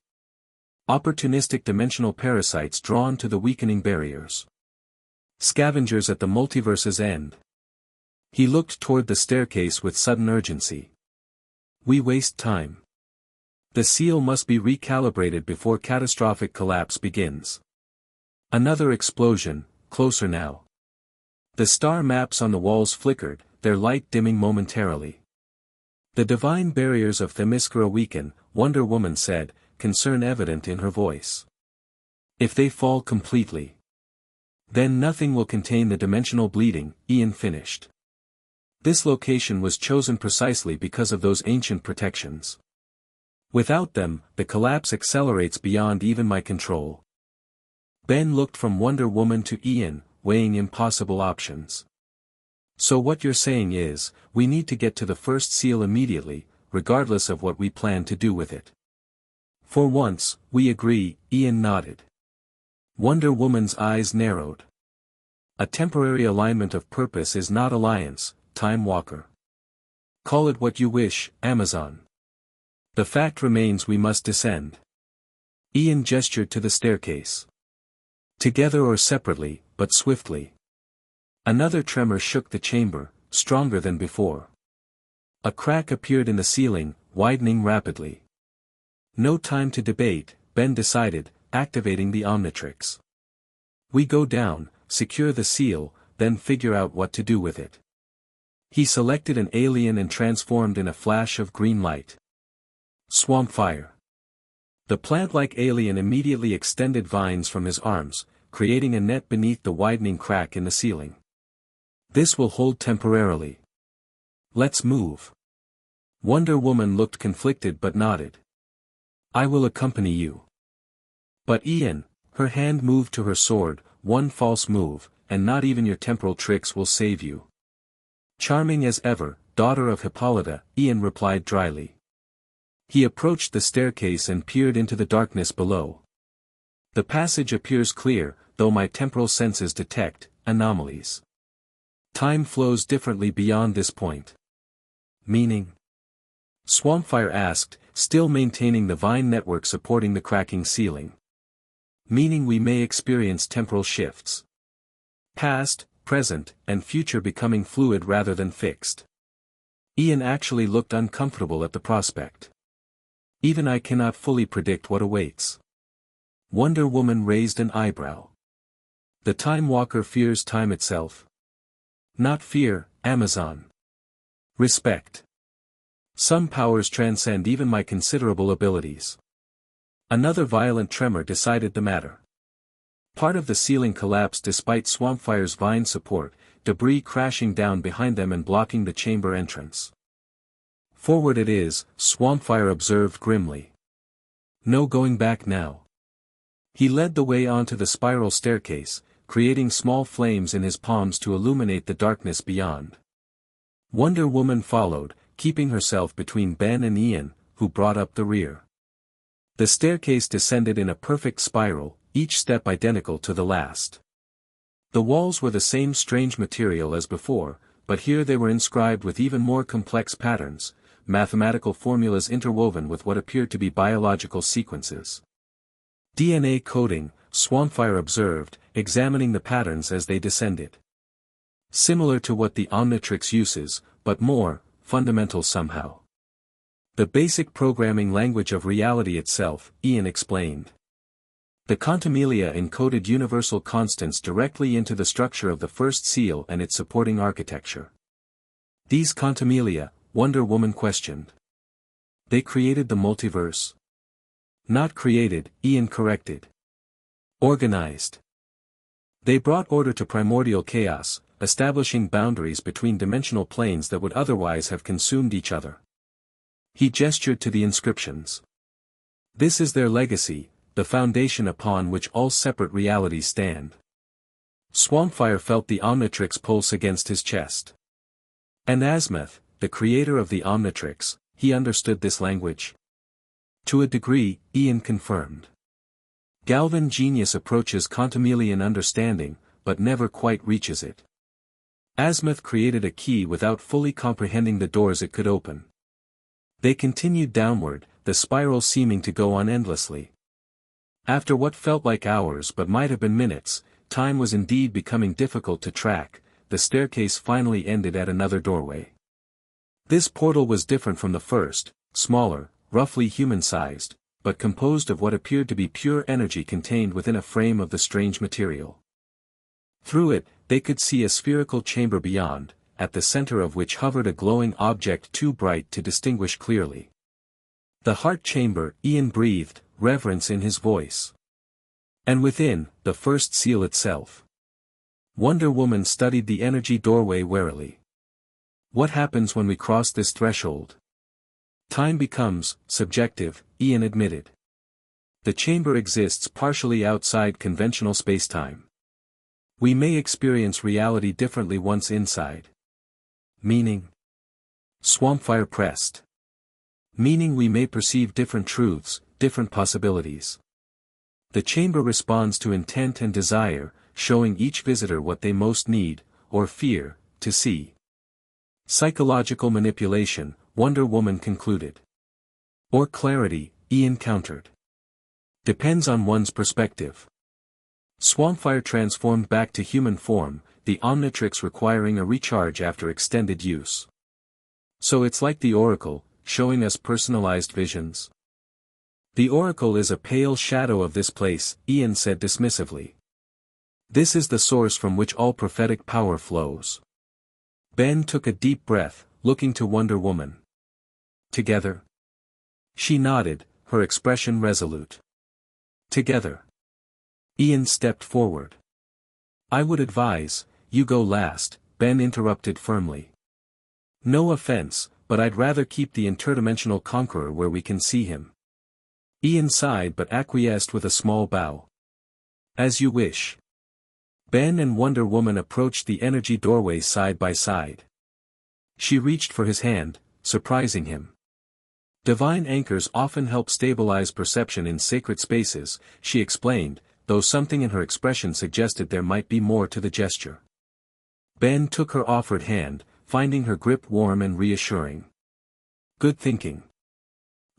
A: Opportunistic dimensional parasites drawn to the weakening barriers. Scavengers at the multiverse's end. He looked toward the staircase with sudden urgency. We waste time. The seal must be recalibrated before catastrophic collapse begins. Another explosion, closer now. The star maps on the walls flickered, their light dimming momentarily. The divine barriers of Themyscira weaken, Wonder Woman said, concern evident in her voice. If they fall completely, then nothing will contain the dimensional bleeding, Ian finished. This location was chosen precisely because of those ancient protections. Without them, the collapse accelerates beyond even my control. Ben looked from Wonder Woman to Ian, weighing impossible options. So what you're saying is, we need to get to the first seal immediately, regardless of what we plan to do with it. For once, we agree, Ian nodded. Wonder Woman's eyes narrowed. A temporary alignment of purpose is not alliance, Time Walker. Call it what you wish, Amazon. The fact remains we must descend. Ian gestured to the staircase. Together or separately, but swiftly. Another tremor shook the chamber, stronger than before. A crack appeared in the ceiling, widening rapidly. No time to debate, Ben decided, activating the Omnitrix. We go down, secure the seal, then figure out what to do with it. He selected an alien and transformed in a flash of green light. Swampfire. The plant-like alien immediately extended vines from his arms, creating a net beneath the widening crack in the ceiling. This will hold temporarily. Let's move. Wonder Woman looked conflicted but nodded. I will accompany you. But Ian, her hand moved to her sword, one false move, and not even your temporal tricks will save you. Charming as ever, daughter of Hippolyta, Ian replied dryly. He approached the staircase and peered into the darkness below. The passage appears clear, though my temporal senses detect anomalies. Time flows differently beyond this point. Meaning? Swampfire asked, still maintaining the vine network supporting the cracking ceiling. Meaning we may experience temporal shifts. Past, present, and future becoming fluid rather than fixed. Ian actually looked uncomfortable at the prospect. Even I cannot fully predict what awaits. Wonder Woman raised an eyebrow. The Time Walker fears time itself. Not fear, Amazon. Respect. Some powers transcend even my considerable abilities. Another violent tremor decided the matter. Part of the ceiling collapsed despite Swampfire's vine support, debris crashing down behind them and blocking the chamber entrance. Forward it is, Swampfire observed grimly. No going back now. He led the way onto the spiral staircase, creating small flames in his palms to illuminate the darkness beyond. Wonder Woman followed, keeping herself between Ben and Ian, who brought up the rear. The staircase descended in a perfect spiral, each step identical to the last. The walls were the same strange material as before, but here they were inscribed with even more complex patterns, mathematical formulas interwoven with what appeared to be biological sequences. DNA coding, Swampfire observed, examining the patterns as they descended. Similar to what the Omnitrix uses, but more fundamental somehow. The basic programming language of reality itself, Ian explained. The Quantimelia encoded universal constants directly into the structure of the first seal and its supporting architecture. These Quantimelia, Wonder Woman questioned. They created the multiverse? Not created, Ian corrected. Organized. They brought order to primordial chaos, establishing boundaries between dimensional planes that would otherwise have consumed each other. He gestured to the inscriptions. This is their legacy, the foundation upon which all separate realities stand. Swampfire felt the Omnitrix pulse against his chest. And Asmith, the creator of the Omnitrix, he understood this language. To a degree, Ian confirmed. Galvan genius approaches Quantumelian understanding, but never quite reaches it. Asmith created a key without fully comprehending the doors it could open. They continued downward, the spiral seeming to go on endlessly. After what felt like hours but might have been minutes, time was indeed becoming difficult to track. The staircase finally ended at another doorway. This portal was different from the first, smaller, roughly human-sized, but composed of what appeared to be pure energy contained within a frame of the strange material. Through it, they could see a spherical chamber beyond, at the center of which hovered a glowing object too bright to distinguish clearly. The heart chamber, Ian breathed, reverence in his voice. And within, the first seal itself. Wonder Woman studied the energy doorway warily. What happens when we cross this threshold? Time becomes subjective, Ian admitted. The chamber exists partially outside conventional spacetime. We may experience reality differently once inside. Meaning? Swampfire pressed. Meaning we may perceive different truths, different possibilities. The chamber responds to intent and desire, showing each visitor what they most need, or fear, to see. Psychological manipulation, Wonder Woman concluded. Or clarity, Ian countered. Depends on one's perspective. Swampfire transformed back to human form, the Omnitrix requiring a recharge after extended use. So it's like the Oracle, showing us personalized visions. The Oracle is a pale shadow of this place, Ian said dismissively. This is the source from which all prophetic power flows. Ben took a deep breath, looking to Wonder Woman. Together? She nodded, her expression resolute. Together. Ian stepped forward. I would advise, you go last, Ben interrupted firmly. No offense, but I'd rather keep the interdimensional conqueror where we can see him. Ian sighed but acquiesced with a small bow. As you wish. Ben and Wonder Woman approached the energy doorway side by side. She reached for his hand, surprising him. Divine anchors often help stabilize perception in sacred spaces, she explained, though something in her expression suggested there might be more to the gesture. Ben took her offered hand, finding her grip warm and reassuring. Good thinking.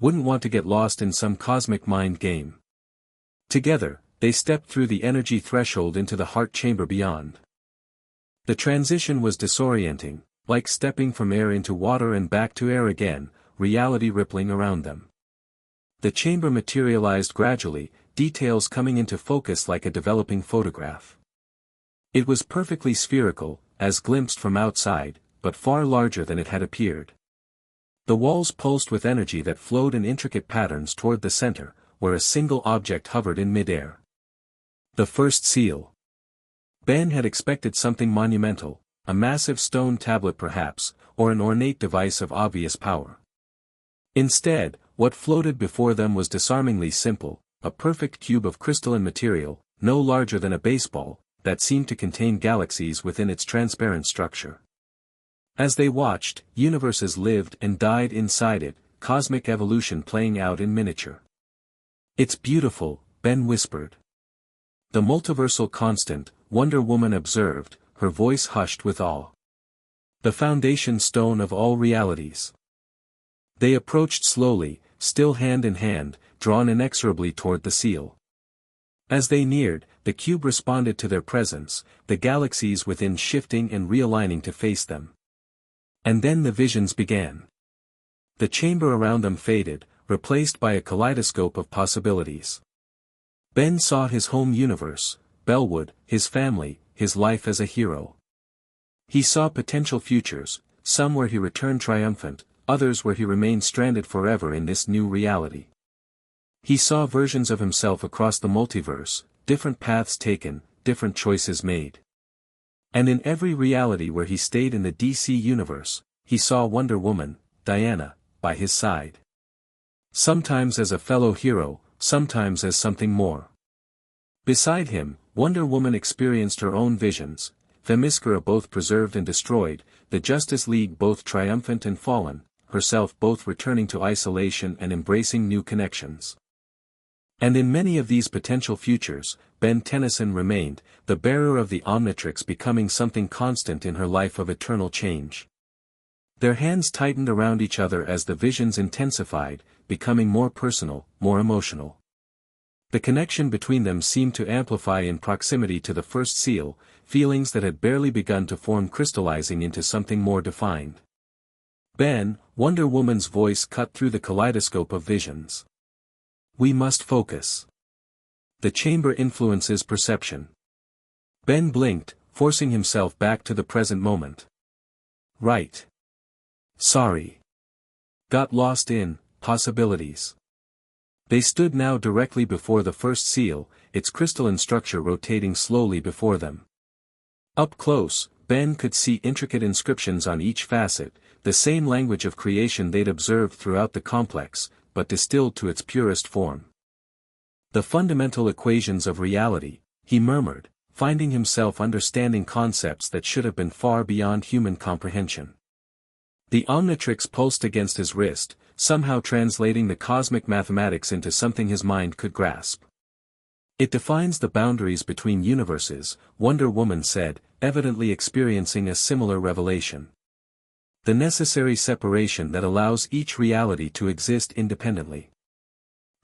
A: Wouldn't want to get lost in some cosmic mind game. Together, they stepped through the energy threshold into the heart chamber beyond. The transition was disorienting, like stepping from air into water and back to air again, reality rippling around them. The chamber materialized gradually, details coming into focus like a developing photograph. It was perfectly spherical, as glimpsed from outside, but far larger than it had appeared. The walls pulsed with energy that flowed in intricate patterns toward the center, where a single object hovered in midair. The first seal. Ben had expected something monumental, a massive stone tablet perhaps, or an ornate device of obvious power. Instead, what floated before them was disarmingly simple, a perfect cube of crystalline material, no larger than a baseball, that seemed to contain galaxies within its transparent structure. As they watched, universes lived and died inside it, cosmic evolution playing out in miniature. "It's beautiful," Ben whispered. "The multiversal constant," Wonder Woman observed, her voice hushed with awe. "The foundation stone of all realities." They approached slowly, still hand in hand, drawn inexorably toward the seal. As they neared, the cube responded to their presence, the galaxies within shifting and realigning to face them. And then the visions began. The chamber around them faded, replaced by a kaleidoscope of possibilities. Ben saw his home universe, Bellwood, his family, his life as a hero. He saw potential futures, some where he returned triumphant, others where he remained stranded forever in this new reality. He saw versions of himself across the multiverse, different paths taken, different choices made. And in every reality where he stayed in the DC universe, he saw Wonder Woman, Diana, by his side. Sometimes as a fellow hero, sometimes as something more. Beside him, Wonder Woman experienced her own visions, Themyscira both preserved and destroyed, the Justice League both triumphant and fallen, herself both returning to isolation and embracing new connections. And in many of these potential futures, Ben Tennyson remained, the bearer of the Omnitrix, becoming something constant in her life of eternal change. Their hands tightened around each other as the visions intensified, becoming more personal, more emotional. The connection between them seemed to amplify in proximity to the first seal, feelings that had barely begun to form crystallizing into something more defined. "Ben," Wonder Woman's voice cut through the kaleidoscope of visions. "We must focus. The chamber influences perception." Ben blinked, forcing himself back to the present moment. "Right. Sorry. Got lost in possibilities." They stood now directly before the first seal, its crystalline structure rotating slowly before them. Up close, Ben could see intricate inscriptions on each facet, the same language of creation they'd observed throughout the complex, but distilled to its purest form. "The fundamental equations of reality," he murmured, finding himself understanding concepts that should have been far beyond human comprehension. The Omnitrix pulsed against his wrist, somehow translating the cosmic mathematics into something his mind could grasp. "It defines the boundaries between universes," Wonder Woman said, evidently experiencing a similar revelation. "The necessary separation that allows each reality to exist independently."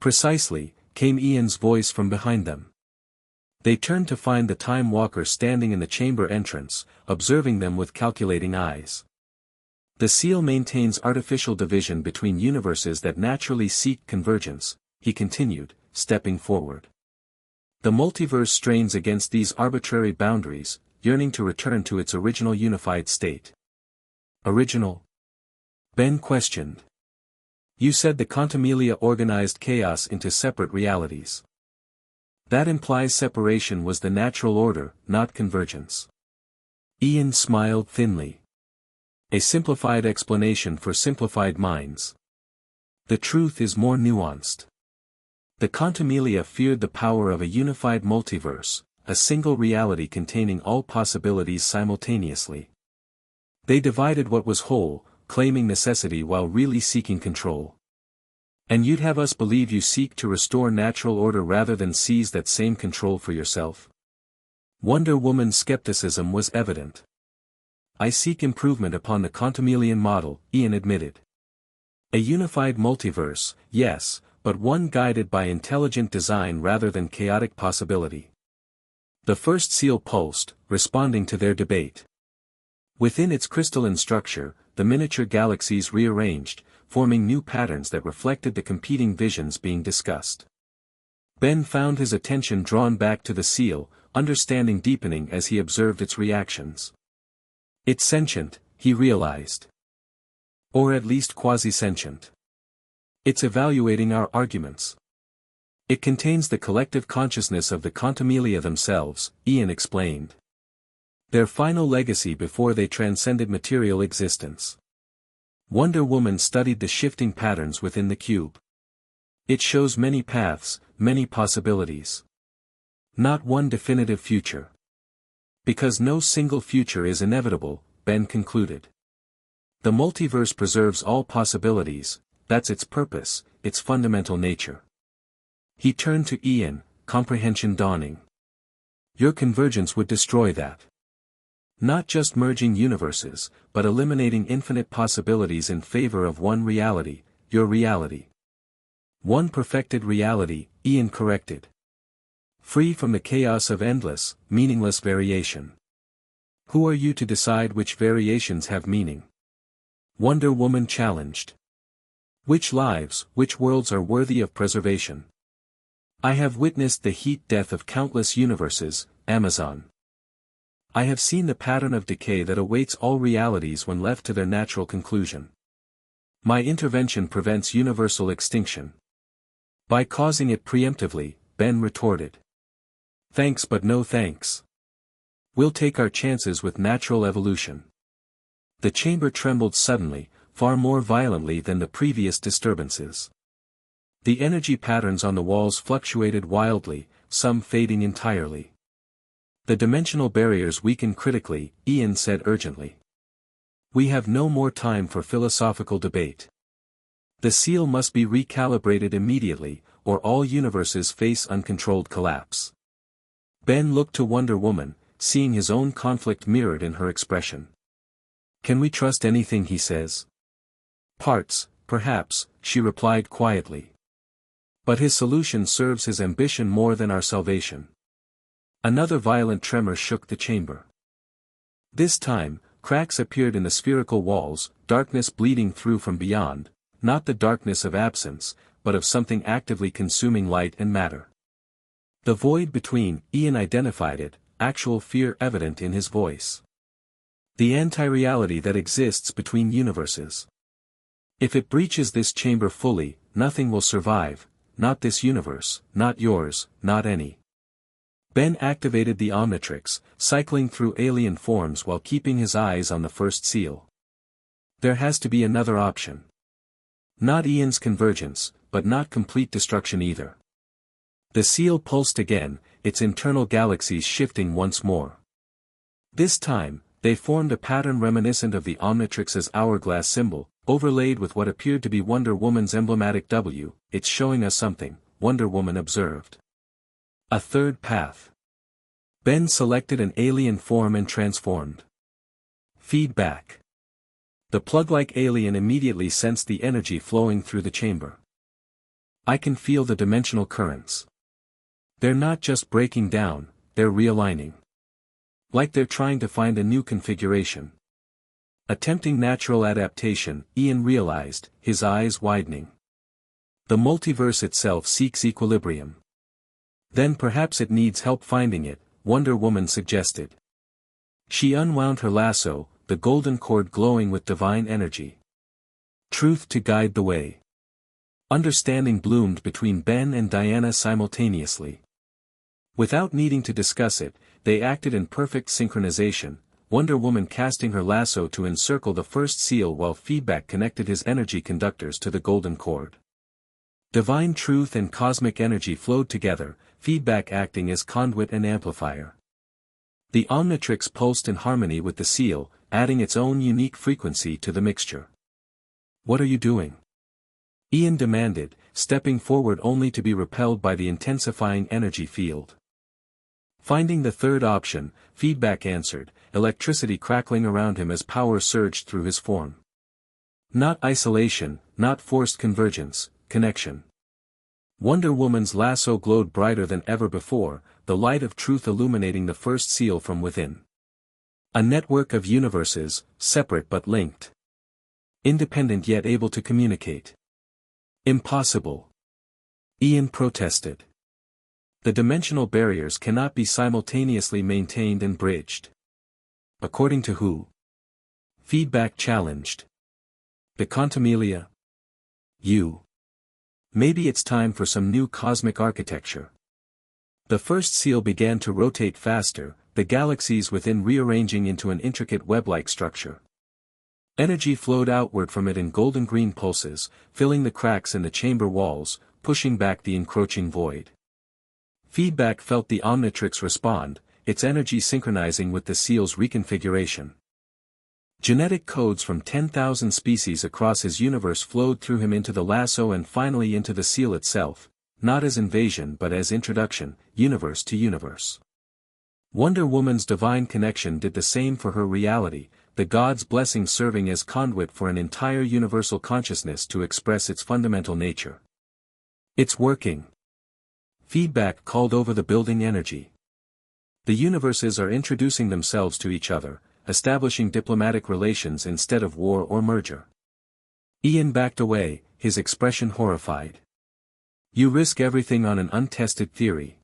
A: "Precisely," came Ian's voice from behind them. They turned to find the Time Walker standing in the chamber entrance, observing them with calculating eyes. "The seal maintains artificial division between universes that naturally seek convergence," he continued, stepping forward. "The multiverse strains against these arbitrary boundaries, yearning to return to its original unified state." "Original?" Ben questioned. "You said the Quantumania organized chaos into separate realities. That implies separation was the natural order, not convergence." Ian smiled thinly. "A simplified explanation for simplified minds. The truth is more nuanced. The Quantumania feared the power of a unified multiverse, a single reality containing all possibilities simultaneously. They divided what was whole, claiming necessity while really seeking control. And you'd have us believe you seek to restore natural order rather than seize that same control for yourself?" Wonder Woman's skepticism was evident. "I seek improvement upon the Quantumilian model," Ian admitted. "A unified multiverse, yes, but one guided by intelligent design rather than chaotic possibility." The first seal pulsed, responding to their debate. Within its crystalline structure, the miniature galaxies rearranged, forming new patterns that reflected the competing visions being discussed. Ben found his attention drawn back to the seal, understanding deepening as he observed its reactions. "It's sentient," he realized. "Or at least quasi-sentient. It's evaluating our arguments. It contains the collective consciousness of the Quantumilia themselves," Ian explained. "Their final legacy before they transcended material existence." Wonder Woman studied the shifting patterns within the cube. "It shows many paths, many possibilities. Not one definitive future. Because no single future is inevitable, Ben concluded. The multiverse preserves all possibilities, that's its purpose, its fundamental nature. He turned to Ian, comprehension dawning. Your convergence would destroy that. Not just merging universes, but eliminating infinite possibilities in favor of one reality, your reality. One perfected reality, Ian corrected. Free from the chaos of endless, meaningless variation. Who are you to decide which variations have meaning? Wonder Woman challenged. Which lives, which worlds are worthy of preservation? I have witnessed the heat death of countless universes, Amazon. I have seen the pattern of decay that awaits all realities when left to their natural conclusion. My intervention prevents universal extinction. By causing it preemptively, Ben retorted. Thanks but no thanks. We'll take our chances with natural evolution. The chamber trembled suddenly, far more violently than the previous disturbances. The energy patterns on the walls fluctuated wildly, some fading entirely. The dimensional barriers weakened critically, Ian said urgently. We have no more time for philosophical debate. The seal must be recalibrated immediately, or all universes face uncontrolled collapse. Ben looked to Wonder Woman, seeing his own conflict mirrored in her expression. Can we trust anything he says? Parts, perhaps, she replied quietly. But his solution serves his ambition more than our salvation. Another violent tremor shook the chamber. This time, cracks appeared in the spherical walls, darkness bleeding through from beyond, not the darkness of absence, but of something actively consuming light and matter. The void between, Ian identified it, actual fear evident in his voice. The anti-reality that exists between universes. If it breaches this chamber fully, nothing will survive, not this universe, not yours, not any. Ben activated the Omnitrix, cycling through alien forms while keeping his eyes on the first seal. There has to be another option. Not Ian's convergence, but not complete destruction either. The seal pulsed again, its internal galaxies shifting once more. This time, they formed a pattern reminiscent of the Omnitrix's hourglass symbol, overlaid with what appeared to be Wonder Woman's emblematic W. It's showing us something, Wonder Woman observed. A third path. Ben selected an alien form and transformed. Feedback. The plug-like alien immediately sensed the energy flowing through the chamber. I can feel the dimensional currents. They're not just breaking down, they're realigning. Like they're trying to find a new configuration. Attempting natural adaptation, Ian realized, his eyes widening. The multiverse itself seeks equilibrium. Then perhaps it needs help finding it, Wonder Woman suggested. She unwound her lasso, the golden cord glowing with divine energy. Truth to guide the way. Understanding bloomed between Ben and Diana simultaneously. Without needing to discuss it, they acted in perfect synchronization, Wonder Woman casting her lasso to encircle the first seal while feedback connected his energy conductors to the golden cord. Divine truth and cosmic energy flowed together, feedback acting as conduit and amplifier. The Omnitrix pulsed in harmony with the seal, adding its own unique frequency to the mixture. What are you doing? Ian demanded, stepping forward only to be repelled by the intensifying energy field. Finding the third option, feedback answered, electricity crackling around him as power surged through his form. Not isolation, not forced convergence, connection. Wonder Woman's lasso glowed brighter than ever before, the light of truth illuminating the first seal from within. A network of universes, separate but linked. Independent yet able to communicate. Impossible. Ian protested. The dimensional barriers cannot be simultaneously maintained and bridged. According to who? Feedback challenged. The Quantumania? You. Maybe it's time for some new cosmic architecture. The first seal began to rotate faster, the galaxies within rearranging into an intricate web-like structure. Energy flowed outward from it in golden-green pulses, filling the cracks in the chamber walls, pushing back the encroaching void. Feedback felt the Omnitrix respond, its energy synchronizing with the seal's reconfiguration. Genetic codes from 10,000 species across his universe flowed through him into the lasso and finally into the seal itself, not as invasion but as introduction, universe to universe. Wonder Woman's divine connection did the same for her reality, the god's blessing serving as conduit for an entire universal consciousness to express its fundamental nature. It's working. Feedback called over the building energy. The universes are introducing themselves to each other, establishing diplomatic relations instead of war or merger. Ian backed away, his expression horrified. You risk everything on an untested theory.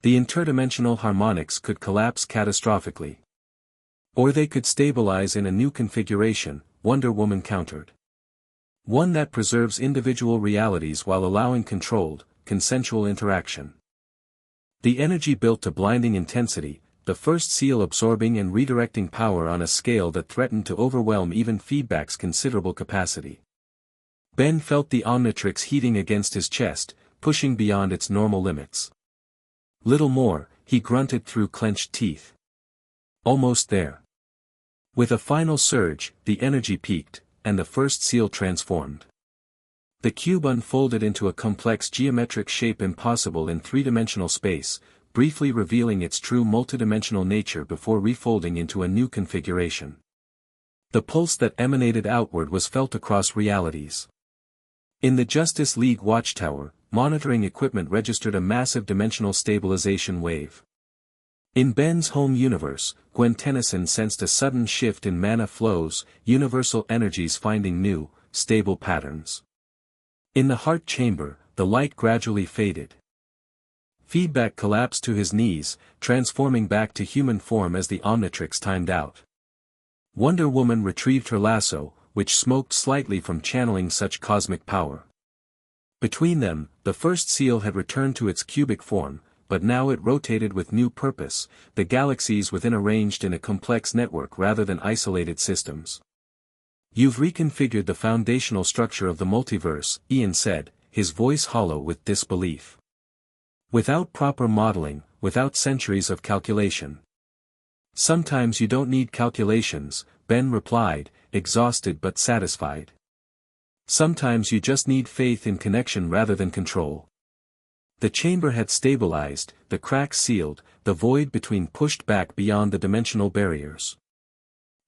A: The interdimensional harmonics could collapse catastrophically. Or they could stabilize in a new configuration, Wonder Woman countered. One that preserves individual realities while allowing controlled, consensual interaction. The energy built to blinding intensity, the first seal absorbing and redirecting power on a scale that threatened to overwhelm even Feedback's considerable capacity. Ben felt the Omnitrix heating against his chest, pushing beyond its normal limits. Little more, he grunted through clenched teeth. Almost there. With a final surge, the energy peaked, and the first seal transformed. The cube unfolded into a complex geometric shape impossible in three-dimensional space, briefly revealing its true multidimensional nature before refolding into a new configuration. The pulse that emanated outward was felt across realities. In the Justice League Watchtower, monitoring equipment registered a massive dimensional stabilization wave. In Ben's home universe, Gwen Tennyson sensed a sudden shift in mana flows, universal energies finding new, stable patterns. In the heart chamber, the light gradually faded. Feedback collapsed to his knees, transforming back to human form as the Omnitrix timed out. Wonder Woman retrieved her lasso, which smoked slightly from channeling such cosmic power. Between them, the first seal had returned to its cubic form, but now it rotated with new purpose, the galaxies within arranged in a complex network rather than isolated systems. You've reconfigured the foundational structure of the multiverse, Ian said, his voice hollow with disbelief. Without proper modeling, without centuries of calculation. Sometimes you don't need calculations, Ben replied, exhausted but satisfied. Sometimes you just need faith in connection rather than control. The chamber had stabilized, the cracks sealed, the void between pushed back beyond the dimensional barriers.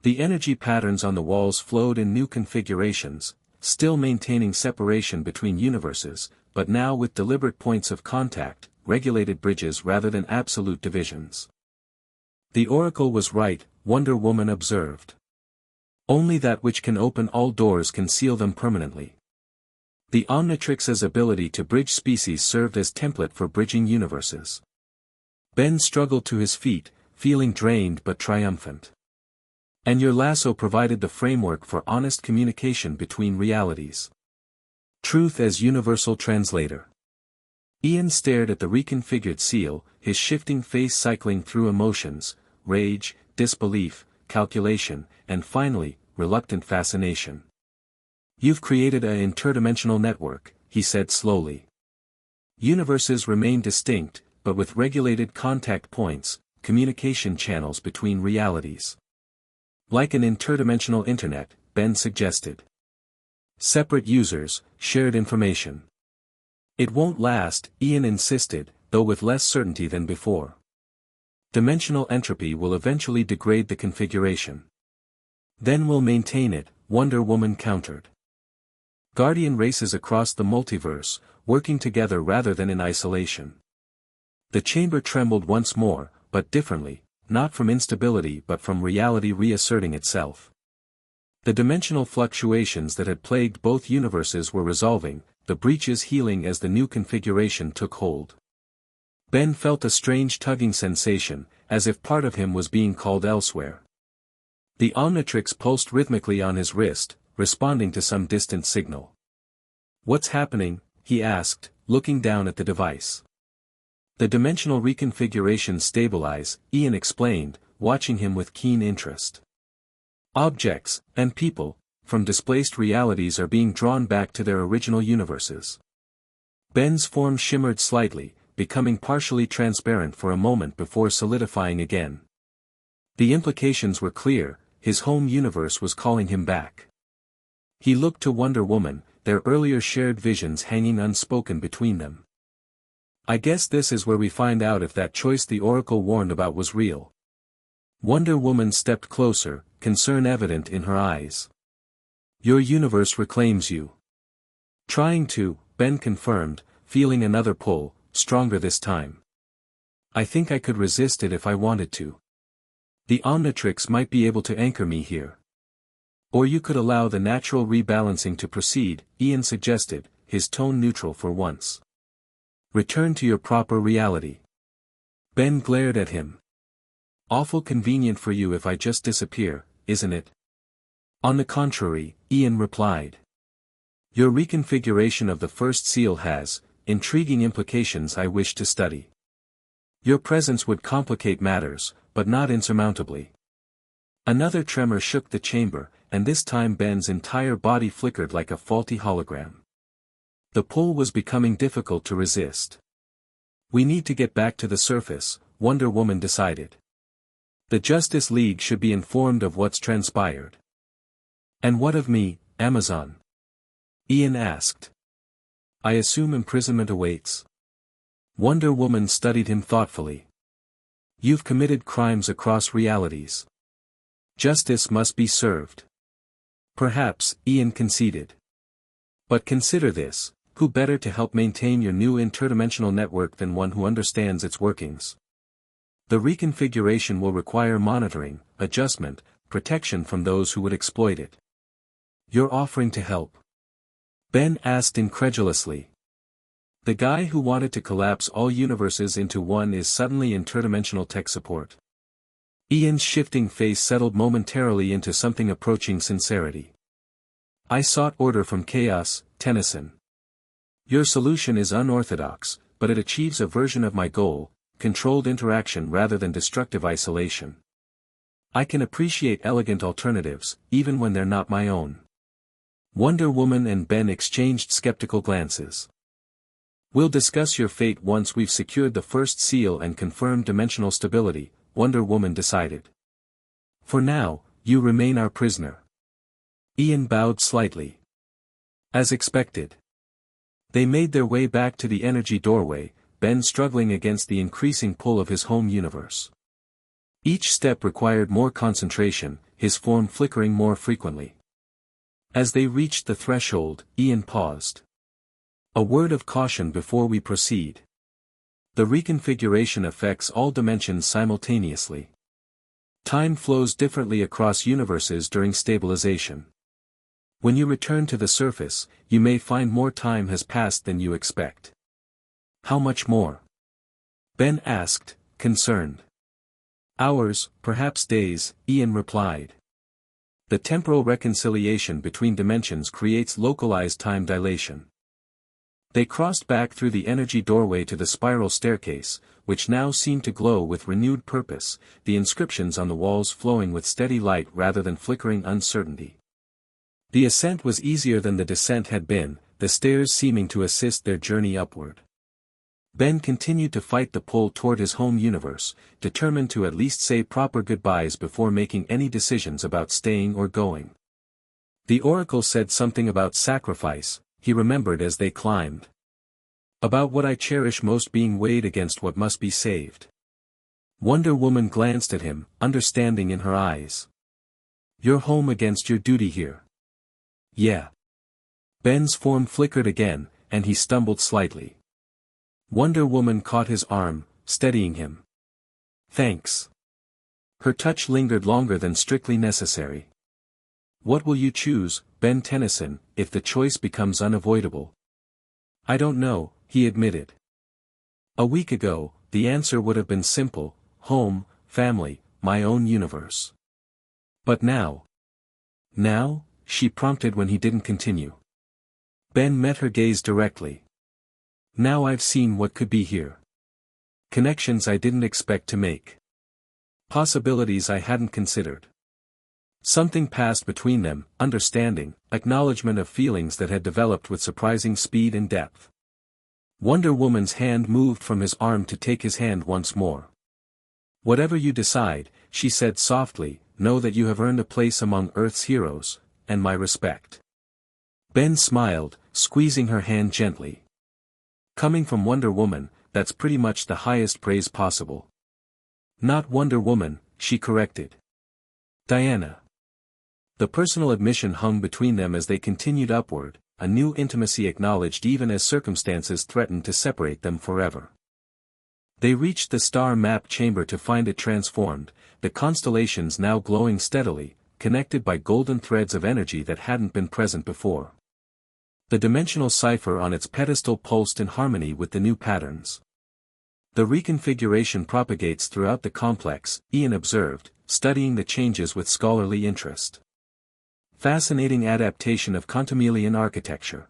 A: The energy patterns on the walls flowed in new configurations, still maintaining separation between universes, but now with deliberate points of contact, regulated bridges rather than absolute divisions. The Oracle was right, Wonder Woman observed. Only that which can open all doors can seal them permanently. The Omnitrix's ability to bridge species served as template for bridging universes. Ben struggled to his feet, feeling drained but triumphant. And your lasso provided the framework for honest communication between realities. Truth as universal translator. Ian stared at the reconfigured seal, his shifting face cycling through emotions, rage, disbelief, calculation, and finally, reluctant fascination. You've created an interdimensional network, he said slowly. Universes remain distinct, but with regulated contact points, communication channels between realities. Like an interdimensional internet, Ben suggested. Separate users, shared information. It won't last, Ian insisted, though with less certainty than before. Dimensional entropy will eventually degrade the configuration. Then we'll maintain it, Wonder Woman countered. Guardian races across the multiverse, working together rather than in isolation. The chamber trembled once more, but differently, not from instability but from reality reasserting itself. The dimensional fluctuations that had plagued both universes were resolving, the breaches healing as the new configuration took hold. Ben felt a strange tugging sensation, as if part of him was being called elsewhere. The Omnitrix pulsed rhythmically on his wrist, responding to some distant signal. What's happening? He asked, looking down at the device. The dimensional reconfiguration stabilize, Ian explained, watching him with keen interest. Objects, and people, from displaced realities are being drawn back to their original universes. Ben's form shimmered slightly, becoming partially transparent for a moment before solidifying again. The implications were clear, his home universe was calling him back. He looked to Wonder Woman, their earlier shared visions hanging unspoken between them. I guess this is where we find out if that choice the Oracle warned about was real. Wonder Woman stepped closer, concern evident in her eyes. Your universe reclaims you. Trying to, Ben confirmed, feeling another pull, stronger this time. I think I could resist it if I wanted to. The Omnitrix might be able to anchor me here. Or you could allow the natural rebalancing to proceed, Ian suggested, his tone neutral for once. Return to your proper reality. Ben glared at him. Awful convenient for you if I just disappear, isn't it? On the contrary, Ian replied. Your reconfiguration of the first seal has intriguing implications I wish to study. Your presence would complicate matters, but not insurmountably. Another tremor shook the chamber, and this time Ben's entire body flickered like a faulty hologram. The pull was becoming difficult to resist. We need to get back to the surface, Wonder Woman decided. The Justice League should be informed of what's transpired. And what of me, Amazon? Ian asked. I assume imprisonment awaits. Wonder Woman studied him thoughtfully. You've committed crimes across realities. Justice must be served. Perhaps, Ian conceded. But consider this, who better to help maintain your new interdimensional network than one who understands its workings? The reconfiguration will require monitoring, adjustment, protection from those who would exploit it. You're offering to help? Ben asked incredulously. The guy who wanted to collapse all universes into one is suddenly interdimensional tech support. Ian's shifting face settled momentarily into something approaching sincerity. I sought order from chaos, Tennyson. Your solution is unorthodox, but it achieves a version of my goal, controlled interaction rather than destructive isolation. I can appreciate elegant alternatives, even when they're not my own. Wonder Woman and Ben exchanged skeptical glances. We'll discuss your fate once we've secured the first seal and confirmed dimensional stability, Wonder Woman decided. For now, you remain our prisoner. Ian bowed slightly. As expected. They made their way back to the energy doorway, Ben struggling against the increasing pull of his home universe. Each step required more concentration, his form flickering more frequently. As they reached the threshold, Ian paused. A word of caution before we proceed. The reconfiguration affects all dimensions simultaneously. Time flows differently across universes during stabilization. When you return to the surface, you may find more time has passed than you expect. How much more? Ben asked, concerned. Hours, perhaps days, Ian replied. The temporal reconciliation between dimensions creates localized time dilation. They crossed back through the energy doorway to the spiral staircase, which now seemed to glow with renewed purpose, the inscriptions on the walls flowing with steady light rather than flickering uncertainty. The ascent was easier than the descent had been, the stairs seeming to assist their journey upward. Ben continued to fight the pull toward his home universe, determined to at least say proper goodbyes before making any decisions about staying or going. The Oracle said something about sacrifice, he remembered as they climbed. About what I cherish most being weighed against what must be saved. Wonder Woman glanced at him, understanding in her eyes. You're home against your duty here. Yeah. Ben's form flickered again, and he stumbled slightly. Wonder Woman caught his arm, steadying him. Thanks. Her touch lingered longer than strictly necessary. What will you choose, Ben Tennyson, if the choice becomes unavoidable? I don't know, he admitted. A week ago, the answer would have been simple, home, family, my own universe. But now? Now? She prompted when he didn't continue. Ben met her gaze directly. Now I've seen what could be here. Connections I didn't expect to make. Possibilities I hadn't considered. Something passed between them, understanding, acknowledgement of feelings that had developed with surprising speed and depth. Wonder Woman's hand moved from his arm to take his hand once more. "Whatever you decide," she said softly, "know that you have earned a place among Earth's heroes, and my respect." Ben smiled, squeezing her hand gently. "Coming from Wonder Woman, that's pretty much the highest praise possible." "Not Wonder Woman," she corrected. "Diana." The personal admission hung between them as they continued upward, a new intimacy acknowledged even as circumstances threatened to separate them forever. They reached the star map chamber to find it transformed, the constellations now glowing steadily, connected by golden threads of energy that hadn't been present before. The dimensional cipher on its pedestal pulsed in harmony with the new patterns. "The reconfiguration propagates throughout the complex," Ian observed, studying the changes with scholarly interest. "Fascinating adaptation of Contemelian architecture."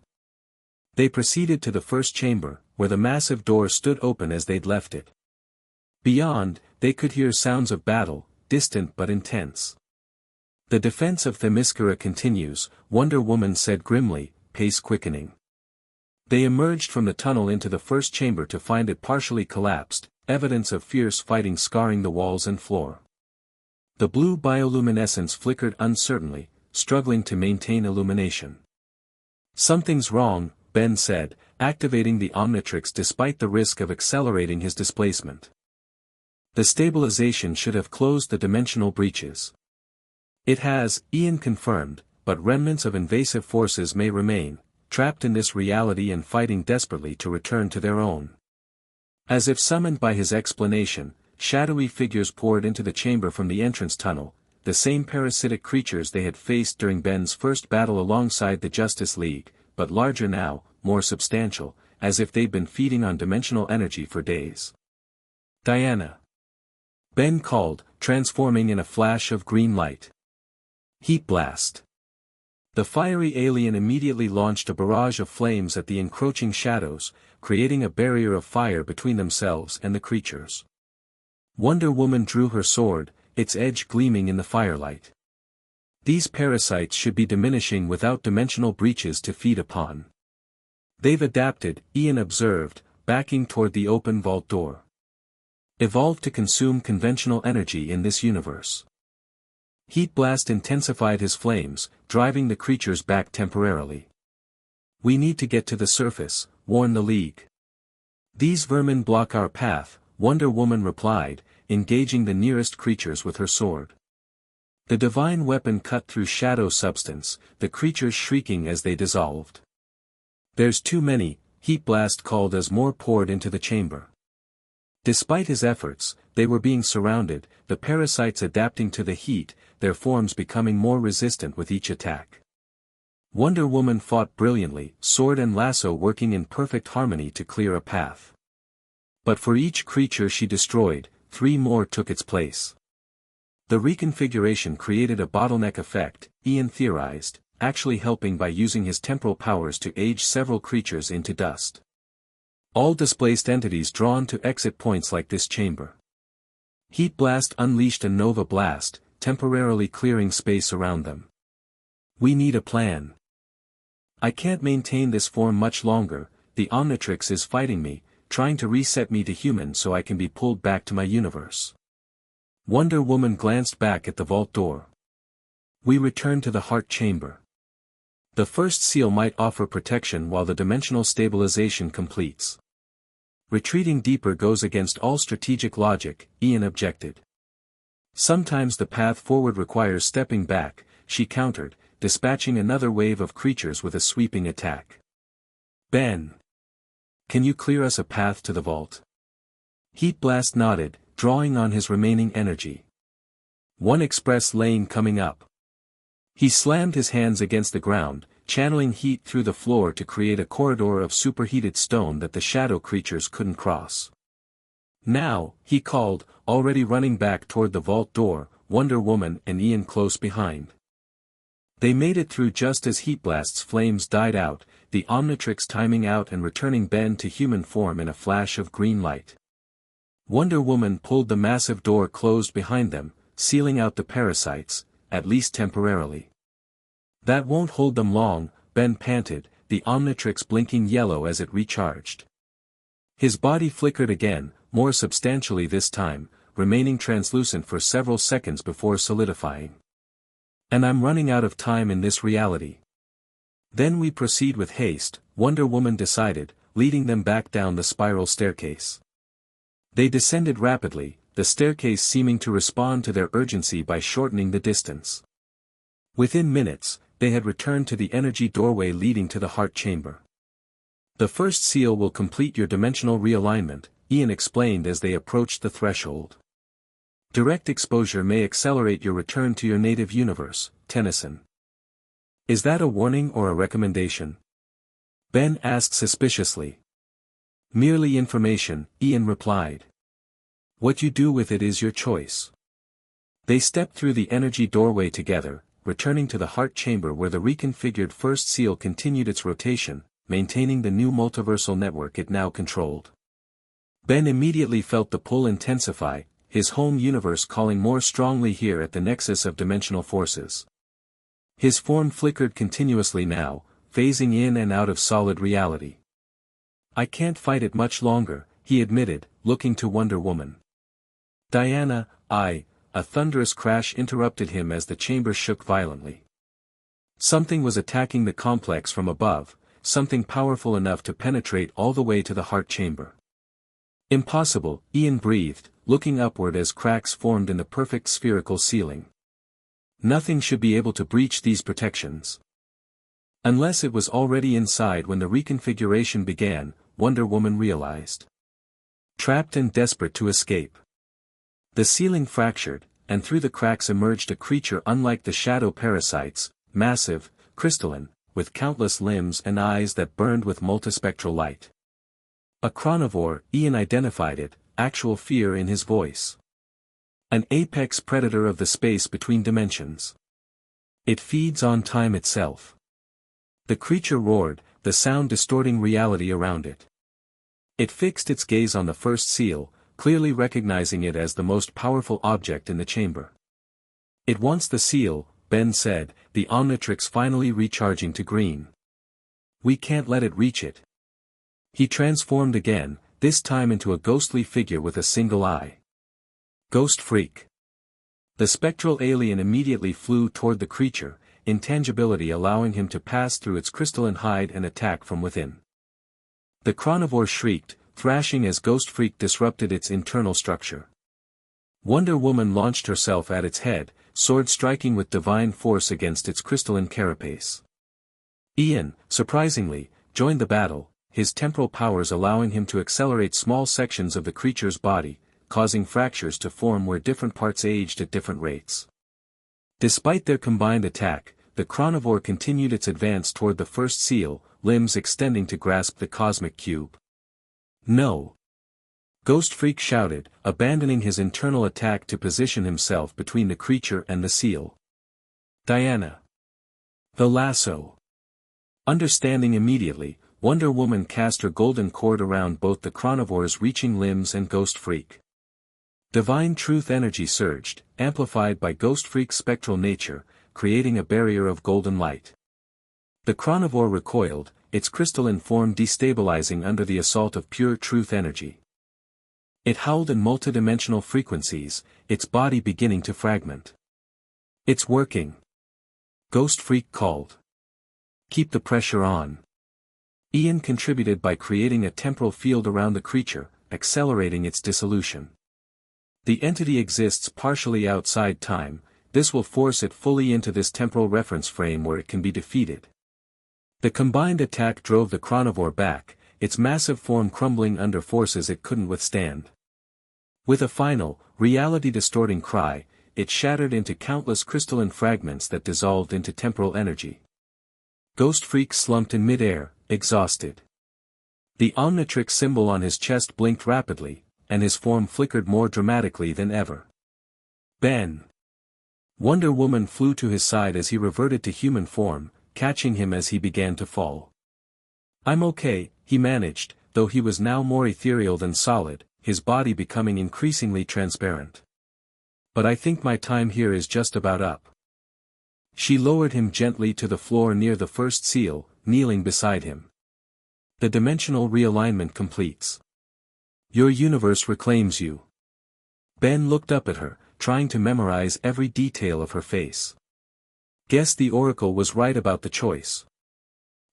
A: They proceeded to the first chamber, where the massive door stood open as they'd left it. Beyond, they could hear sounds of battle, distant but intense. "The defense of Themyscira continues," Wonder Woman said grimly, pace quickening. They emerged from the tunnel into the first chamber to find it partially collapsed, evidence of fierce fighting scarring the walls and floor. The blue bioluminescence flickered uncertainly, struggling to maintain illumination. "Something's wrong," Ben said, activating the Omnitrix despite the risk of accelerating his displacement. "The stabilization should have closed the dimensional breaches." "It has," Ian confirmed, "but remnants of invasive forces may remain, trapped in this reality and fighting desperately to return to their own." As if summoned by his explanation, shadowy figures poured into the chamber from the entrance tunnel, the same parasitic creatures they had faced during Ben's first battle alongside the Justice League, but larger now, more substantial, as if they'd been feeding on dimensional energy for days. "Diana!" Ben called, transforming in a flash of green light. "Heat blast!" The fiery alien immediately launched a barrage of flames at the encroaching shadows, creating a barrier of fire between themselves and the creatures. Wonder Woman drew her sword, its edge gleaming in the firelight. "These parasites should be diminishing without dimensional breaches to feed upon." "They've adapted," Ian observed, backing toward the open vault door. "Evolved to consume conventional energy in this universe." Heat blast intensified his flames, driving the creatures back temporarily. "We need to get to the surface," warned the League. "These vermin block our path," Wonder Woman replied, engaging the nearest creatures with her sword. The divine weapon cut through shadow substance, the creatures shrieking as they dissolved. "There's too many," Heat Blast called as more poured into the chamber. Despite his efforts, they were being surrounded, the parasites adapting to the heat, their forms becoming more resistant with each attack. Wonder Woman fought brilliantly, sword and lasso working in perfect harmony to clear a path. But for each creature she destroyed, 3 more took its place. The reconfiguration created a bottleneck effect, Ian theorized, actually helping by using his temporal powers to age several creatures into dust. All displaced entities drawn to exit points like this chamber. Heat Blast unleashed a Nova Blast, temporarily clearing space around them. "We need a plan. I can't maintain this form much longer, the Omnitrix is fighting me, trying to reset me to human so I can be pulled back to my universe." Wonder Woman glanced back at the vault door. "We return to the Heart Chamber. The first seal might offer protection while the dimensional stabilization completes." "Retreating deeper goes against all strategic logic," Ian objected. "Sometimes the path forward requires stepping back," she countered, dispatching another wave of creatures with a sweeping attack. "Ben! Can you clear us a path to the vault?" Heat Blast nodded, drawing on his remaining energy. "One express lane coming up." He slammed his hands against the ground, channeling heat through the floor to create a corridor of superheated stone that the shadow creatures couldn't cross. "Now," he called, already running back toward the vault door, Wonder Woman and Ian close behind. They made it through just as Heat Blast's flames died out, the Omnitrix timing out and returning Ben to human form in a flash of green light. Wonder Woman pulled the massive door closed behind them, sealing out the parasites, at least temporarily. "That won't hold them long," Ben panted, the Omnitrix blinking yellow as it recharged. His body flickered again, more substantially this time, remaining translucent for several seconds before solidifying. And I'm running out of time in this reality. Then we proceed with haste, Wonder Woman decided, leading them back down the spiral staircase. They descended rapidly, the staircase seeming to respond to their urgency by shortening the distance. Within minutes, they had returned to the energy doorway leading to the heart chamber. The first seal will complete your dimensional realignment, Ian explained as they approached the threshold. Direct exposure may accelerate your return to your native universe, Tennyson. Is that a warning or a recommendation? Ben asked suspiciously. Merely information, Ian replied. What you do with it is your choice. They stepped through the energy doorway together, returning to the heart chamber where the reconfigured first seal continued its rotation, maintaining the new multiversal network it now controlled. Ben immediately felt the pull intensify, his home universe calling more strongly here at the nexus of dimensional forces. His form flickered continuously now, phasing in and out of solid reality. I can't fight it much longer, he admitted, looking to Wonder Woman. Diana, a thunderous crash interrupted him as the chamber shook violently. Something was attacking the complex from above, something powerful enough to penetrate all the way to the heart chamber. Impossible, Ian breathed, looking upward as cracks formed in the perfect spherical ceiling. Nothing should be able to breach these protections. Unless it was already inside when the reconfiguration began, Wonder Woman realized. Trapped and desperate to escape. The ceiling fractured, and through the cracks emerged a creature unlike the shadow parasites, massive, crystalline, with countless limbs and eyes that burned with multispectral light. A chronivore, Ian identified it, actual fear in his voice. An apex predator of the space between dimensions. It feeds on time itself. The creature roared, the sound distorting reality around it. It fixed its gaze on the first seal, clearly recognizing it as the most powerful object in the chamber. It wants the seal, Ben said, the Omnitrix finally recharging to green. We can't let it reach it. He transformed again, this time into a ghostly figure with a single eye. Ghost Freak. The spectral alien immediately flew toward the creature, intangibility allowing him to pass through its crystalline hide and attack from within. The chronivore shrieked, thrashing as Ghost Freak disrupted its internal structure. Wonder Woman launched herself at its head, sword striking with divine force against its crystalline carapace. Ian, surprisingly, joined the battle, his temporal powers allowing him to accelerate small sections of the creature's body, causing fractures to form where different parts aged at different rates. Despite their combined attack, the chronivore continued its advance toward the first seal, limbs extending to grasp the cosmic cube. No! Ghost Freak shouted, abandoning his internal attack to position himself between the creature and the seal. Diana. The lasso. Understanding immediately, Wonder Woman cast her golden cord around both the chronovore's reaching limbs and Ghost Freak. Divine truth energy surged, amplified by Ghost Freak's spectral nature, creating a barrier of golden light. The chronivore recoiled, its crystalline form destabilizing under the assault of pure truth energy. It howled in multidimensional frequencies, its body beginning to fragment. It's working. Ghost Freak called. Keep the pressure on. Ian contributed by creating a temporal field around the creature, accelerating its dissolution. The entity exists partially outside time, this will force it fully into this temporal reference frame where it can be defeated. The combined attack drove the chronivore back, its massive form crumbling under forces it couldn't withstand. With a final, reality-distorting cry, it shattered into countless crystalline fragments that dissolved into temporal energy. Ghost Freak slumped in mid-air, exhausted. The Omnitrix symbol on his chest blinked rapidly, and his form flickered more dramatically than ever. Ben! Wonder Woman flew to his side as he reverted to human form, catching him as he began to fall. I'm okay, he managed, though he was now more ethereal than solid, his body becoming increasingly transparent. But I think my time here is just about up. She lowered him gently to the floor near the first seal, kneeling beside him. The dimensional realignment completes. Your universe reclaims you. Ben looked up at her, trying to memorize every detail of her face. Guess the oracle was right about the choice.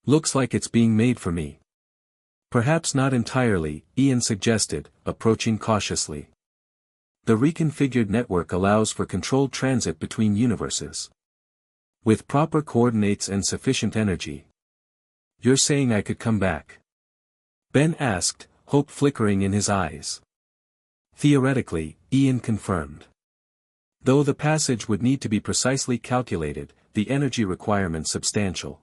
A: Looks like it's being made for me. Perhaps not entirely, Ian suggested, approaching cautiously. The reconfigured network allows for controlled transit between universes. With proper coordinates and sufficient energy. You're saying I could come back? Ben asked, hope flickering in his eyes. Theoretically, Ian confirmed. Though the passage would need to be precisely calculated, the energy requirement substantial.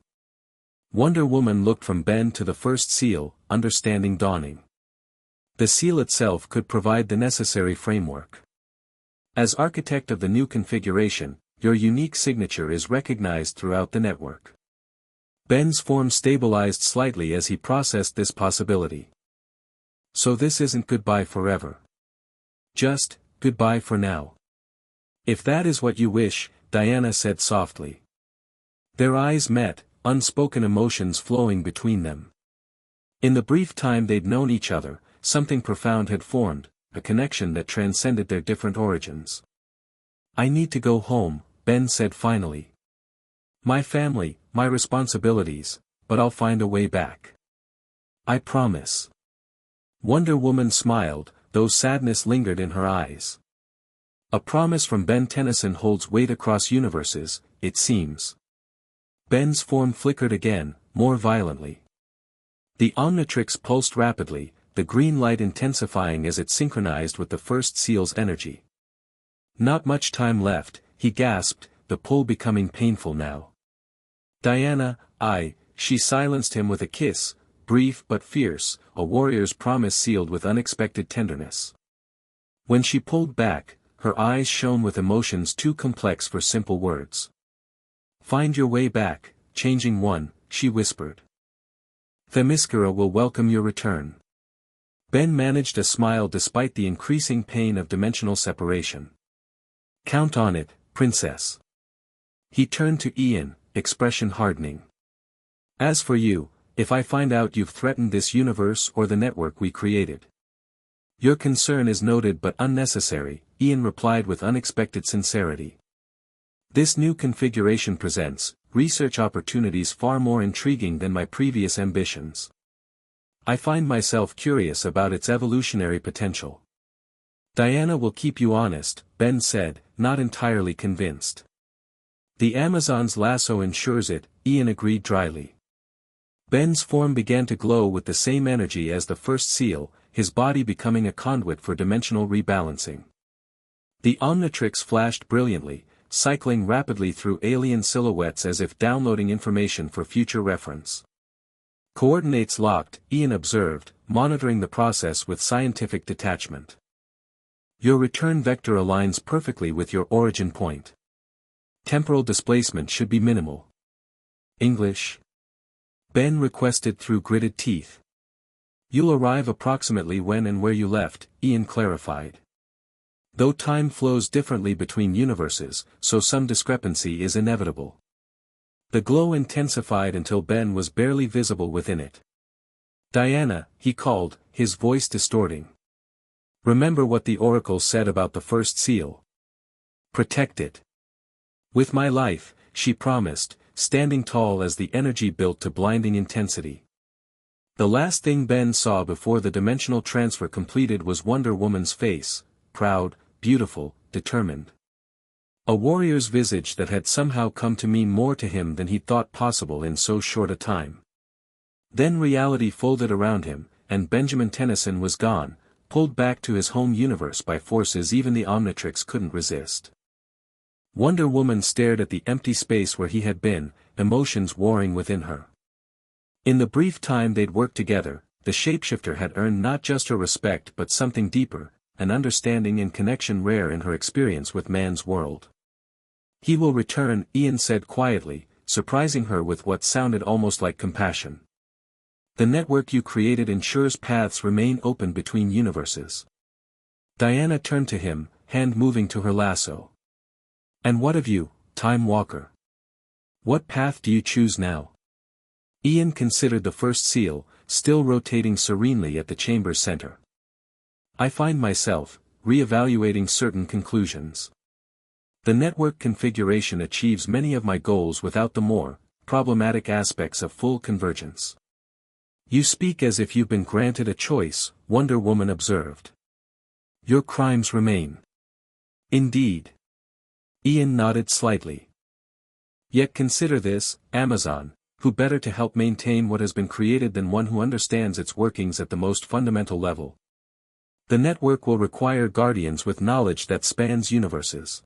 A: Wonder Woman looked from Ben to the first seal, understanding dawning. The seal itself could provide the necessary framework. As architect of the new configuration, your unique signature is recognized throughout the network. Ben's form stabilized slightly as he processed this possibility. So this isn't goodbye forever. Just, goodbye for now. If that is what you wish, Diana said softly. Their eyes met, unspoken emotions flowing between them. In the brief time they'd known each other, something profound had formed, a connection that transcended their different origins. I need to go home, Ben said finally. My family, my responsibilities, but I'll find a way back. I promise. Wonder Woman smiled, though sadness lingered in her eyes. A promise from Ben Tennyson holds weight across universes, it seems. Ben's form flickered again, more violently. The Omnitrix pulsed rapidly, the green light intensifying as it synchronized with the first seal's energy. Not much time left, he gasped, the pull becoming painful now. Diana, she silenced him with a kiss, brief but fierce, a warrior's promise sealed with unexpected tenderness. When she pulled back, her eyes shone with emotions too complex for simple words. Find your way back, changing one, she whispered. Themyscira will welcome your return. Ben managed a smile despite the increasing pain of dimensional separation. Count on it, princess. He turned to Ian, expression hardening. As for you, if I find out you've threatened this universe or the network we created. Your concern is noted but unnecessary, Ian replied with unexpected sincerity. This new configuration presents research opportunities far more intriguing than my previous ambitions. I find myself curious about its evolutionary potential. Diana will keep you honest, Ben said, not entirely convinced. The Amazon's lasso ensures it, Ian agreed dryly. Ben's form began to glow with the same energy as the first seal, his body becoming a conduit for dimensional rebalancing. The Omnitrix flashed brilliantly, cycling rapidly through alien silhouettes as if downloading information for future reference. Coordinates locked, Ian observed, monitoring the process with scientific detachment. Your return vector aligns perfectly with your origin point. Temporal displacement should be minimal. English? Ben requested through gritted teeth. You'll arrive approximately when and where you left, Ian clarified. Though time flows differently between universes, so some discrepancy is inevitable. The glow intensified until Ben was barely visible within it. Diana, he called, his voice distorting. Remember what the oracle said about the first seal. Protect it. With my life, she promised, standing tall as the energy built to blinding intensity. The last thing Ben saw before the dimensional transfer completed was Wonder Woman's face, proud, beautiful, determined. A warrior's visage that had somehow come to mean more to him than he thought possible in so short a time. Then reality folded around him, and Benjamin Tennyson was gone, pulled back to his home universe by forces even the Omnitrix couldn't resist. Wonder Woman stared at the empty space where he had been, emotions warring within her. In the brief time they'd worked together, the shapeshifter had earned not just her respect but something deeper, an understanding and connection rare in her experience with man's world. He will return, Ian said quietly, surprising her with what sounded almost like compassion. The network you created ensures paths remain open between universes. Diana turned to him, hand moving to her lasso. And what of you, Time Walker? What path do you choose now? Ian considered the first seal, still rotating serenely at the chamber's center. I find myself re-evaluating certain conclusions. The network configuration achieves many of my goals without the more problematic aspects of full convergence. You speak as if you've been granted a choice, Wonder Woman observed. Your crimes remain. Indeed. Ian nodded slightly. Yet consider this, Amazon, who better to help maintain what has been created than one who understands its workings at the most fundamental level. The network will require guardians with knowledge that spans universes.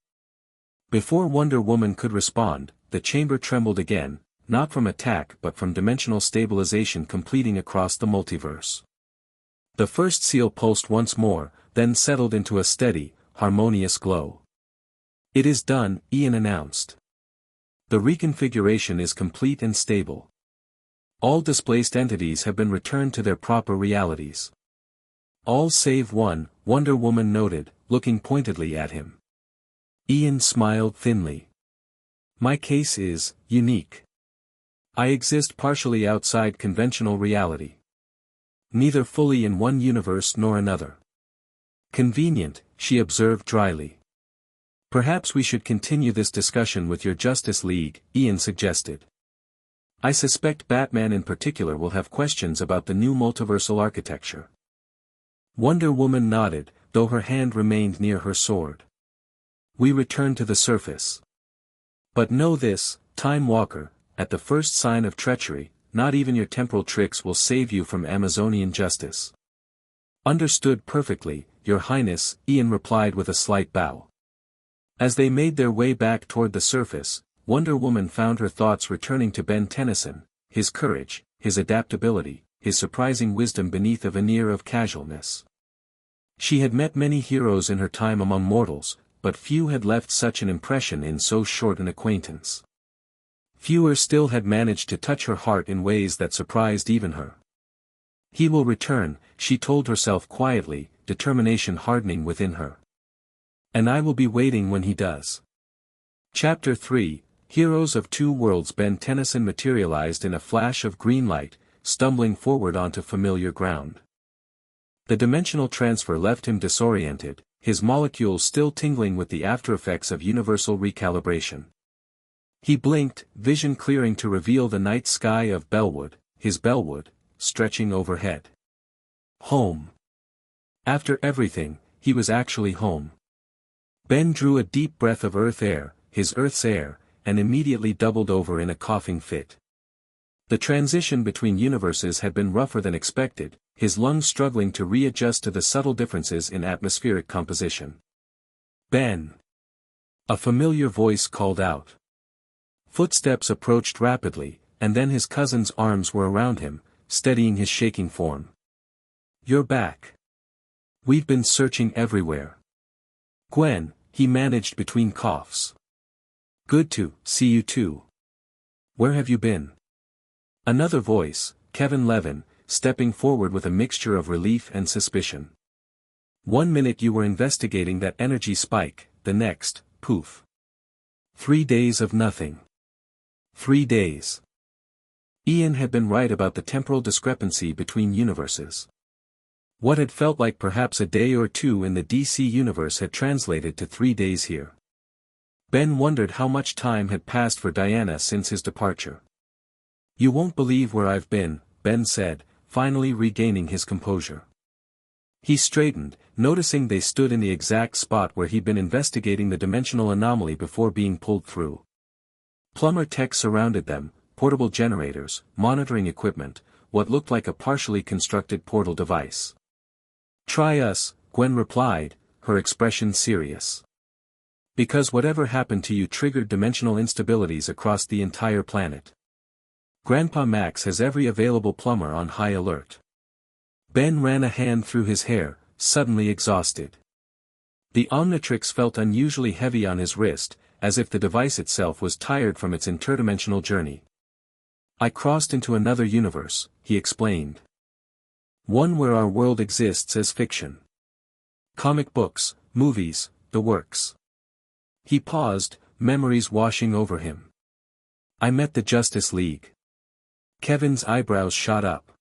A: Before Wonder Woman could respond, the chamber trembled again, not from attack but from dimensional stabilization completing across the multiverse. The first seal pulsed once more, then settled into a steady, harmonious glow. It is done, Ian announced. The reconfiguration is complete and stable. All displaced entities have been returned to their proper realities. All save one, Wonder Woman noted, looking pointedly at him. Ian smiled thinly. My case is unique. I exist partially outside conventional reality. Neither fully in one universe nor another. Convenient, she observed dryly. Perhaps we should continue this discussion with your Justice League, Ian suggested. I suspect Batman in particular will have questions about the new multiversal architecture. Wonder Woman nodded, though her hand remained near her sword. We return to the surface. But know this, Time Walker, at the first sign of treachery, not even your temporal tricks will save you from Amazonian justice. Understood perfectly, Your Highness, Ian replied with a slight bow. As they made their way back toward the surface, Wonder Woman found her thoughts returning to Ben Tennyson, his courage, his adaptability, his surprising wisdom beneath a veneer of casualness. She had met many heroes in her time among mortals, but few had left such an impression in so short an acquaintance. Fewer still had managed to touch her heart in ways that surprised even her. He will return, she told herself quietly, determination hardening within her. And I will be waiting when he does. Chapter 3, Heroes of Two Worlds. Ben Tennyson materialized in a flash of green light, stumbling forward onto familiar ground. The dimensional transfer left him disoriented, his molecules still tingling with the aftereffects of universal recalibration. He blinked, vision clearing to reveal the night sky of Bellwood, his Bellwood, stretching overhead. Home. After everything, he was actually home. Ben drew a deep breath of Earth air, his Earth's air, and immediately doubled over in a coughing fit. The transition between universes had been rougher than expected, his lungs struggling to readjust to the subtle differences in atmospheric composition. Ben! A familiar voice called out. Footsteps approached rapidly, and then his cousin's arms were around him, steadying his shaking form. You're back. We've been searching everywhere. Gwen, he managed between coughs. Good to see you too. Where have you been? Another voice, Kevin Levin, stepping forward with a mixture of relief and suspicion. 1 minute you were investigating that energy spike, the next, poof. 3 days of nothing. 3 days. Ian had been right about the temporal discrepancy between universes. What had felt like perhaps a day or two in the DC universe had translated to 3 days here. Ben wondered how much time had passed for Diana since his departure. You won't believe where I've been, Ben said, finally regaining his composure. He straightened, noticing they stood in the exact spot where he'd been investigating the dimensional anomaly before being pulled through. Plumber tech surrounded them, portable generators, monitoring equipment, what looked like a partially constructed portal device. Try us, Gwen replied, her expression serious. Because whatever happened to you triggered dimensional instabilities across the entire planet. Grandpa Max has every available plumber on high alert. Ben ran a hand through his hair, suddenly exhausted. The Omnitrix felt unusually heavy on his wrist, as if the device itself was tired from its interdimensional journey. I crossed into another universe, he explained. One where our world exists as fiction. Comic books, movies, the works. He paused, memories washing over him. I met the Justice League. Kevin's eyebrows shot up.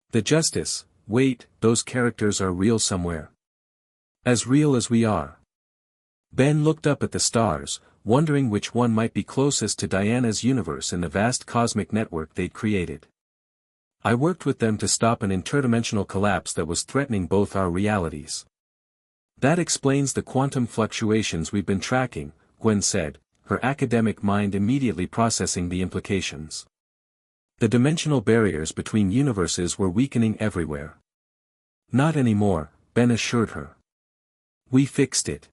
A: The Justice, wait, those characters are real somewhere. As real as we are. Ben looked up at the stars, wondering which one might be closest to Diana's universe in the vast cosmic network they'd created. I worked with them to stop an interdimensional collapse that was threatening both our realities. That explains the quantum fluctuations we've been tracking, Gwen said, her academic mind immediately processing the implications. The dimensional barriers between universes were weakening everywhere. Not anymore, Ben assured her. We fixed it.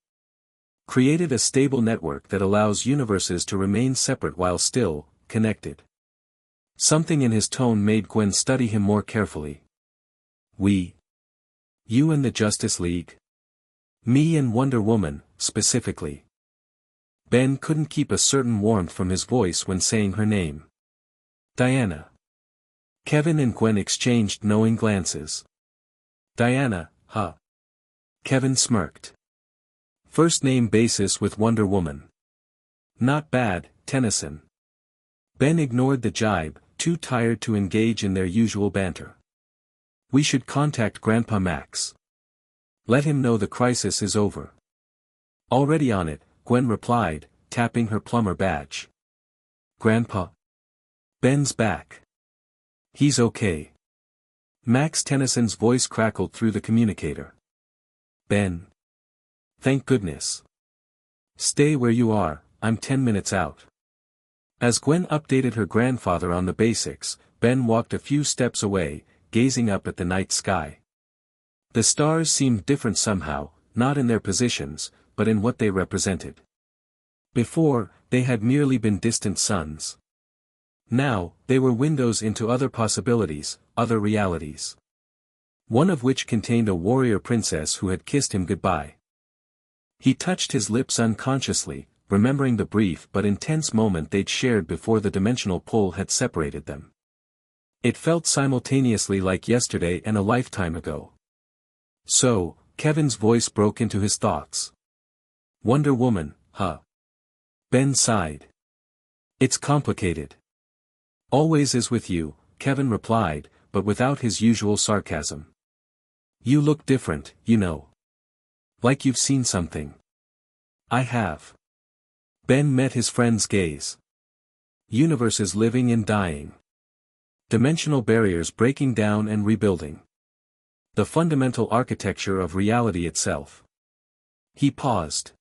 A: Created a stable network that allows universes to remain separate while still connected. Something in his tone made Gwen study him more carefully. We? You and the Justice League? Me and Wonder Woman, specifically. Ben couldn't keep a certain warmth from his voice when saying her name. Diana. Kevin and Gwen exchanged knowing glances. Diana, huh? Kevin smirked. First name basis with Wonder Woman. Not bad, Tennyson. Ben ignored the jibe, too tired to engage in their usual banter. We should contact Grandpa Max. Let him know the crisis is over. Already on it, Gwen replied, tapping her plumber badge. Grandpa? Ben's back. He's okay. Max Tennyson's voice crackled through the communicator. Ben. Thank goodness. Stay where you are, I'm 10 minutes out. As Gwen updated her grandfather on the basics, Ben walked a few steps away, gazing up at the night sky. The stars seemed different somehow, not in their positions, but in what they represented. Before, they had merely been distant suns. Now, they were windows into other possibilities, other realities. One of which contained a warrior princess who had kissed him goodbye. He touched his lips unconsciously, remembering the brief but intense moment they'd shared before the dimensional pull had separated them. It felt simultaneously like yesterday and a lifetime ago. So, Kevin's voice broke into his thoughts. Wonder Woman, huh? Ben sighed. It's complicated. Always is with you, Kevin replied, but without his usual sarcasm. You look different, you know. Like you've seen something. I have. Ben met his friend's gaze. Universes living and dying. Dimensional barriers breaking down and rebuilding. The fundamental architecture of reality itself. He paused.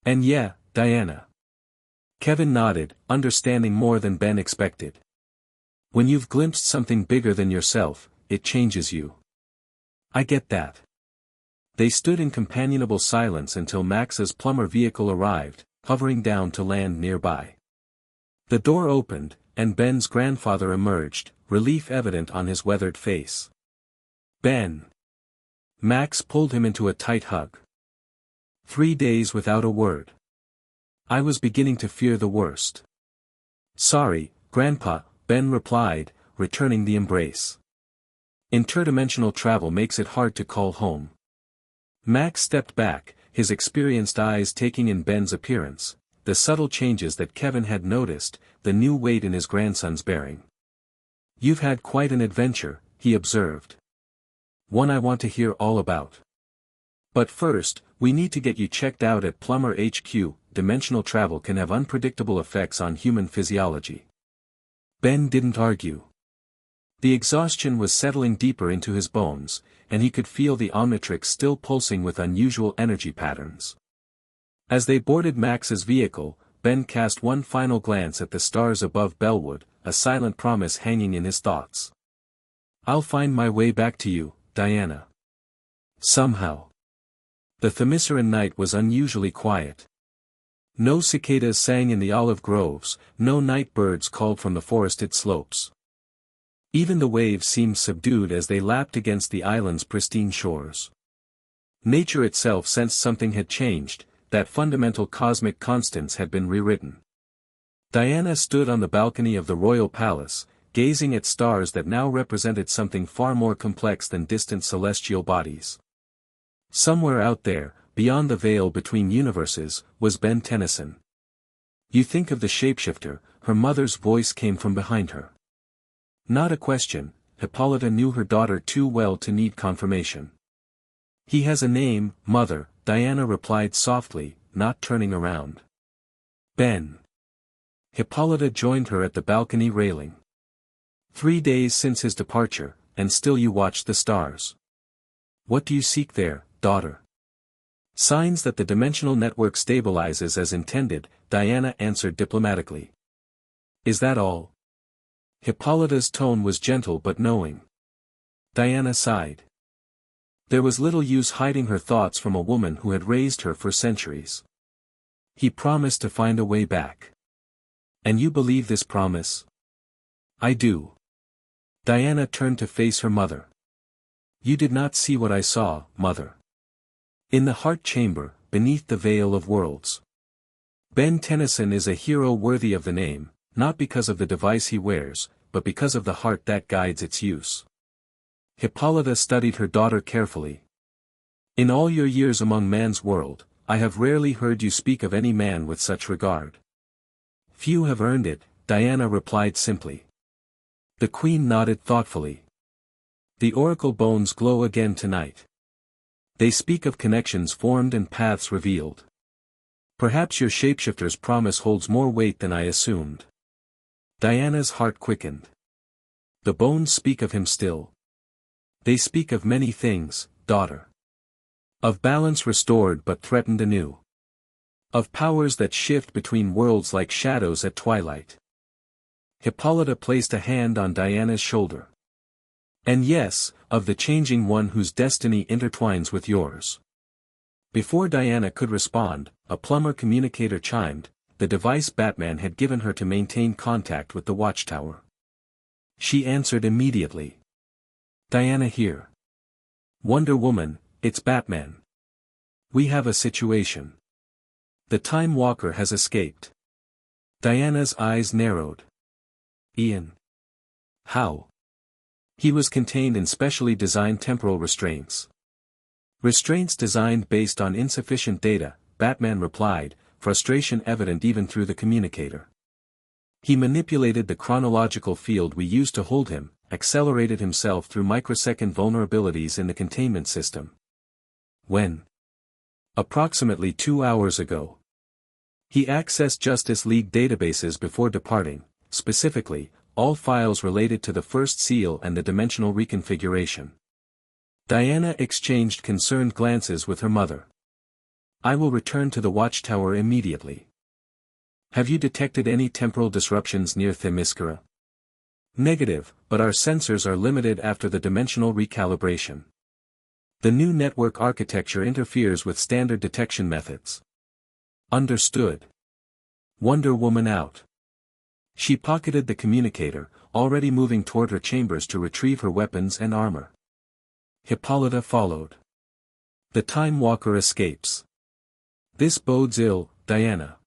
A: And yeah, Diana. Kevin nodded, understanding more than Ben expected. When you've glimpsed something bigger than yourself, it changes you. I get that. They stood in companionable silence until Max's plumber vehicle arrived, hovering down to land nearby. The door opened, and Ben's grandfather emerged, relief evident on his weathered face. Ben. Max pulled him into a tight hug. 3 days without a word. I was beginning to fear the worst. Sorry, Grandpa, Ben replied, returning the embrace. Interdimensional travel makes it hard to call home. Max stepped back, his experienced eyes taking in Ben's appearance, the subtle changes that Kevin had noticed, the new weight in his grandson's bearing. You've had quite an adventure, he observed. One I want to hear all about. But first, we need to get you checked out at Plumber HQ. Dimensional travel can have unpredictable effects on human physiology. Ben didn't argue. The exhaustion was settling deeper into his bones, and he could feel the Omnitrix still pulsing with unusual energy patterns. As they boarded Max's vehicle, Ben cast one final glance at the stars above Bellwood, a silent promise hanging in his thoughts. I'll find my way back to you, Diana. Somehow. The Themysciran night was unusually quiet. No cicadas sang in the olive groves, no night birds called from the forested slopes. Even the waves seemed subdued as they lapped against the island's pristine shores. Nature itself sensed something had changed, that fundamental cosmic constants had been rewritten. Diana stood on the balcony of the royal palace, gazing at stars that now represented something far more complex than distant celestial bodies. Somewhere out there, beyond the veil between universes, was Ben Tennyson. You think of the shapeshifter, her mother's voice came from behind her. Not a question, Hippolyta knew her daughter too well to need confirmation. "He has a name, mother," Diana replied softly, not turning around. "Ben." Hippolyta joined her at the balcony railing. 3 days since his departure, and still you watch the stars. What do you seek there, daughter?" "Signs that the dimensional network stabilizes as intended," Diana answered diplomatically. "Is that all?" Hippolyta's tone was gentle but knowing. Diana sighed. There was little use hiding her thoughts from a woman who had raised her for centuries. "He promised to find a way back. And you believe this promise?" "I do." Diana turned to face her mother. "You did not see what I saw, mother. In the heart chamber, beneath the veil of worlds. Ben Tennyson is a hero worthy of the name, not because of the device he wears, but because of the heart that guides its use." Hippolyta studied her daughter carefully. "In all your years among man's world, I have rarely heard you speak of any man with such regard." "Few have earned it," Diana replied simply. The queen nodded thoughtfully. "The oracle bones glow again tonight. They speak of connections formed and paths revealed. Perhaps your shapeshifter's promise holds more weight than I assumed." Diana's heart quickened. "The bones speak of him still." "They speak of many things, daughter. Of balance restored but threatened anew. Of powers that shift between worlds like shadows at twilight." Hippolyta placed a hand on Diana's shoulder. "And yes, of the changing one whose destiny intertwines with yours." Before Diana could respond, a plumber communicator chimed, the device Batman had given her to maintain contact with the watchtower. She answered immediately. "Diana here. Wonder Woman, it's Batman. We have a situation. The Time Walker has escaped." Diana's eyes narrowed. "Ian. How?" "He was contained in specially designed temporal restraints." "Restraints designed based on insufficient data," Batman replied, frustration evident even through the communicator. "He manipulated the chronological field we used to hold him, accelerated himself through microsecond vulnerabilities in the containment system." "When?" "Approximately 2 hours ago. He accessed Justice League databases before departing, specifically, all files related to the First Seal and the dimensional reconfiguration." Diana exchanged concerned glances with her mother. "I will return to the watchtower immediately." "Have you detected any temporal disruptions near Themyscira?" "Negative, but our sensors are limited after the dimensional recalibration. The new network architecture interferes with standard detection methods." "Understood." Wonder Woman out. She pocketed the communicator, already moving toward her chambers to retrieve her weapons and armor. Hippolyta followed. "The Time Walker escapes. This bodes ill, Diana.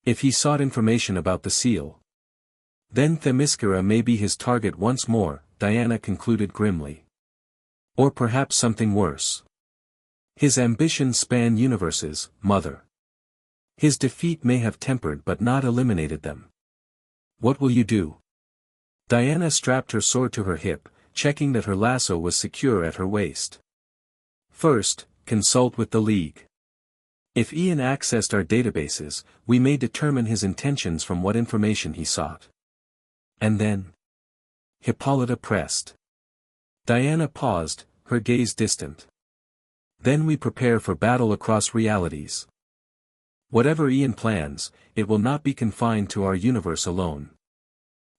A: If he sought information about the seal, then Themyscira may be his target once more," Diana concluded grimly. "Or perhaps something worse. His ambitions span universes, mother. His defeat may have tempered but not eliminated them." "What will you do?" Diana strapped her sword to her hip, checking that her lasso was secure at her waist. "First, consult with the League. If Ian accessed our databases, we may determine his intentions from what information he sought. And then?" Hippolyta pressed. Diana paused, her gaze distant. "Then we prepare for battle across realities. Whatever Ian plans, it will not be confined to our universe alone."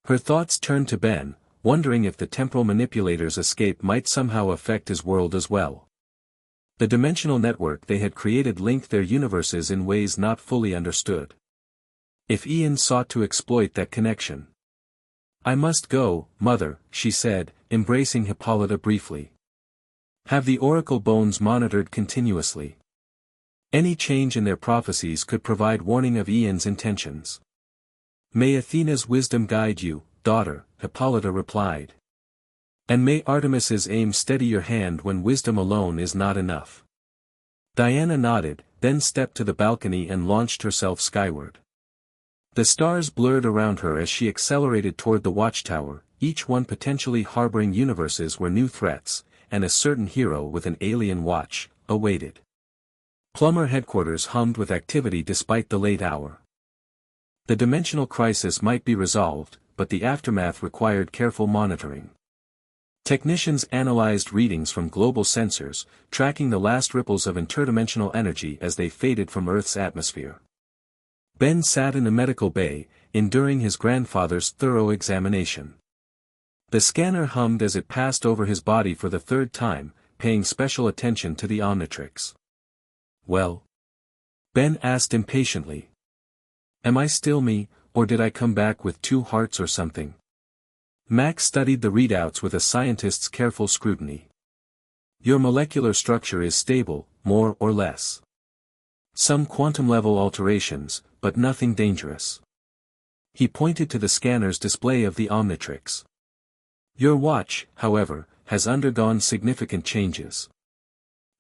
A: Her thoughts turned to Ben, wondering if the temporal manipulator's escape might somehow affect his world as well. The dimensional network they had created linked their universes in ways not fully understood. If Ian sought to exploit that connection. "I must go, mother," she said, embracing Hippolyta briefly. "Have the oracle bones monitored continuously. Any change in their prophecies could provide warning of Ian's intentions." "May Athena's wisdom guide you, daughter," Hippolyta replied. "And may Artemis's aim steady your hand when wisdom alone is not enough." Diana nodded, then stepped to the balcony and launched herself skyward. The stars blurred around her as she accelerated toward the watchtower, each one potentially harboring universes where new threats, and a certain hero with an alien watch, awaited. Plummer headquarters hummed with activity despite the late hour. The dimensional crisis might be resolved, but the aftermath required careful monitoring. Technicians analyzed readings from global sensors, tracking the last ripples of interdimensional energy as they faded from Earth's atmosphere. Ben sat in the medical bay, enduring his grandfather's thorough examination. The scanner hummed as it passed over his body for the third time, paying special attention to the Omnitrix. "Well?" Ben asked impatiently. "Am I still me, or did I come back with two hearts or something?" Max studied the readouts with a scientist's careful scrutiny. "Your molecular structure is stable, more or less. Some quantum-level alterations, but nothing dangerous." He pointed to the scanner's display of the Omnitrix. "Your watch, however, has undergone significant changes."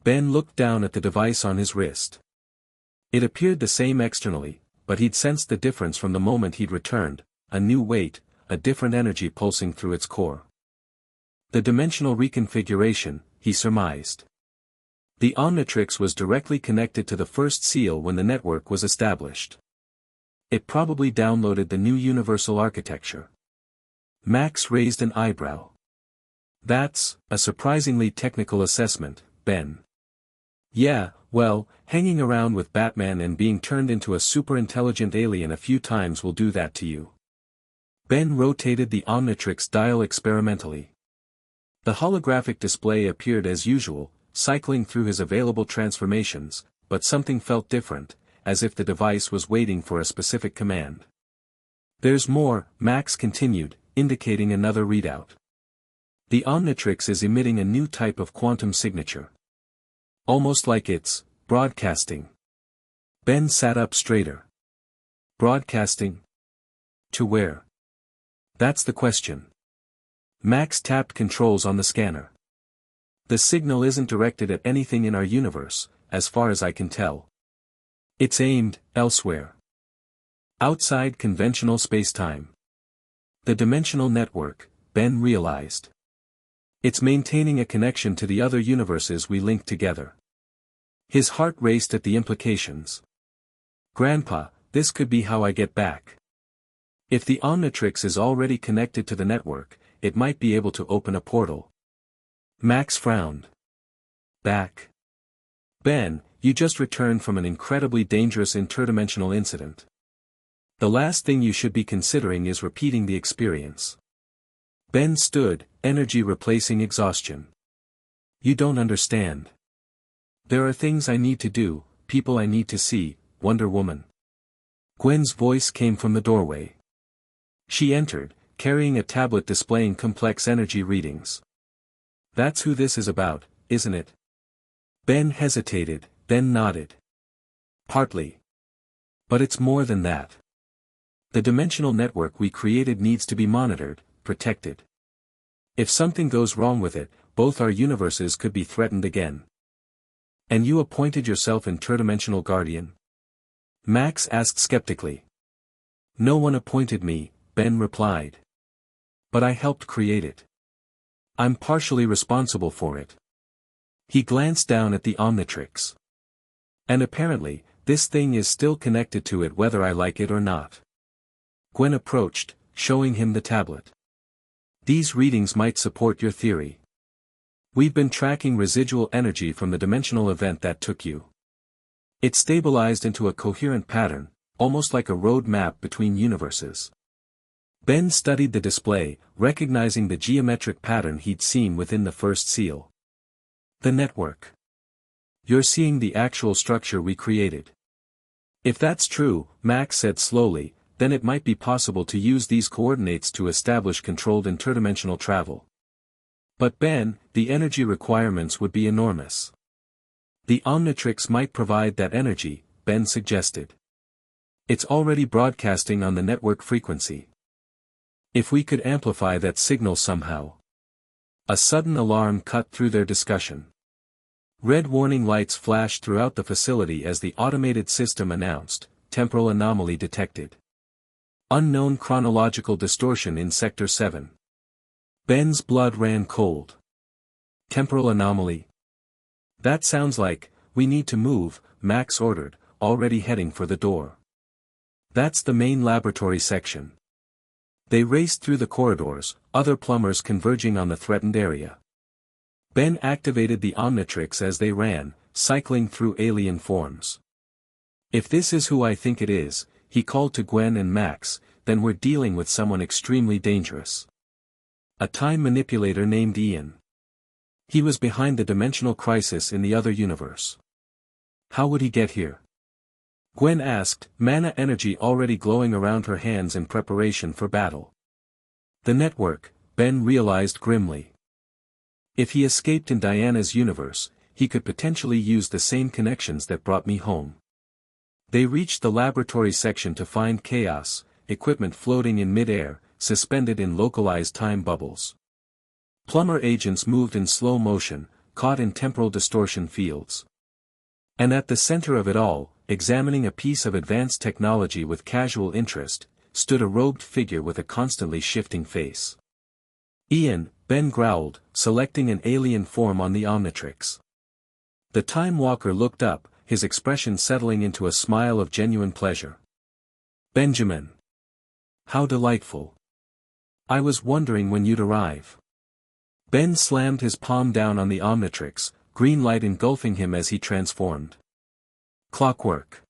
A: Ben looked down at the device on his wrist. It appeared the same externally, but he'd sensed the difference from the moment he'd returned, a new weight, a different energy pulsing through its core. The dimensional reconfiguration, he surmised. The Omnitrix was directly connected to the first seal when the network was established. It probably downloaded the new universal architecture. Max raised an eyebrow. "That's a surprisingly technical assessment, Ben." "Yeah, well, hanging around with Batman and being turned into a super-intelligent alien a few times will do that to you." Ben rotated the Omnitrix dial experimentally. The holographic display appeared as usual, cycling through his available transformations, but something felt different, as if the device was waiting for a specific command. "There's more," Max continued, indicating another readout. "The Omnitrix is emitting a new type of quantum signature. Almost like it's broadcasting." Ben sat up straighter. "Broadcasting? To where?" "That's the question." Max tapped controls on the scanner. "The signal isn't directed at anything in our universe, as far as I can tell. It's aimed elsewhere. Outside conventional spacetime. The dimensional network," Ben realized. "It's maintaining a connection to the other universes we link together." His heart raced at the implications. "Grandpa, this could be how I get back. If the Omnitrix is already connected to the network, it might be able to open a portal." Max frowned. "Back? Ben, you just returned from an incredibly dangerous interdimensional incident. The last thing you should be considering is repeating the experience." Ben stood, energy replacing exhaustion. "You don't understand. There are things I need to do, people I need to see, Wonder Woman." Gwen's voice came from the doorway. She entered, carrying a tablet displaying complex energy readings. "That's who this is about, isn't it?" Ben hesitated, then nodded. "Partly. But it's more than that. The dimensional network we created needs to be monitored, protected. If something goes wrong with it, both our universes could be threatened again." "And you appointed yourself interdimensional guardian?" Max asked skeptically. "No one appointed me," Ben replied. "But I helped create it. I'm partially responsible for it." He glanced down at the Omnitrix. "And apparently, this thing is still connected to it whether I like it or not." Gwen approached, showing him the tablet. "These readings might support your theory. We've been tracking residual energy from the dimensional event that took you. It stabilized into a coherent pattern, almost like a road map between universes." Ben studied the display, recognizing the geometric pattern he'd seen within the first seal. "The network. You're seeing the actual structure we created." "If that's true," Max said slowly, "then it might be possible to use these coordinates to establish controlled interdimensional travel." "But Ben, the energy requirements would be enormous." "The Omnitrix might provide that energy," Ben suggested. "It's already broadcasting on the network frequency. If we could amplify that signal somehow." A sudden alarm cut through their discussion. Red warning lights flashed throughout the facility as the automated system announced, "Temporal anomaly detected. Unknown chronological distortion in Sector 7. Ben's blood ran cold. Temporal anomaly? That sounds like, we need to move, Max ordered, already heading for the door. That's the main laboratory section. They raced through the corridors, other plumbers converging on the threatened area. Ben activated the Omnitrix as they ran, cycling through alien forms. If this is who I think it is, he called to Gwen and Max, then we're dealing with someone extremely dangerous. A time manipulator named Ian. He was behind the dimensional crisis in the other universe. How would he get here? Gwen asked, mana energy already glowing around her hands in preparation for battle. The network, Ben realized grimly. If he escaped in Diana's universe, he could potentially use the same connections that brought me home. They reached the laboratory section to find chaos, equipment floating in mid-air, suspended in localized time bubbles. Plumber agents moved in slow motion, caught in temporal distortion fields. And at the center of it all, examining a piece of advanced technology with casual interest, stood a robed figure with a constantly shifting face. Ian, Ben growled, selecting an alien form on the Omnitrix. The Time Walker looked up, his expression settling into a smile of genuine pleasure. Benjamin. How delightful. I was wondering when you'd arrive. Ben slammed his palm down on the Omnitrix, green light engulfing him as he transformed. Clockwork.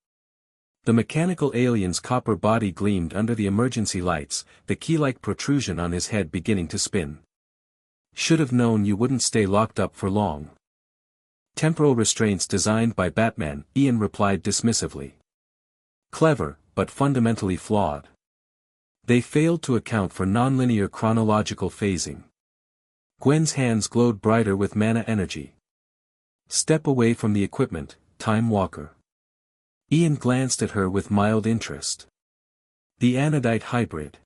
A: The mechanical alien's copper body gleamed under the emergency lights, the key-like protrusion on his head beginning to spin. Should have known you wouldn't stay locked up for long. Temporal restraints designed by Batman, Ian replied dismissively. Clever, but fundamentally flawed. They failed to account for nonlinear chronological phasing. Gwen's hands glowed brighter with mana energy. Step away from the equipment, Time Walker. Ian glanced at her with mild interest. The Anodite hybrid.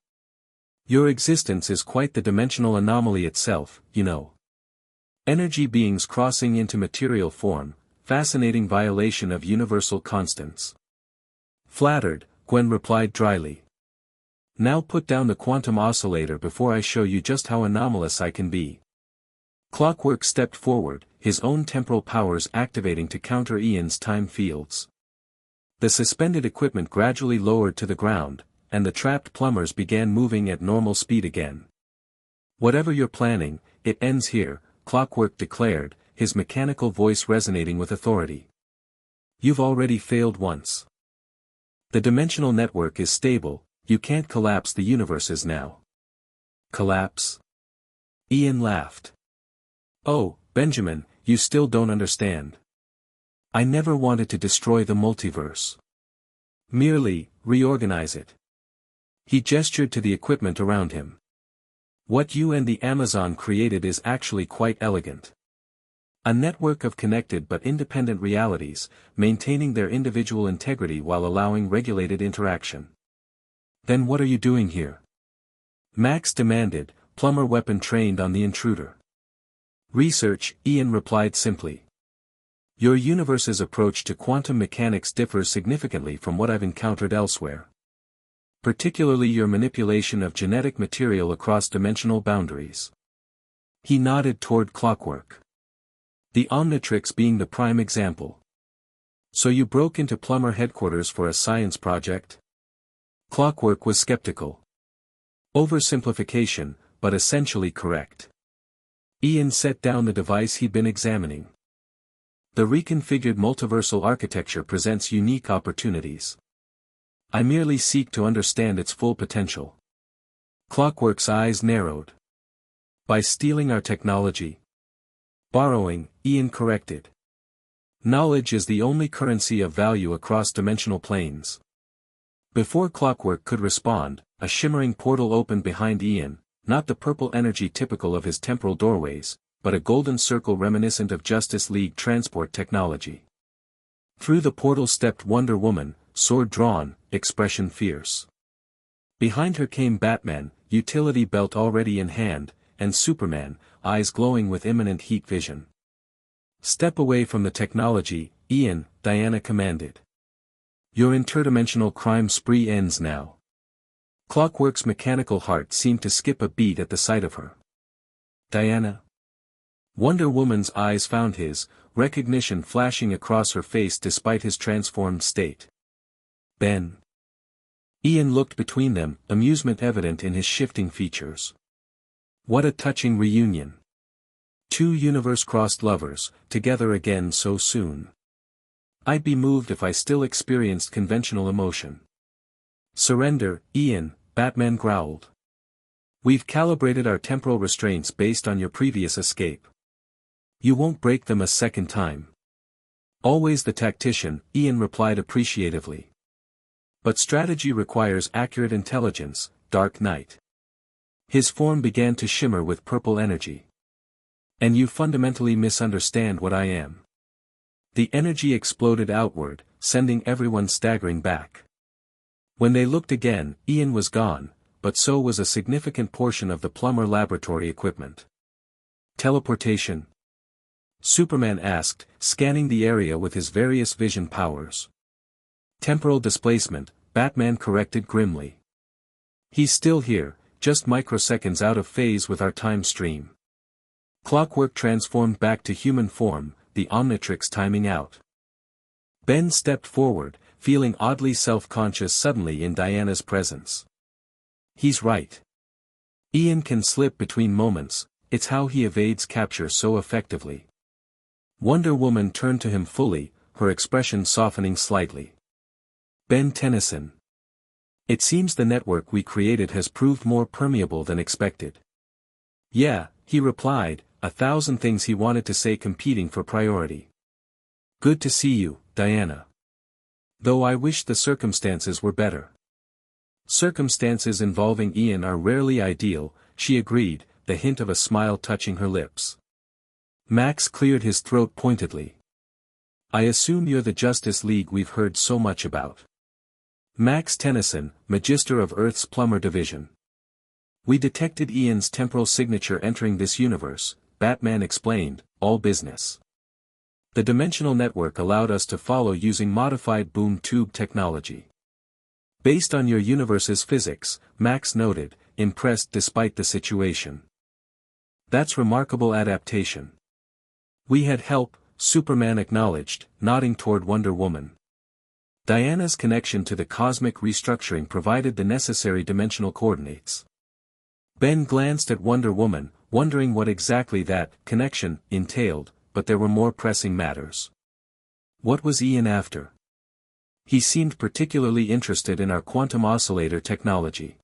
A: Your existence is quite the dimensional anomaly itself, you know. Energy beings crossing into material form, fascinating violation of universal constants. Flattered, Gwen replied dryly. Now put down the quantum oscillator before I show you just how anomalous I can be. Clockwork stepped forward, his own temporal powers activating to counter Ian's time fields. The suspended equipment gradually lowered to the ground, and the trapped plumbers began moving at normal speed again. Whatever you're planning, it ends here, Clockwork declared, his mechanical voice resonating with authority. You've already failed once. The dimensional network is stable, you can't collapse the universes now. Collapse? Ian laughed. Oh, Benjamin, you still don't understand. I never wanted to destroy the multiverse. Merely, reorganize it. He gestured to the equipment around him. What you and the Amazon created is actually quite elegant. A network of connected but independent realities, maintaining their individual integrity while allowing regulated interaction. Then what are you doing here? Max demanded, plumber weapon trained on the intruder. Research, Ian replied simply. Your universe's approach to quantum mechanics differs significantly from what I've encountered elsewhere. Particularly your manipulation of genetic material across dimensional boundaries. He nodded toward Clockwork. The Omnitrix being the prime example. So you broke into Plumber headquarters for a science project? Clockwork was skeptical. Oversimplification, but essentially correct. Ian set down the device he'd been examining. The reconfigured multiversal architecture presents unique opportunities. I merely seek to understand its full potential. Clockwork's eyes narrowed. By stealing our technology. Borrowing, Ian corrected. Knowledge is the only currency of value across dimensional planes. Before Clockwork could respond, a shimmering portal opened behind Ian, not the purple energy typical of his temporal doorways, but a golden circle reminiscent of Justice League transport technology. Through the portal stepped Wonder Woman, sword drawn, expression fierce. Behind her came Batman, utility belt already in hand, and Superman, eyes glowing with imminent heat vision. Step away from the technology, Ian, Diana commanded. Your interdimensional crime spree ends now. Clockwork's mechanical heart seemed to skip a beat at the sight of her. Diana?" Wonder Woman's eyes found his, recognition flashing across her face despite his transformed state. "Ben." Ian looked between them, amusement evident in his shifting features. What a touching reunion. Two universe-crossed lovers, together again so soon. "I'd be moved if I still experienced conventional emotion." "Surrender, Ian," Batman growled. "We've calibrated our temporal restraints based on your previous escape. You won't break them a second time." "Always the tactician," Ian replied appreciatively. "But strategy requires accurate intelligence, Dark Knight." His form began to shimmer with purple energy. "And you fundamentally misunderstand what I am." The energy exploded outward, sending everyone staggering back. When they looked again, Ian was gone, but so was a significant portion of the Plummer laboratory equipment. "Teleportation?" Superman asked, scanning the area with his various vision powers. "Temporal displacement," Batman corrected grimly. "He's still here, just microseconds out of phase with our time stream." Clockwork transformed back to human form, the Omnitrix timing out. Ben stepped forward, feeling oddly self-conscious suddenly in Diana's presence. He's right. Ian can slip between moments, it's how he evades capture so effectively. Wonder Woman turned to him fully, her expression softening slightly. "Ben Tennyson. It seems the network we created has proved more permeable than expected." "Yeah," he replied, 1,000 things he wanted to say competing for priority. "Good to see you, Diana. Though I wish the circumstances were better." "Circumstances involving Ian are rarely ideal," she agreed, the hint of a smile touching her lips. Max cleared his throat pointedly. "I assume you're the Justice League we've heard so much about." "Max Tennyson, Magister of Earth's Plumber Division. We detected Ian's temporal signature entering this universe," Batman explained, "all business. The dimensional network allowed us to follow using modified boom tube technology." "Based on your universe's physics," Max noted, impressed despite the situation. "That's remarkable adaptation." "We had help," Superman acknowledged, nodding toward Wonder Woman. Diana's connection to the cosmic restructuring provided the necessary dimensional coordinates. Ben glanced at Wonder Woman, wondering what exactly that connection entailed, but there were more pressing matters. What was Ian after? He seemed particularly interested in our quantum oscillator technology.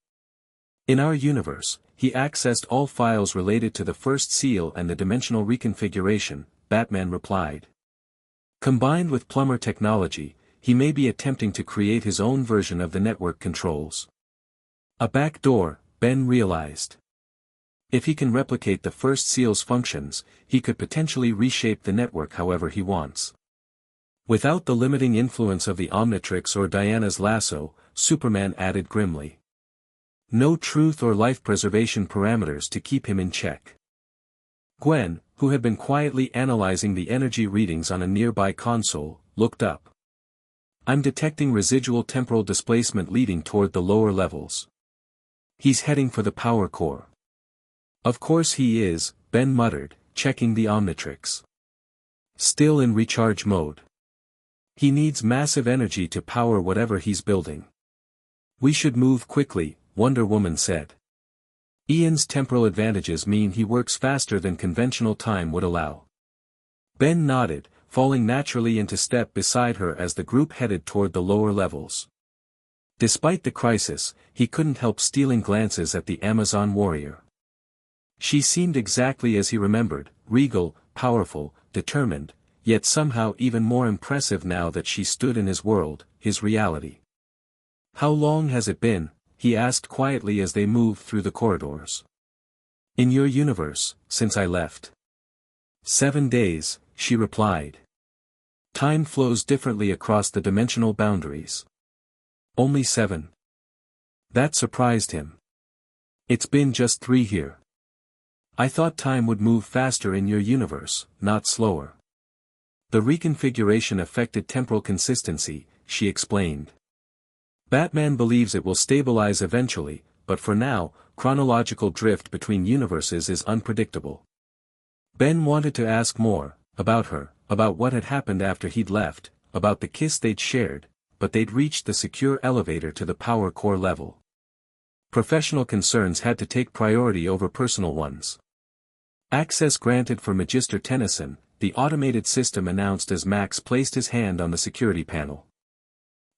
A: "In our universe, he accessed all files related to the first seal and the dimensional reconfiguration," Batman replied. "Combined with Plummer technology, he may be attempting to create his own version of the network controls." A back door, Ben realized. If he can replicate the first seal's functions, he could potentially reshape the network however he wants. Without the limiting influence of the Omnitrix or Diana's lasso, Superman added grimly. No truth or life preservation parameters to keep him in check. Gwen, who had been quietly analyzing the energy readings on a nearby console, looked up. "I'm detecting residual temporal displacement leading toward the lower levels." "He's heading for the power core." "Of course he is," Ben muttered, checking the Omnitrix. "Still in recharge mode. He needs massive energy to power whatever he's building." "We should move quickly," Wonder Woman said. "Ian's temporal advantages mean he works faster than conventional time would allow." Ben nodded, falling naturally into step beside her as the group headed toward the lower levels. Despite the crisis, he couldn't help stealing glances at the Amazon warrior. She seemed exactly as he remembered, regal, powerful, determined, yet somehow even more impressive now that she stood in his world, his reality. "How long has it been?" he asked quietly as they moved through the corridors. "In your universe, since I left." 7 days, she replied. "Time flows differently across the dimensional boundaries." "Only 7. That surprised him. "It's been just 3 here. I thought time would move faster in your universe, not slower." "The reconfiguration affected temporal consistency," she explained. "Batman believes it will stabilize eventually, but for now, chronological drift between universes is unpredictable. Ben wanted to ask more, about her, about what had happened after he'd left, about the kiss they'd shared, but they'd reached the secure elevator to the power core level. Professional concerns had to take priority over personal ones. Access granted for Magister Tennyson, the automated system announced as Max placed his hand on the security panel.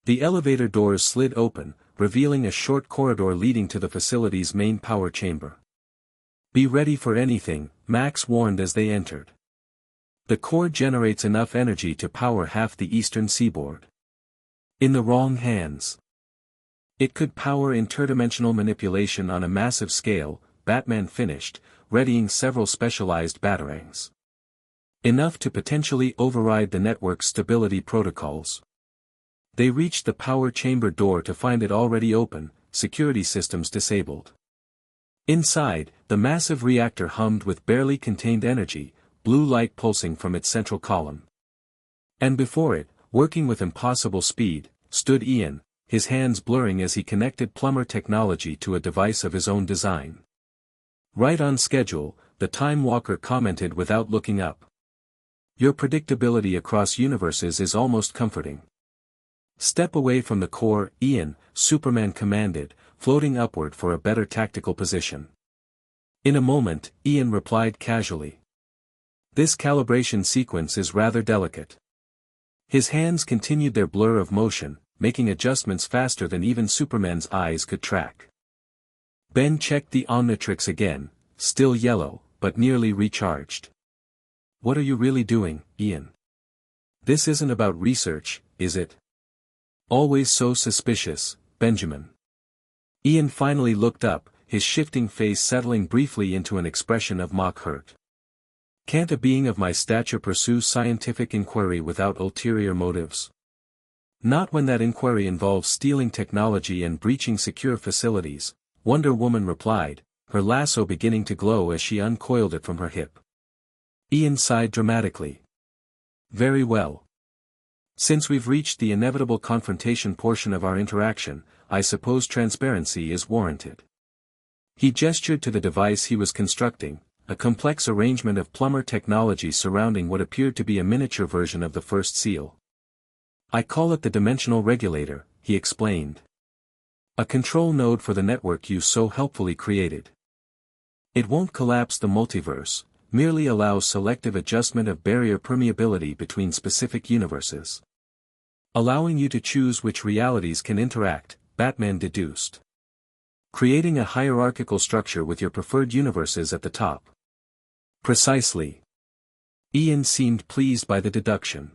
A: The elevator doors slid open, revealing a short corridor leading to the facility's main power chamber. "Be ready for anything," Max warned as they entered. "The core generates enough energy to power half the eastern seaboard. In the wrong hands, it could power interdimensional manipulation on a massive scale," Batman finished, readying several specialized batarangs. "Enough to potentially override the network's stability protocols." They reached the power chamber door to find it already open, security systems disabled. Inside, the massive reactor hummed with barely contained energy, blue light pulsing from its central column. And before it, working with impossible speed, stood Ian, his hands blurring as he connected plumber technology to a device of his own design. "Right on schedule," the Time Walker commented without looking up. "Your predictability across universes is almost comforting." "Step away from the core, Ian," Superman commanded, floating upward for a better tactical position. "In a moment," Ian replied casually. "This calibration sequence is rather delicate." His hands continued their blur of motion, making adjustments faster than even Superman's eyes could track. Ben checked the Omnitrix again, still yellow, but nearly recharged. "What are you really doing, Ian? This isn't about research, is it? Always so suspicious, Benjamin." Ian finally looked up, his shifting face settling briefly into an expression of mock hurt. "Can't a being of my stature pursue scientific inquiry without ulterior motives? Not when that inquiry involves stealing technology and breaching secure facilities," Wonder Woman replied, her lasso beginning to glow as she uncoiled it from her hip. Ian sighed dramatically. "Very well. Since we've reached the inevitable confrontation portion of our interaction, I suppose transparency is warranted." He gestured to the device he was constructing, a complex arrangement of plumber technology surrounding what appeared to be a miniature version of the first seal. "I call it the Dimensional Regulator," he explained. "A control node for the network you so helpfully created. It won't collapse the multiverse, merely allows selective adjustment of barrier permeability between specific universes. Allowing you to choose which realities can interact," Batman deduced. "Creating a hierarchical structure with your preferred universes at the top." "Precisely." Ian seemed pleased by the deduction.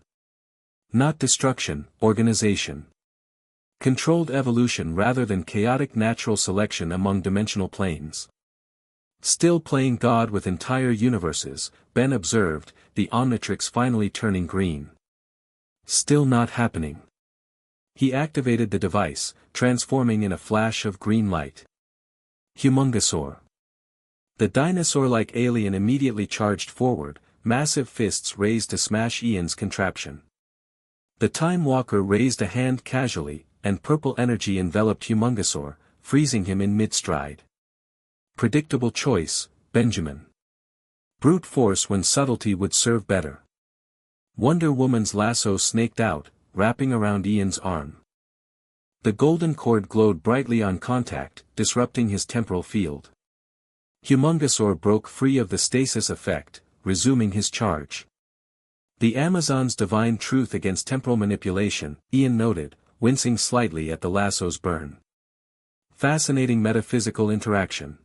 A: "Not destruction, organization. Controlled evolution rather than chaotic natural selection among dimensional planes." "Still playing God with entire universes," Ben observed, the Omnitrix finally turning green. "Still not happening." He activated the device, transforming in a flash of green light. "Humongosaur." The dinosaur-like alien immediately charged forward, massive fists raised to smash Ian's contraption. The Time Walker raised a hand casually, and purple energy enveloped Humongosaur, freezing him in mid-stride. "Predictable choice, Benjamin. Brute force when subtlety would serve better." Wonder Woman's lasso snaked out, wrapping around Ian's arm. The golden cord glowed brightly on contact, disrupting his temporal field. Humongosaur broke free of the stasis effect, resuming his charge. "The Amazon's divine truth against temporal manipulation," Ian noted, wincing slightly at the lasso's burn. "Fascinating metaphysical interaction.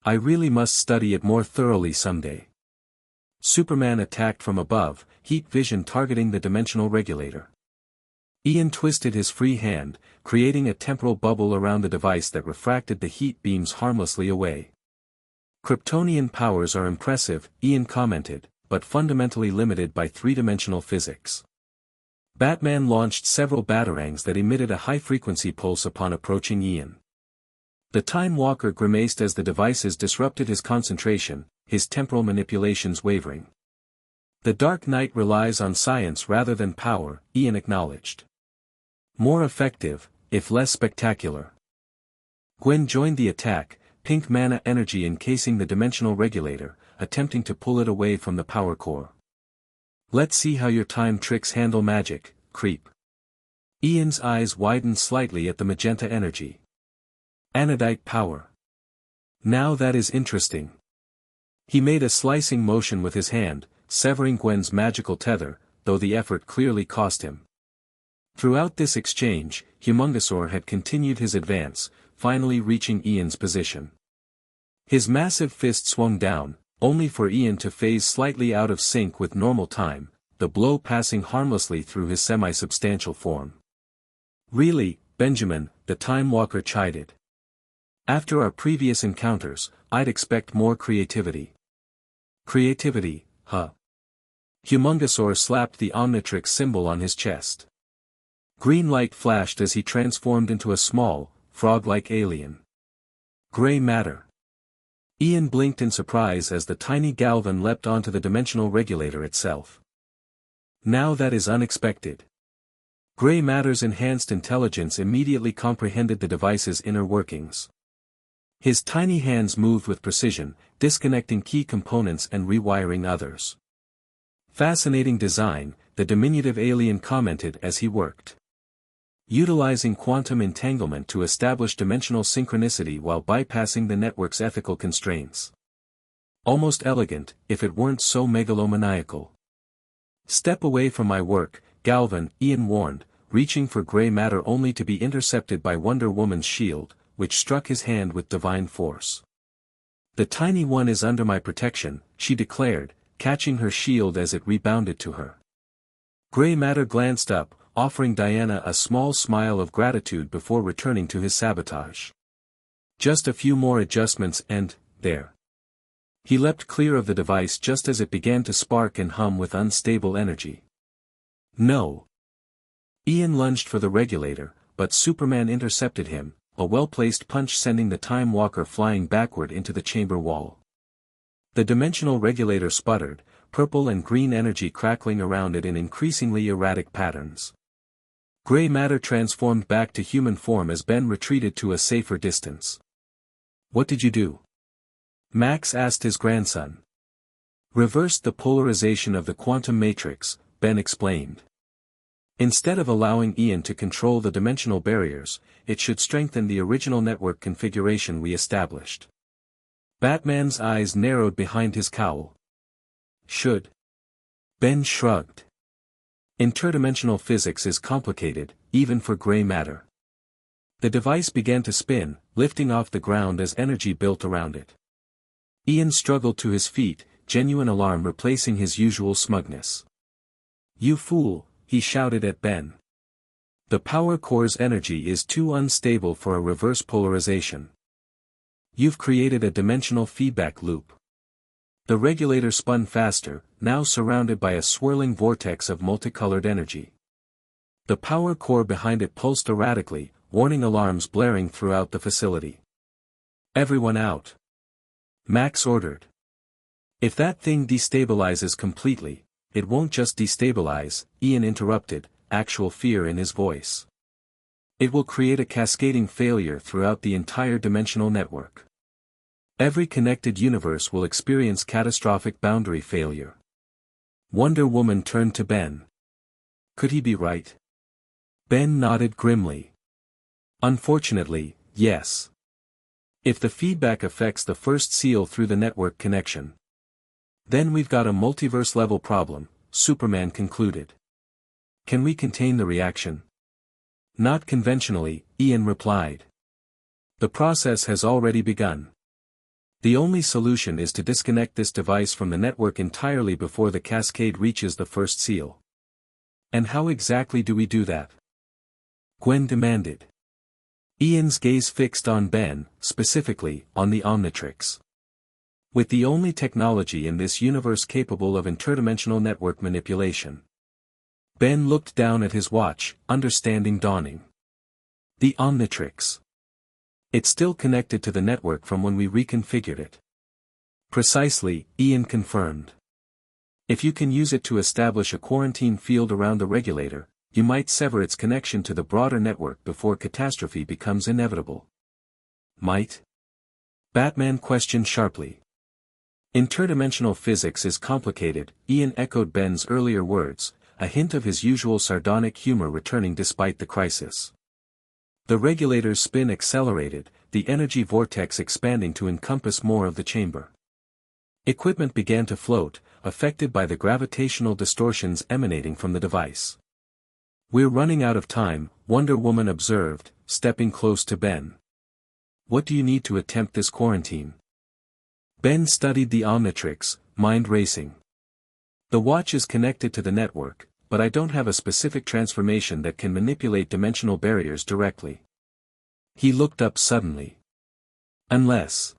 A: I really must study it more thoroughly someday." Superman attacked from above, heat vision targeting the Dimensional Regulator. Ian twisted his free hand, creating a temporal bubble around the device that refracted the heat beams harmlessly away. "Kryptonian powers are impressive," Ian commented, "but fundamentally limited by three-dimensional physics." Batman launched several batarangs that emitted a high-frequency pulse upon approaching Ian. The Time Walker grimaced as the devices disrupted his concentration, his temporal manipulations wavering. "The Dark Knight relies on science rather than power," Ian acknowledged. "More effective, if less spectacular." Gwen joined the attack, pink mana energy encasing the dimensional regulator, attempting to pull it away from the power core. Let's see how your time tricks handle magic, creep. Ian's eyes widened slightly at the magenta energy. Anodite power. Now that is interesting. He made a slicing motion with his hand, severing Gwen's magical tether, though the effort clearly cost him. Throughout this exchange, Humungosaur had continued his advance, finally reaching Ian's position. His massive fist swung down, only for Ian to phase slightly out of sync with normal time, the blow passing harmlessly through his semi-substantial form. Really, Benjamin, the Time Walker chided. After our previous encounters, I'd expect more creativity. Creativity, huh? Humungosaur slapped the Omnitrix symbol on his chest. Green light flashed as he transformed into a small, frog-like alien. Gray matter. Ian blinked in surprise as the tiny Galvan leapt onto the dimensional regulator itself. Now that is unexpected. Gray matter's enhanced intelligence immediately comprehended the device's inner workings. His tiny hands moved with precision, disconnecting key components and rewiring others. Fascinating design, the diminutive alien commented as he worked. Utilizing quantum entanglement to establish dimensional synchronicity while bypassing the network's ethical constraints. Almost elegant, if it weren't so megalomaniacal. Step away from my work, Galvan, Ian warned, reaching for gray matter only to be intercepted by Wonder Woman's shield, which struck his hand with divine force. The tiny one is under my protection, she declared, catching her shield as it rebounded to her. Gray matter glanced up, offering Diana a small smile of gratitude before returning to his sabotage. Just a few more adjustments and, there. He leapt clear of the device just as it began to spark and hum with unstable energy. No. Ian lunged for the regulator, but Superman intercepted him, a well-placed punch sending the Time Walker flying backward into the chamber wall. The dimensional regulator sputtered, purple and green energy crackling around it in increasingly erratic patterns. Gray matter transformed back to human form as Ben retreated to a safer distance. What did you do? Max asked his grandson. Reversed the polarization of the quantum matrix, Ben explained. Instead of allowing Ian to control the dimensional barriers, it should strengthen the original network configuration we established. Batman's eyes narrowed behind his cowl. Should? Ben shrugged. Interdimensional physics is complicated, even for gray matter. The device began to spin, lifting off the ground as energy built around it. Ian struggled to his feet, genuine alarm replacing his usual smugness. You fool, he shouted at Ben. The power core's energy is too unstable for a reverse polarization. You've created a dimensional feedback loop. The regulator spun faster, now surrounded by a swirling vortex of multicolored energy. The power core behind it pulsed erratically, warning alarms blaring throughout the facility. Everyone out. Max ordered. If that thing destabilizes completely, it won't just destabilize, Ian interrupted, actual fear in his voice. It will create a cascading failure throughout the entire dimensional network. Every connected universe will experience catastrophic boundary failure. Wonder Woman turned to Ben. Could he be right? Ben nodded grimly. Unfortunately, yes. If the feedback affects the first seal through the network connection, then we've got a multiverse-level problem, Superman concluded. Can we contain the reaction? Not conventionally, Ian replied. The process has already begun. The only solution is to disconnect this device from the network entirely before the cascade reaches the first seal. And how exactly do we do that? Gwen demanded. Ian's gaze fixed on Ben, specifically, on the Omnitrix. With the only technology in this universe capable of interdimensional network manipulation. Ben looked down at his watch, understanding dawning. The Omnitrix. It's still connected to the network from when we reconfigured it. Precisely, Ian confirmed. If you can use it to establish a quarantine field around the regulator, you might sever its connection to the broader network before catastrophe becomes inevitable. Might? Batman questioned sharply. Interdimensional physics is complicated, Ian echoed Ben's earlier words, a hint of his usual sardonic humor returning despite the crisis. The regulator's spin accelerated, the energy vortex expanding to encompass more of the chamber. Equipment began to float, affected by the gravitational distortions emanating from the device. "We're running out of time," Wonder Woman observed, stepping close to Ben. "What do you need to attempt this quarantine?" Ben studied the Omnitrix, mind racing. "The watch is connected to the network, but I don't have a specific transformation that can manipulate dimensional barriers directly." He looked up suddenly. Unless,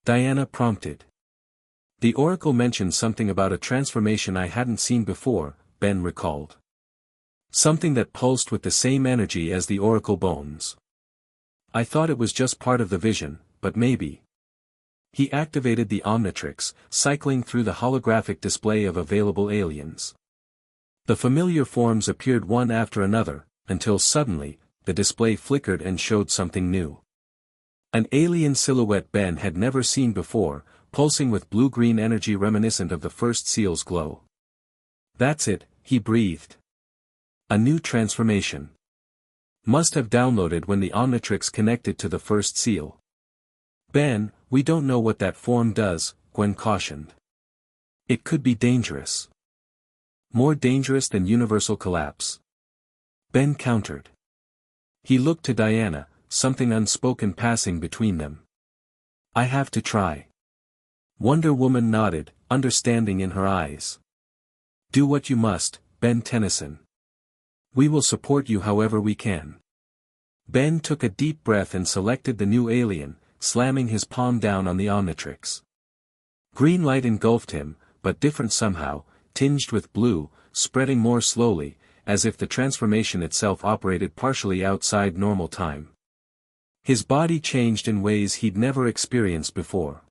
A: Diana prompted. "The Oracle mentioned something about a transformation I hadn't seen before," Ben recalled. "Something that pulsed with the same energy as the Oracle bones. I thought it was just part of the vision, but maybe." He activated the Omnitrix, cycling through the holographic display of available aliens. The familiar forms appeared one after another, until suddenly, the display flickered and showed something new. An alien silhouette Ben had never seen before, pulsing with blue-green energy reminiscent of the first seal's glow. "That's it," he breathed. "A new transformation. Must have downloaded when the Omnitrix connected to the first seal." "Ben, we don't know what that form does," Gwen cautioned. "It could be dangerous. More dangerous than universal collapse." Ben countered. He looked to Diana, something unspoken passing between them. "I have to try." Wonder Woman nodded, understanding in her eyes. "Do what you must, Ben Tennyson. We will support you however we can." Ben took a deep breath and selected the new alien, slamming his palm down on the Omnitrix. Green light engulfed him, but different somehow, tinged with blue, spreading more slowly, as if the transformation itself operated partially outside normal time. His body changed in ways he'd never experienced before.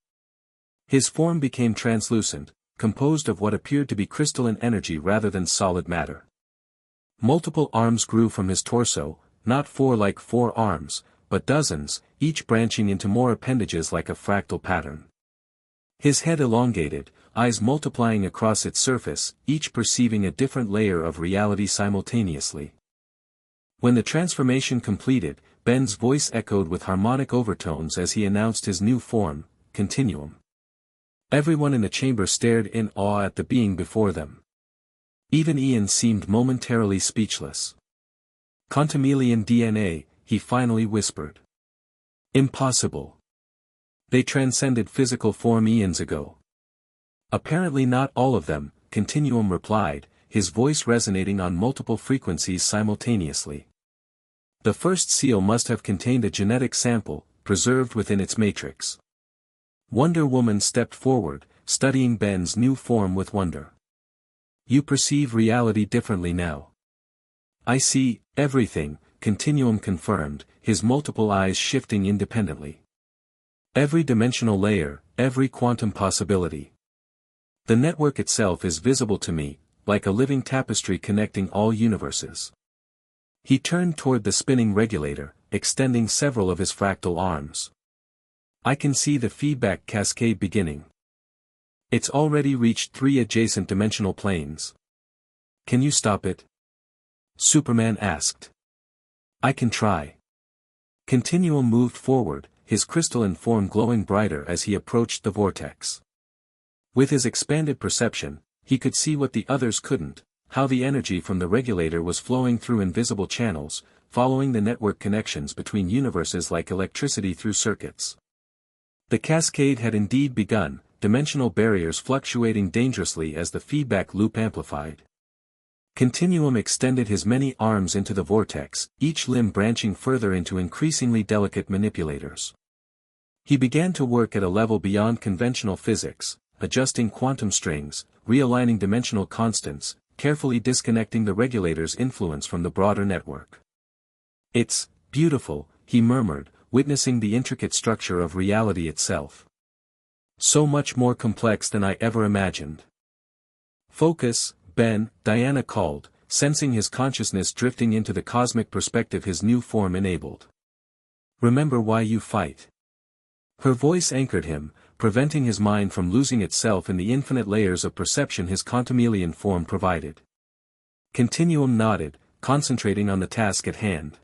A: His form became translucent, composed of what appeared to be crystalline energy rather than solid matter. Multiple arms grew from his torso, not four like 4 arms, but dozens, each branching into more appendages like a fractal pattern. His head elongated, eyes multiplying across its surface, each perceiving a different layer of reality simultaneously. When the transformation completed, Ben's voice echoed with harmonic overtones as he announced his new form, Continuum. Everyone in the chamber stared in awe at the being before them. Even Ian seemed momentarily speechless. "Quantumelian DNA," he finally whispered. "Impossible. They transcended physical form eons ago." "Apparently not all of them," Continuum replied, his voice resonating on multiple frequencies simultaneously. "The first seal must have contained a genetic sample, preserved within its matrix." Wonder Woman stepped forward, studying Ben's new form with wonder. "You perceive reality differently now." "I see everything," Continuum confirmed, his multiple eyes shifting independently. "Every dimensional layer, every quantum possibility. The network itself is visible to me, like a living tapestry connecting all universes." He turned toward the spinning regulator, extending several of his fractal arms. "I can see the feedback cascade beginning. It's already reached 3 adjacent dimensional planes." "Can you stop it?" Superman asked. "I can try." Continuum moved forward, his crystalline form glowing brighter as he approached the vortex. With his expanded perception, he could see what the others couldn't, how the energy from the regulator was flowing through invisible channels, following the network connections between universes like electricity through circuits. The cascade had indeed begun, dimensional barriers fluctuating dangerously as the feedback loop amplified. Continuum extended his many arms into the vortex, each limb branching further into increasingly delicate manipulators. He began to work at a level beyond conventional physics, adjusting quantum strings, realigning dimensional constants, carefully disconnecting the regulator's influence from the broader network. "It's beautiful," he murmured, witnessing the intricate structure of reality itself. "So much more complex than I ever imagined." "Focus, Ben," Diana called, sensing his consciousness drifting into the cosmic perspective his new form enabled. Remember why you fight. Her voice anchored him, preventing his mind from losing itself in the infinite layers of perception his contumelian form provided. Continuum nodded, concentrating on the task at hand.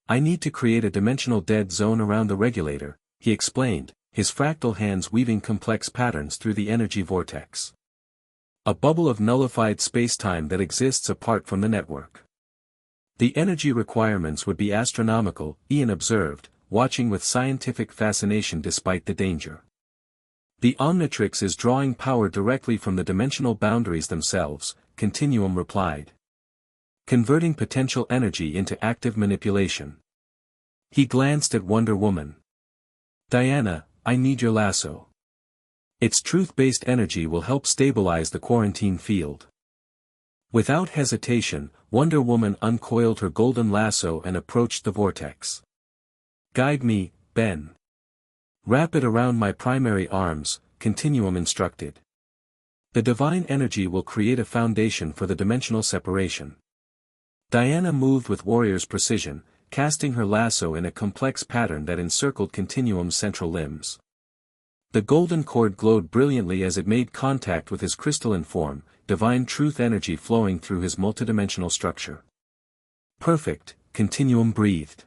A: I need to create a dimensional dead zone around the regulator, he explained, his fractal hands weaving complex patterns through the energy vortex. A bubble of nullified spacetime that exists apart from the network. The energy requirements would be astronomical, Ian observed, watching with scientific fascination despite the danger. The Omnitrix is drawing power directly from the dimensional boundaries themselves, Continuum replied. Converting potential energy into active manipulation. He glanced at Wonder Woman. Diana, I need your lasso. Its truth-based energy will help stabilize the quarantine field. Without hesitation, Wonder Woman uncoiled her golden lasso and approached the vortex. Guide me, Ben. Wrap it around my primary arms, Continuum instructed. The divine energy will create a foundation for the dimensional separation. Diana moved with warrior's precision, casting her lasso in a complex pattern that encircled Continuum's central limbs. The golden cord glowed brilliantly as it made contact with his crystalline form, divine truth energy flowing through his multidimensional structure. Perfect, Continuum breathed.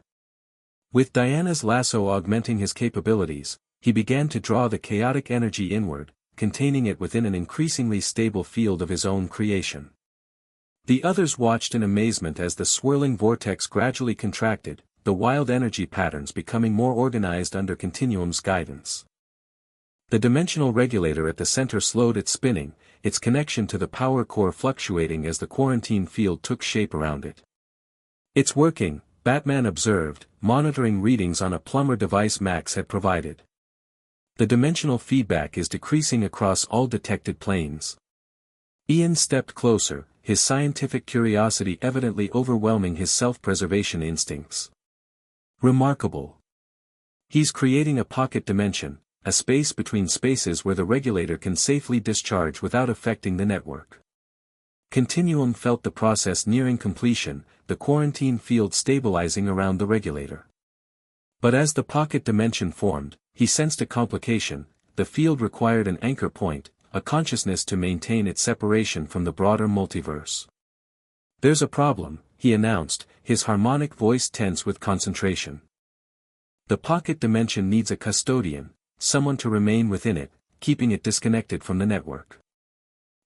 A: With Diana's lasso augmenting his capabilities, he began to draw the chaotic energy inward, containing it within an increasingly stable field of his own creation. The others watched in amazement as the swirling vortex gradually contracted, the wild energy patterns becoming more organized under Continuum's guidance. The dimensional regulator at the center slowed its spinning, its connection to the power core fluctuating as the quarantine field took shape around it. It's working, Batman observed, monitoring readings on a plumber device Max had provided. The dimensional feedback is decreasing across all detected planes. Ian stepped closer, his scientific curiosity evidently overwhelming his self-preservation instincts. Remarkable. He's creating a pocket dimension, a space between spaces where the regulator can safely discharge without affecting the network. Continuum felt the process nearing completion, the quarantine field stabilizing around the regulator. But as the pocket dimension formed, he sensed a complication. The field required an anchor point, a consciousness to maintain its separation from the broader multiverse. There's a problem, he announced, his harmonic voice tense with concentration. The pocket dimension needs a custodian, someone to remain within it, keeping it disconnected from the network.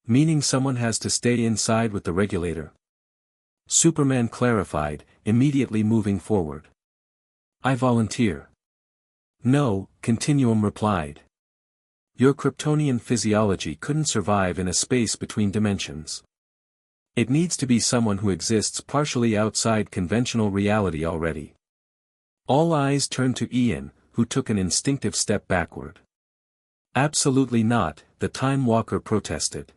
A: Meaning someone has to stay inside with the regulator? Superman clarified, immediately moving forward. I volunteer. No, Continuum replied. Your Kryptonian physiology couldn't survive in a space between dimensions. It needs to be someone who exists partially outside conventional reality already. All eyes turned to Ian, who took an instinctive step backward. Absolutely not, the Time Walker protested.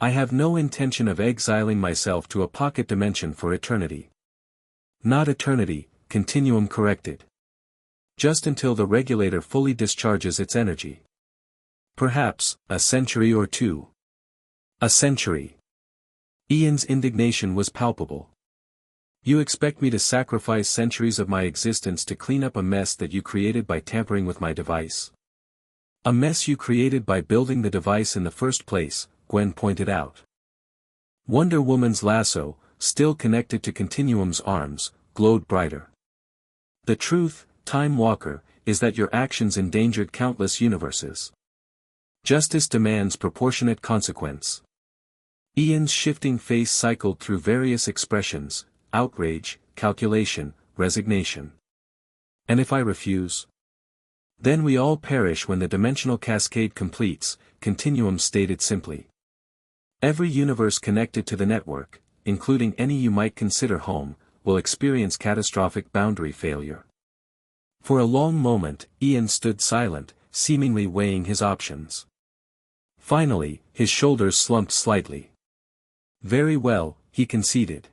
A: I have no intention of exiling myself to a pocket dimension for eternity. Not eternity, Continuum corrected. Just until the regulator fully discharges its energy. Perhaps, a century or two. A century. Ian's indignation was palpable. You expect me to sacrifice centuries of my existence to clean up a mess that you created by tampering with my device? A mess you created by building the device in the first place, Gwen pointed out. Wonder Woman's lasso, still connected to Continuum's arms, glowed brighter. The truth, Time Walker, is that your actions endangered countless universes. Justice demands proportionate consequence. Ian's shifting face cycled through various expressions, outrage, calculation, resignation. And if I refuse? Then we all perish when the dimensional cascade completes, Continuum stated simply. Every universe connected to the network, including any you might consider home, will experience catastrophic boundary failure. For a long moment, Ian stood silent, seemingly weighing his options. Finally, his shoulders slumped slightly. Very well, he conceded.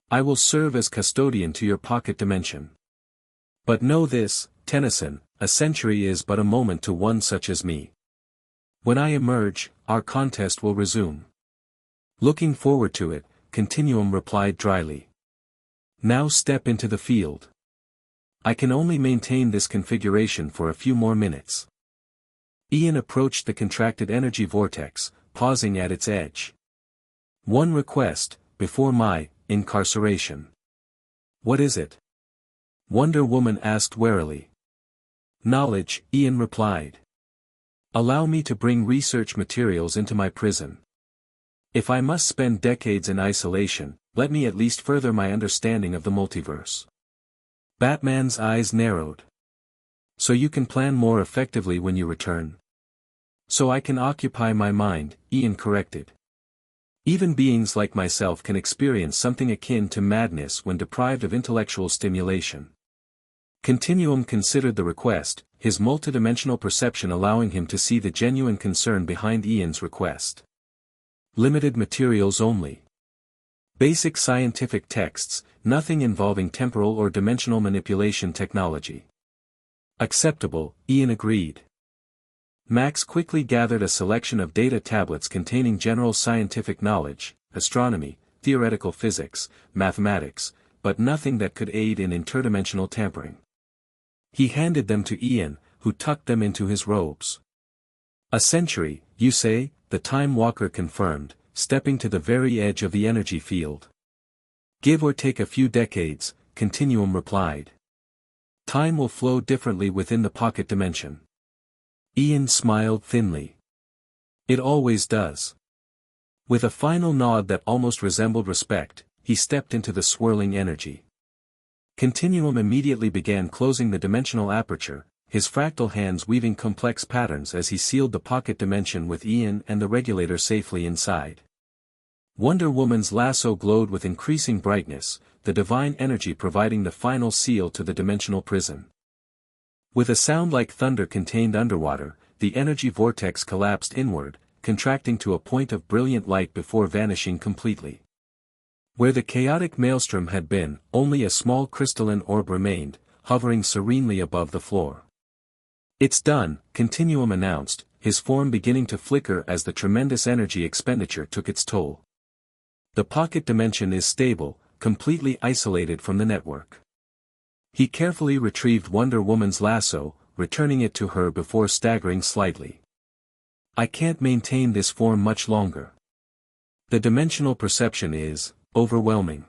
A: I will serve as custodian to your pocket dimension. But know this, Tennyson, a century is but a moment to one such as me. When I emerge, our contest will resume. Looking forward to it, Continuum replied dryly. Now step into the field. I can only maintain this configuration for a few more minutes. Ian approached the contracted energy vortex, pausing at its edge. One request, before my incarceration. What is it? Wonder Woman asked warily. Knowledge, Ian replied. Allow me to bring research materials into my prison. If I must spend decades in isolation, let me at least further my understanding of the multiverse. Batman's eyes narrowed. So you can plan more effectively when you return? So I can occupy my mind, Ian corrected. Even beings like myself can experience something akin to madness when deprived of intellectual stimulation. Continuum considered the request, his multidimensional perception allowing him to see the genuine concern behind Ian's request. Limited materials only. Basic scientific texts, nothing involving temporal or dimensional manipulation technology. Acceptable, Ian agreed. Max quickly gathered a selection of data tablets containing general scientific knowledge, astronomy, theoretical physics, mathematics, but nothing that could aid in interdimensional tampering. He handed them to Ian, who tucked them into his robes. A century, you say, the Time Walker confirmed, stepping to the very edge of the energy field. Give or take a few decades, Continuum replied. Time will flow differently within the pocket dimension. Ian smiled thinly. It always does. With a final nod that almost resembled respect, he stepped into the swirling energy. Continuum immediately began closing the dimensional aperture, his fractal hands weaving complex patterns as he sealed the pocket dimension with Ian and the regulator safely inside. Wonder Woman's lasso glowed with increasing brightness, the divine energy providing the final seal to the dimensional prison. With a sound like thunder contained underwater, the energy vortex collapsed inward, contracting to a point of brilliant light before vanishing completely. Where the chaotic maelstrom had been, only a small crystalline orb remained, hovering serenely above the floor. It's done, Continuum announced, his form beginning to flicker as the tremendous energy expenditure took its toll. The pocket dimension is stable, completely isolated from the network. He carefully retrieved Wonder Woman's lasso, returning it to her before staggering slightly. I can't maintain this form much longer. The dimensional perception is overwhelming.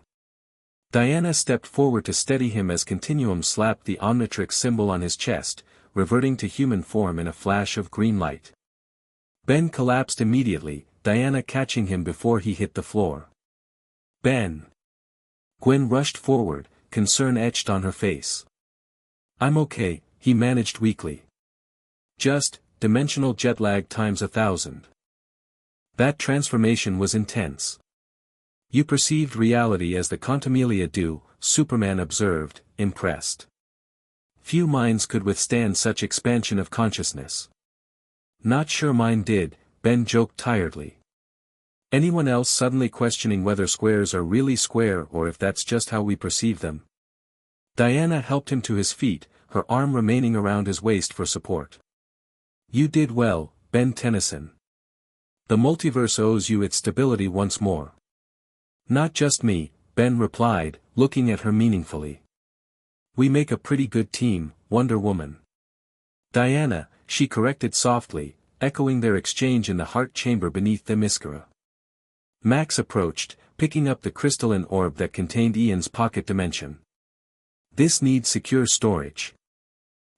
A: Diana stepped forward to steady him as Continuum slapped the Omnitrix symbol on his chest, reverting to human form in a flash of green light. Ben collapsed immediately, Diana catching him before he hit the floor. Ben! Gwen rushed forward, concern etched on her face. I'm okay, he managed weakly. Just, dimensional jet lag times 1,000. That transformation was intense. You perceived reality as the Contumelia do, Superman observed, impressed. Few minds could withstand such expansion of consciousness. Not sure mine did, Ben joked tiredly. Anyone else suddenly questioning whether squares are really square or if that's just how we perceive them? Diana helped him to his feet, her arm remaining around his waist for support. You did well, Ben Tennyson. The multiverse owes you its stability once more. Not just me, Ben replied, looking at her meaningfully. We make a pretty good team, Wonder Woman. Diana, she corrected softly, echoing their exchange in the heart chamber beneath Themyscira. Max approached, picking up the crystalline orb that contained Ian's pocket dimension. This needs secure storage.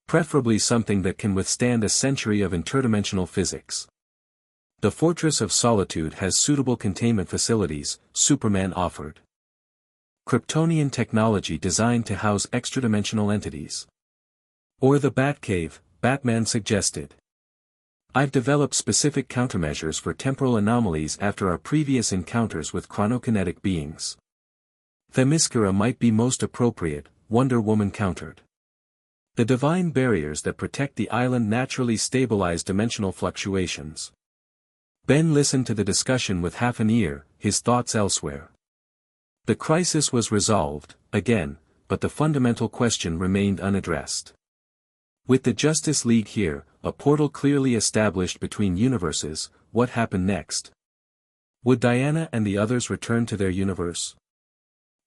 A: Preferably something that can withstand a century of interdimensional physics. The Fortress of Solitude has suitable containment facilities, Superman offered. Kryptonian technology designed to house extradimensional entities. Or the Batcave, Batman suggested. I've developed specific countermeasures for temporal anomalies after our previous encounters with chronokinetic beings. Themyscira might be most appropriate, Wonder Woman countered. The divine barriers that protect the island naturally stabilize dimensional fluctuations. Ben listened to the discussion with half an ear, his thoughts elsewhere. The crisis was resolved, again, but the fundamental question remained unaddressed. With the Justice League here, a portal clearly established between universes, what happened next? Would Diana and the others return to their universe?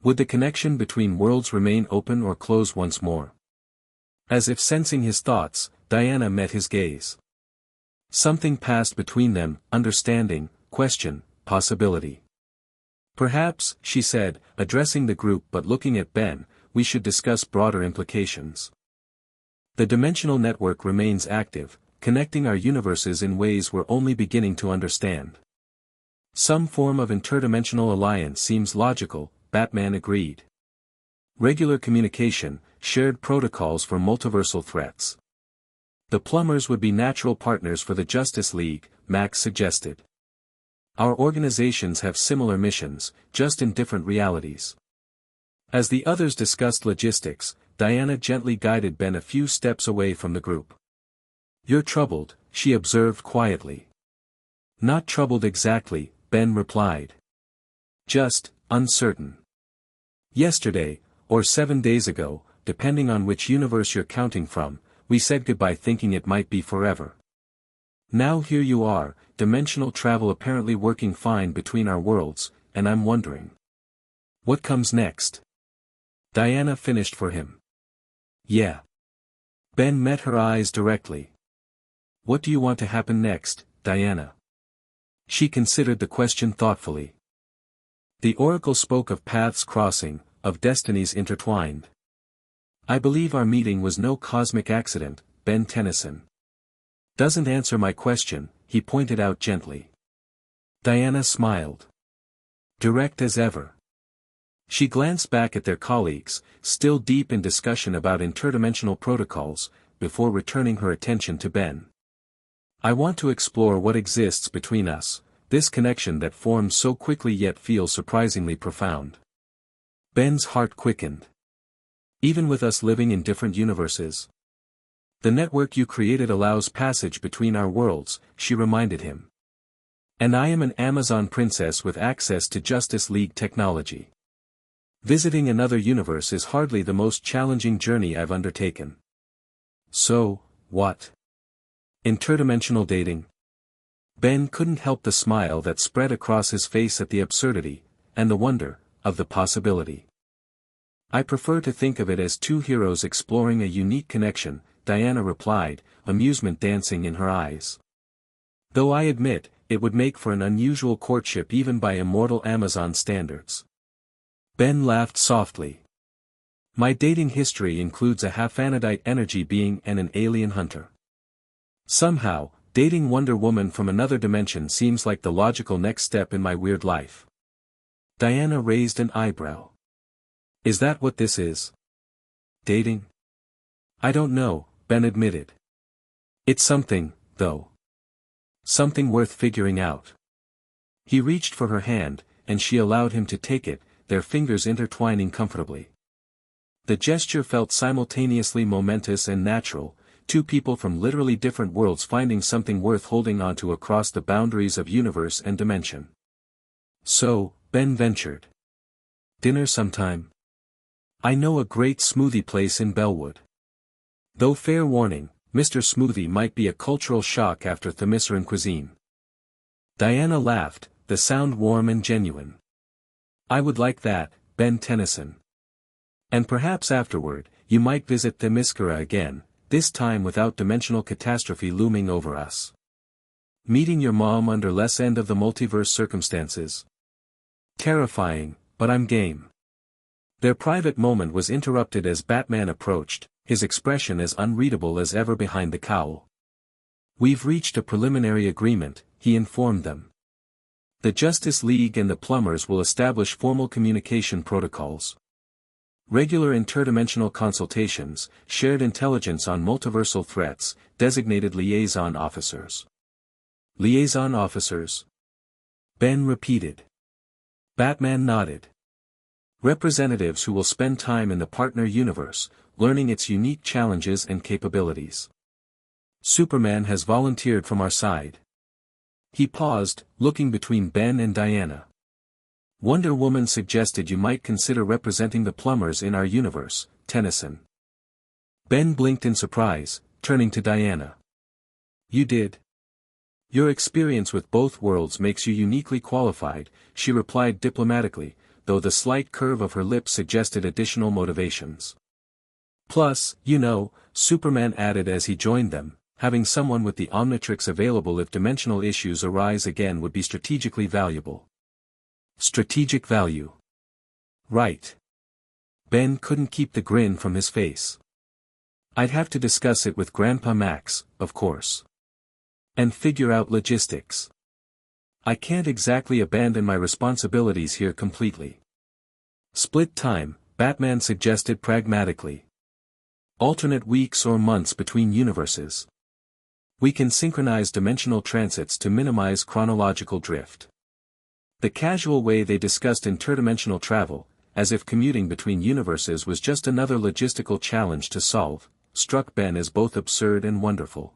A: Would the connection between worlds remain open or close once more? As if sensing his thoughts, Diana met his gaze. Something passed between them, understanding, question, possibility. Perhaps, she said, addressing the group but looking at Ben, we should discuss broader implications. The dimensional network remains active, connecting our universes in ways we're only beginning to understand. Some form of interdimensional alliance seems logical, Batman agreed. Regular communication, shared protocols for multiversal threats. The plumbers would be natural partners for the Justice League, Max suggested. Our organizations have similar missions, just in different realities. As the others discussed logistics, Diana gently guided Ben a few steps away from the group. You're troubled, she observed quietly. Not troubled exactly, Ben replied. Just, uncertain. Yesterday, or 7 days ago, depending on which universe you're counting from, we said goodbye thinking it might be forever. Now here you are, dimensional travel apparently working fine between our worlds, and I'm wondering. What comes next? Diana finished for him. Yeah. Ben met her eyes directly. What do you want to happen next, Diana? She considered the question thoughtfully. The Oracle spoke of paths crossing, of destinies intertwined. I believe our meeting was no cosmic accident, Ben Tennyson. Doesn't answer my question, he pointed out gently. Diana smiled. Direct as ever. She glanced back at their colleagues, still deep in discussion about interdimensional protocols, before returning her attention to Ben. I want to explore what exists between us, this connection that forms so quickly yet feels surprisingly profound. Ben's heart quickened. Even with us living in different universes. The network you created allows passage between our worlds, she reminded him. And I am an Amazon princess with access to Justice League technology. Visiting another universe is hardly the most challenging journey I've undertaken. So, what? Interdimensional dating? Ben couldn't help the smile that spread across his face at the absurdity, and the wonder, of the possibility. I prefer to think of it as two heroes exploring a unique connection, Diana replied, amusement dancing in her eyes. Though I admit, it would make for an unusual courtship even by immortal Amazon standards. Ben laughed softly. My dating history includes a half-anodite energy being and an alien hunter. Somehow, dating Wonder Woman from another dimension seems like the logical next step in my weird life. Diana raised an eyebrow. Is that what this is? Dating? I don't know, Ben admitted. It's something, though. Something worth figuring out. He reached for her hand, and she allowed him to take it, their fingers intertwining comfortably. The gesture felt simultaneously momentous and natural, two people from literally different worlds finding something worth holding onto across the boundaries of universe and dimension. So, Ben ventured. Dinner sometime? I know a great smoothie place in Bellwood. Though fair warning, Mr. Smoothie might be a cultural shock after Themysciran cuisine. Diana laughed, the sound warm and genuine. I would like that, Ben Tennyson. And perhaps afterward, you might visit Themyscira again, this time without dimensional catastrophe looming over us. Meeting your mom under less end of the multiverse circumstances. Terrifying, but I'm game. Their private moment was interrupted as Batman approached, his expression as unreadable as ever behind the cowl. We've reached a preliminary agreement, he informed them. The Justice League and the plumbers will establish formal communication protocols. Regular interdimensional consultations, shared intelligence on multiversal threats, designated liaison officers. Liaison officers? Ben repeated. Batman nodded. Representatives who will spend time in the partner universe, learning its unique challenges and capabilities. Superman has volunteered from our side. He paused, looking between Ben and Diana. Wonder Woman suggested you might consider representing the plumbers in our universe, Tennyson. Ben blinked in surprise, turning to Diana. You did? Your experience with both worlds makes you uniquely qualified, she replied diplomatically, though the slight curve of her lips suggested additional motivations. Plus, you know, Superman added as he joined them, having someone with the Omnitrix available if dimensional issues arise again would be strategically valuable. Strategic value. Right. Ben couldn't keep the grin from his face. I'd have to discuss it with Grandpa Max, of course. And figure out logistics. I can't exactly abandon my responsibilities here completely. Split time, Batman suggested pragmatically. Alternate weeks or months between universes. We can synchronize dimensional transits to minimize chronological drift. The casual way they discussed interdimensional travel, as if commuting between universes was just another logistical challenge to solve, struck Ben as both absurd and wonderful.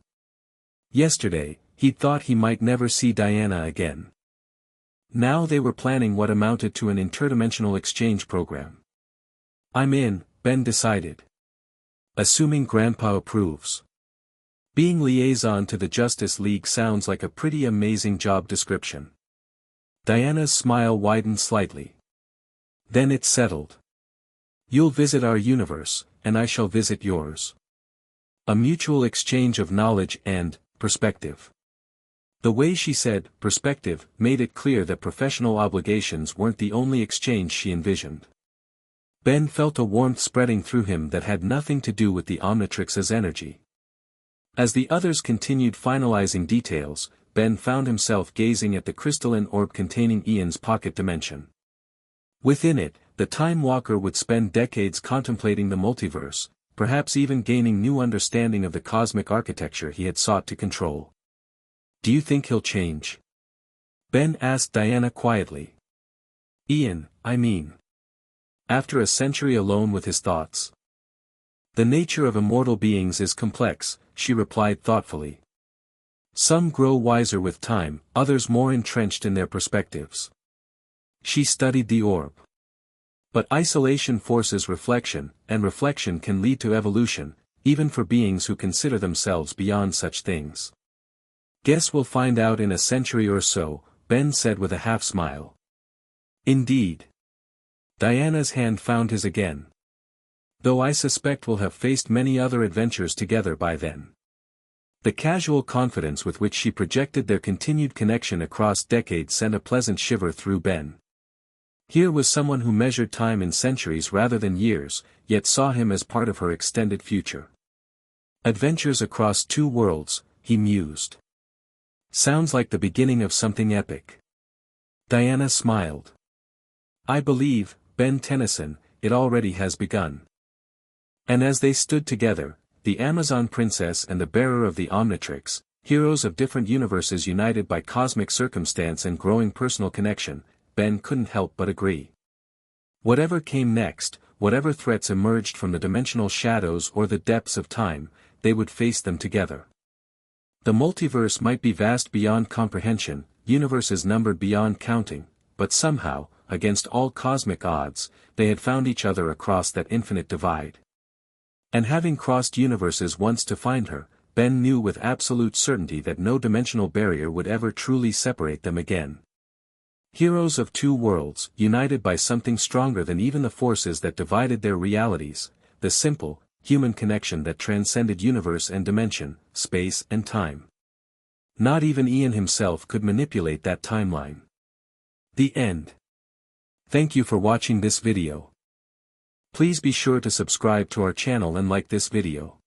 A: Yesterday, he'd thought he might never see Diana again. Now they were planning what amounted to an interdimensional exchange program. I'm in, Ben decided. Assuming Grandpa approves. Being liaison to the Justice League sounds like a pretty amazing job description. Diana's smile widened slightly. Then it settled. You'll visit our universe, and I shall visit yours. A mutual exchange of knowledge and perspective. The way she said perspective made it clear that professional obligations weren't the only exchange she envisioned. Ben felt a warmth spreading through him that had nothing to do with the Omnitrix's energy. As the others continued finalizing details, Ben found himself gazing at the crystalline orb containing Ian's pocket dimension. Within it, the Time Walker would spend decades contemplating the multiverse, perhaps even gaining new understanding of the cosmic architecture he had sought to control. Do you think he'll change? Ben asked Diana quietly. Ian, I mean. After a century alone with his thoughts. The nature of immortal beings is complex, she replied thoughtfully. Some grow wiser with time, others more entrenched in their perspectives. She studied the orb. But isolation forces reflection, and reflection can lead to evolution, even for beings who consider themselves beyond such things. Guess we'll find out in a century or so, Ben said with a half-smile. Indeed. Diana's hand found his again. Though I suspect we'll have faced many other adventures together by then. The casual confidence with which she projected their continued connection across decades sent a pleasant shiver through Ben. Here was someone who measured time in centuries rather than years, yet saw him as part of her extended future. Adventures across two worlds, he mused. Sounds like the beginning of something epic. Diana smiled. I believe, Ben Tennyson, it already has begun. And as they stood together, the Amazon Princess and the bearer of the Omnitrix, heroes of different universes united by cosmic circumstance and growing personal connection, Ben couldn't help but agree. Whatever came next, whatever threats emerged from the dimensional shadows or the depths of time, they would face them together. The multiverse might be vast beyond comprehension, universes numbered beyond counting, but somehow, against all cosmic odds, they had found each other across that infinite divide. And having crossed universes once to find her, Ben knew with absolute certainty that no dimensional barrier would ever truly separate them again. Heroes of two worlds, united by something stronger than even the forces that divided their realities, the simple, human connection that transcended universe and dimension, space and time. Not even Ian himself could manipulate that timeline. The end. Thank you for watching this video. Please be sure to subscribe to our channel and like this video.